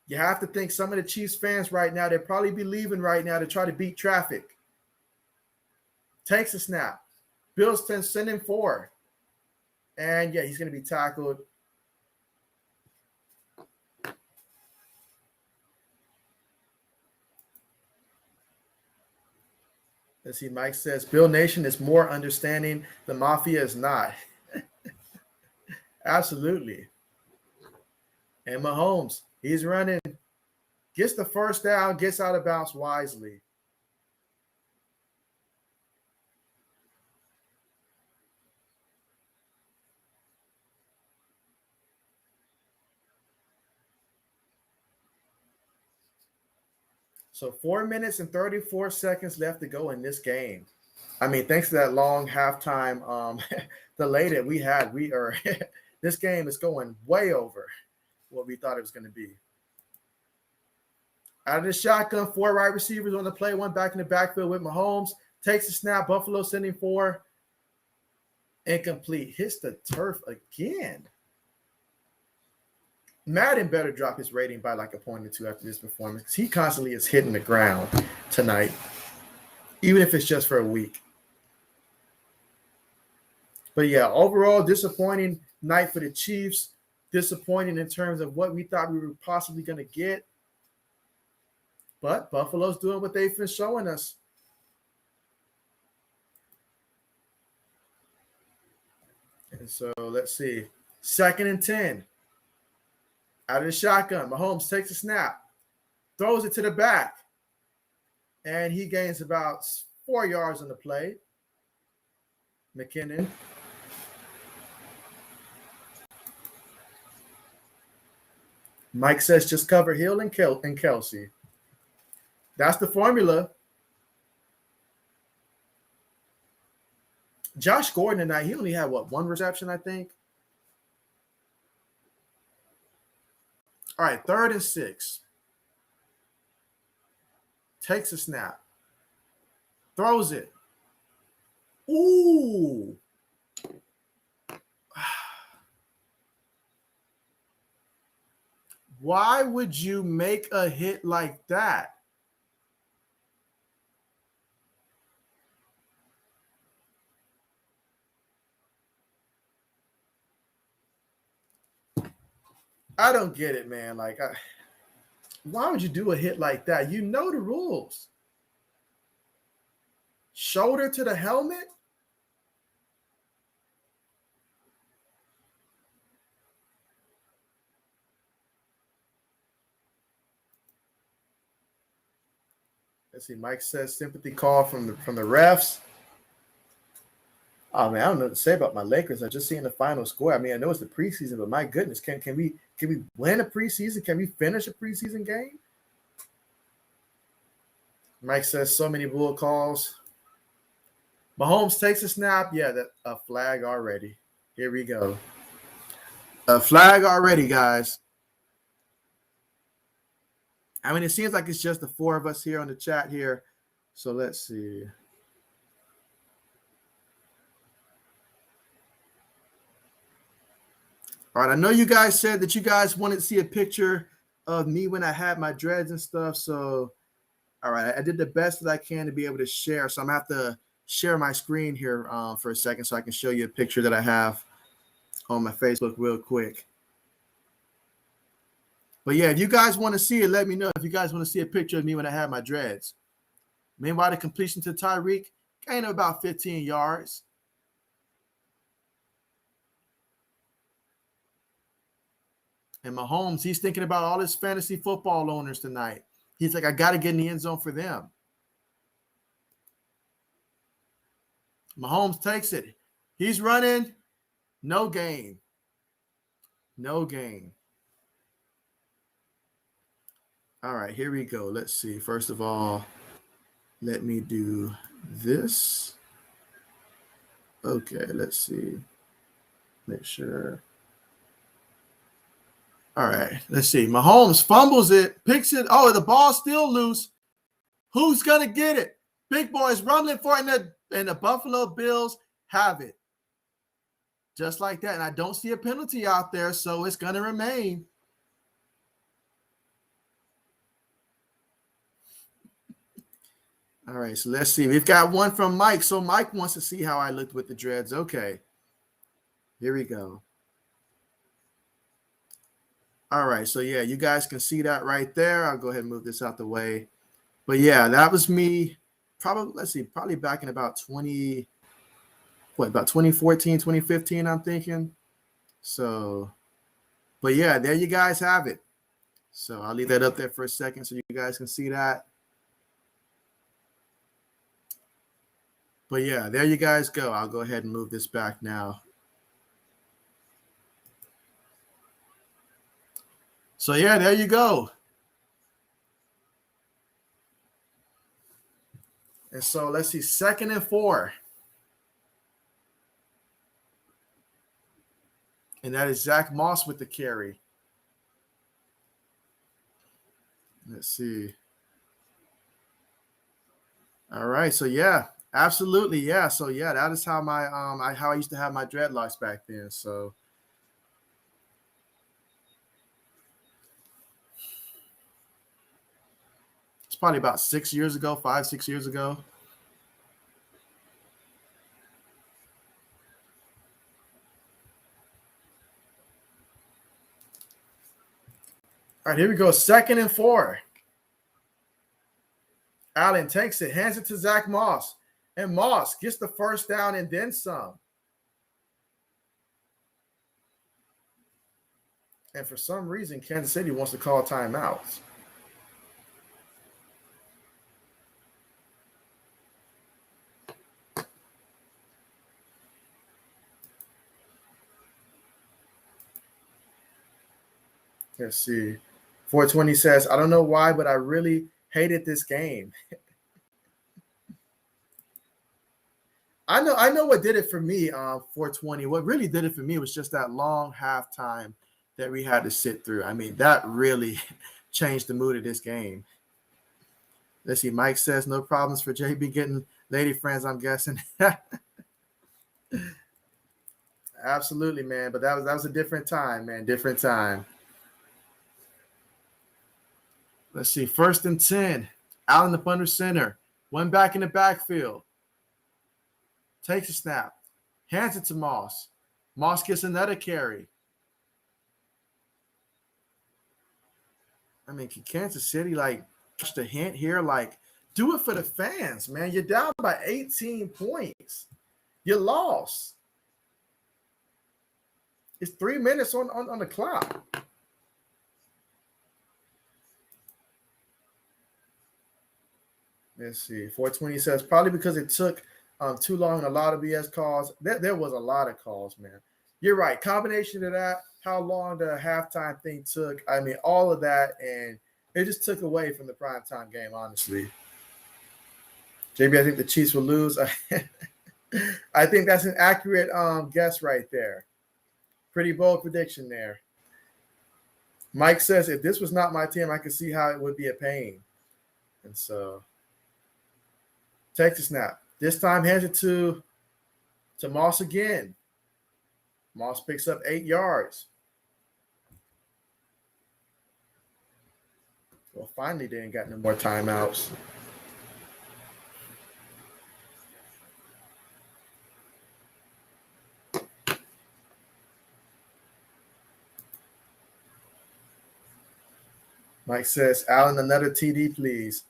You have to think some of the Chiefs fans right now, they'll probably be leaving right now to try to beat traffic. Takes a snap. Bills send him forward. And yeah, he's going to be tackled. Let's see, Mike says, Bill Nation is more understanding. The Mafia is not. Absolutely. And Mahomes, he's running, gets the first down, gets out of bounds wisely. So 4 minutes and 34 seconds left to go in this game. I mean, thanks to that long halftime delay that we had, this game is going way over what we thought it was going to be. Out of the shotgun, 4 wide receivers on the play, 1 back in the backfield with Mahomes. Takes a snap, Buffalo sending 4. Incomplete. Hits the turf again. Madden better drop his rating by like a point or 2 after this performance because he constantly is hitting the ground tonight, even if it's just for a week. But yeah, overall, disappointing night for the Chiefs. Disappointing in terms of what we thought we were possibly going to get. But Buffalo's doing what they've been showing us. And so let's see. 2nd and 10. Out of the shotgun, Mahomes takes a snap, throws it to the back, and he gains about 4 yards on the play. McKinnon. Mike says just cover Hill and Kelsey. That's the formula. Josh Gordon tonight, he only had, 1 reception, I think? All right, 3rd and 6. Takes a snap. Throws it. Ooh. Why would you make a hit like that? I don't get it, man. Why would you do a hit like that? You know the rules. Shoulder to the helmet? Let's see. Mike says sympathy call from the refs. Oh man, I don't know what to say about my Lakers. I just seen the final score. I mean, I know it's the preseason, but my goodness, can we win a preseason? Can we finish a preseason game? Mike says so many bull calls. Mahomes takes a snap. Yeah, a flag already. Here we go. A flag already, guys. I mean, it seems like it's just the 4 of us here on the chat here. So let's see. All right, I know you guys said that you guys wanted to see a picture of me when I had my dreads and stuff. So, all right, I did the best that I can to be able to share. So I'm going to have to share my screen here for a second so I can show you a picture that I have on my Facebook real quick. But yeah, if you guys want to see it, let me know. If you guys want to see a picture of me when I have my dreads. Meanwhile, the completion to Tyreek, gain of about 15 yards. And Mahomes, he's thinking about all his fantasy football owners tonight. He's like, I got to get in the end zone for them. Mahomes takes it. He's running. No gain. No gain. All right, here we go. Let's see. First of all, let me do this. Okay, let's see. Make sure. All right, let's see. Mahomes fumbles it, picks it. Oh, the ball's still loose. Who's going to get it? Big boys rumbling for it, and the Buffalo Bills have it. Just like that. And I don't see a penalty out there, so it's going to remain. All right, so let's see. We've got one from Mike. So Mike wants to see how I looked with the dreads. Okay, here we go. All right, so yeah, you guys can see that right there. I'll go ahead and move this out the way. But yeah, that was me probably, let's see, probably back in about 2014, 2015, I'm thinking. So, but yeah, there you guys have it. So I'll leave that up there for a second so you guys can see that. But yeah, there you guys go. I'll go ahead and move this back now. So yeah, there you go. And so let's see, 2nd and 4. And that is Zach Moss with the carry. Let's see. All right, so yeah, absolutely, yeah. So yeah, that is how my how I used to have my dreadlocks back then. So it's probably about 6 years ago, 5, 6 years ago. All right, here we go. 2nd and 4. Allen takes it, hands it to Zach Moss, and Moss gets the first down and then some. And for some reason, Kansas City wants to call timeouts. Let's see. 420 says, I don't know why, but I really hated this game. I know what did it for me, 420. What really did it for me was just that long halftime that we had to sit through. I mean, that really changed the mood of this game. Let's see. Mike says no problems for JB getting lady friends, I'm guessing. Absolutely, man. But that was a different time, man. Different time. Let's see. 1st and 10. Allen up under center. One back in the backfield. Takes a snap. Hands it to Moss. Moss gets another carry. I mean, can Kansas City catch the hint here? Do it for the fans, man. You're down by 18 points. You lost. It's 3 minutes on the clock. Let's see. 420 says probably because it took too long and a lot of BS calls. There was a lot of calls, man. You're right. Combination of that, how long the halftime thing took. I mean, all of that, and it just took away from the primetime game, honestly. JB, I think the Chiefs will lose. I think that's an accurate guess right there. Pretty bold prediction there. Mike says, if this was not my team, I could see how it would be a pain. And so, takes a snap. This time hands it to Moss again. Moss picks up 8 yards. Well, finally, they ain't got no more timeouts. Mike says, Allen, another TD, please.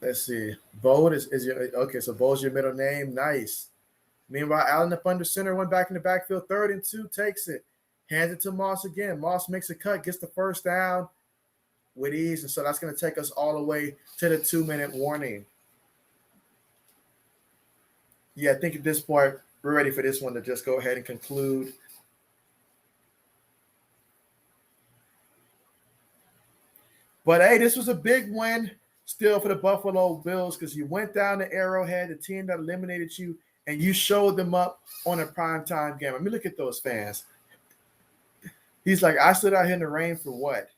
Let's see. Bold is your okay. So Bold's your middle name. Nice. Meanwhile, Allen up under center, went back in the backfield, 3rd and 2, takes it, hands it to Moss again. Moss makes a cut, gets the first down with ease, and so that's going to take us all the way to the 2-minute warning. Yeah, I think at this point we're ready for this one to just go ahead and conclude. But hey, this was a big win still for the Buffalo Bills because you went down to Arrowhead, the team that eliminated you, and you showed them up on a primetime game. I mean, look at those fans. He's like, I stood out here in the rain for what?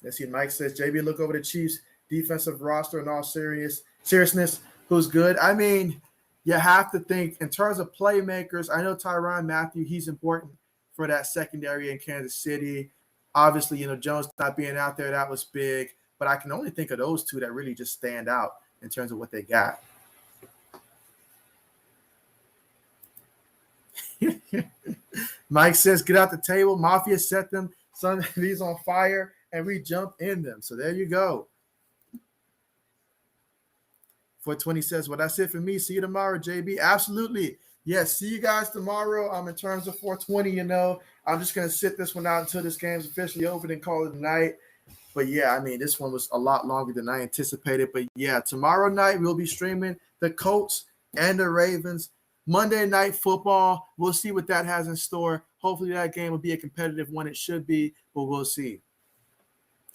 Let's see, Mike says, JB, look over the Chiefs' defensive roster in all seriousness, who's good. I mean, you have to think in terms of playmakers. I know Tyrann Mathieu, he's important for that secondary in Kansas City. Obviously, Jones not being out there, that was big. But I can only think of those two that really just stand out in terms of what they got. Mike says, get out the table. Mafia set them. Son, these on fire, and we jump in them. So there you go. 420 says, well, that's it for me. See you tomorrow, JB. Absolutely. Yes, see you guys tomorrow. In terms of 420, I'm just going to sit this one out until this game's officially over and call it a night. But, yeah, I mean, this one was a lot longer than I anticipated. But, yeah, tomorrow night we'll be streaming the Colts and the Ravens. Monday Night Football, we'll see what that has in store. Hopefully that game will be a competitive one. It should be, but we'll see.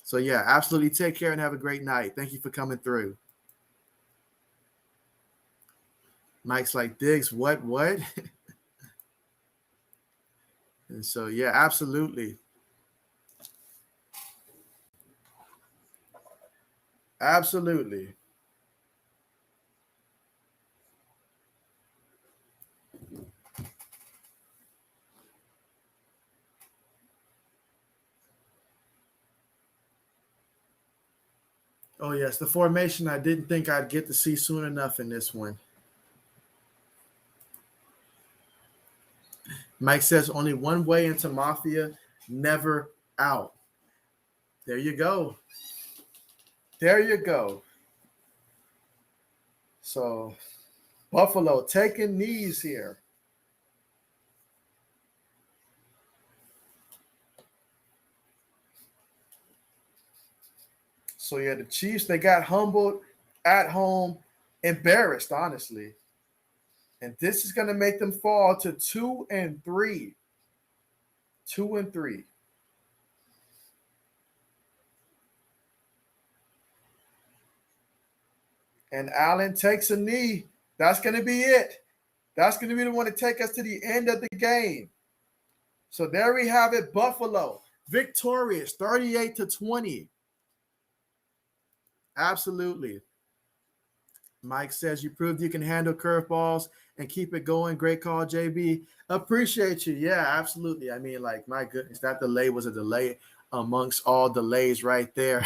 So, yeah, absolutely take care and have a great night. Thank you for coming through. Mike's like, Diggs, what? And so, yeah, absolutely. Absolutely. Oh, yes, the formation I didn't think I'd get to see soon enough in this one. Mike says only one way into Mafia, never out. There you go. There you go. So, Buffalo taking knees here. So, yeah, the Chiefs, they got humbled at home, embarrassed, honestly. And this is going to make them fall to 2-3. 2-3. And Allen takes a knee. That's going to be it. That's going to be the one to take us to the end of the game. So there we have it. Buffalo victorious, 38-20. Absolutely. Mike says you proved you can handle curveballs and keep it going. Great call, JB. Appreciate you. Yeah, absolutely. I mean, like, my goodness, that delay was a delay amongst all delays right there.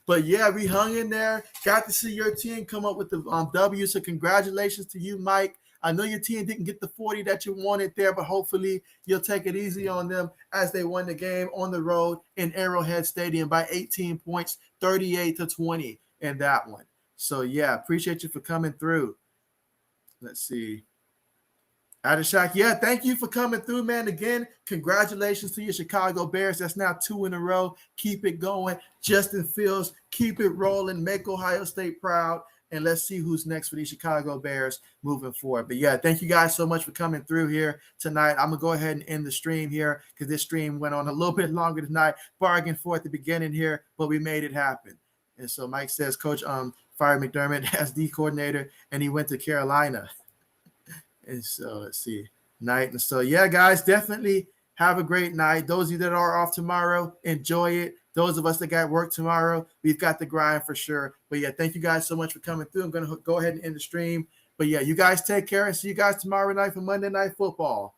But, yeah, we hung in there. Got to see your team come up with the W, so congratulations to you, Mike. I know your team didn't get the 40 that you wanted there, but hopefully you'll take it easy on them as they won the game on the road in Arrowhead Stadium by 18 points, 38-20 in that one. So, yeah, appreciate you for coming through. Let's see. Adishak, yeah, thank you for coming through, man. Again, congratulations to your Chicago Bears. That's now 2 in a row. Keep it going. Justin Fields, keep it rolling. Make Ohio State proud. And let's see who's next for these Chicago Bears moving forward. But, yeah, thank you guys so much for coming through here tonight. I'm going to go ahead and end the stream here because this stream went on a little bit longer tonight. Bargained for at the beginning here, but we made it happen. And so Mike says, Coach fired McDermott as D coordinator, and he went to Carolina. And so let's see. Night. And so, yeah, guys, definitely have a great night. Those of you that are off tomorrow, enjoy it. Those of us that got work tomorrow, we've got the grind for sure. But, yeah, thank you guys so much for coming through. I'm going to go ahead and end the stream. But, yeah, you guys take care and see you guys tomorrow night for Monday Night Football.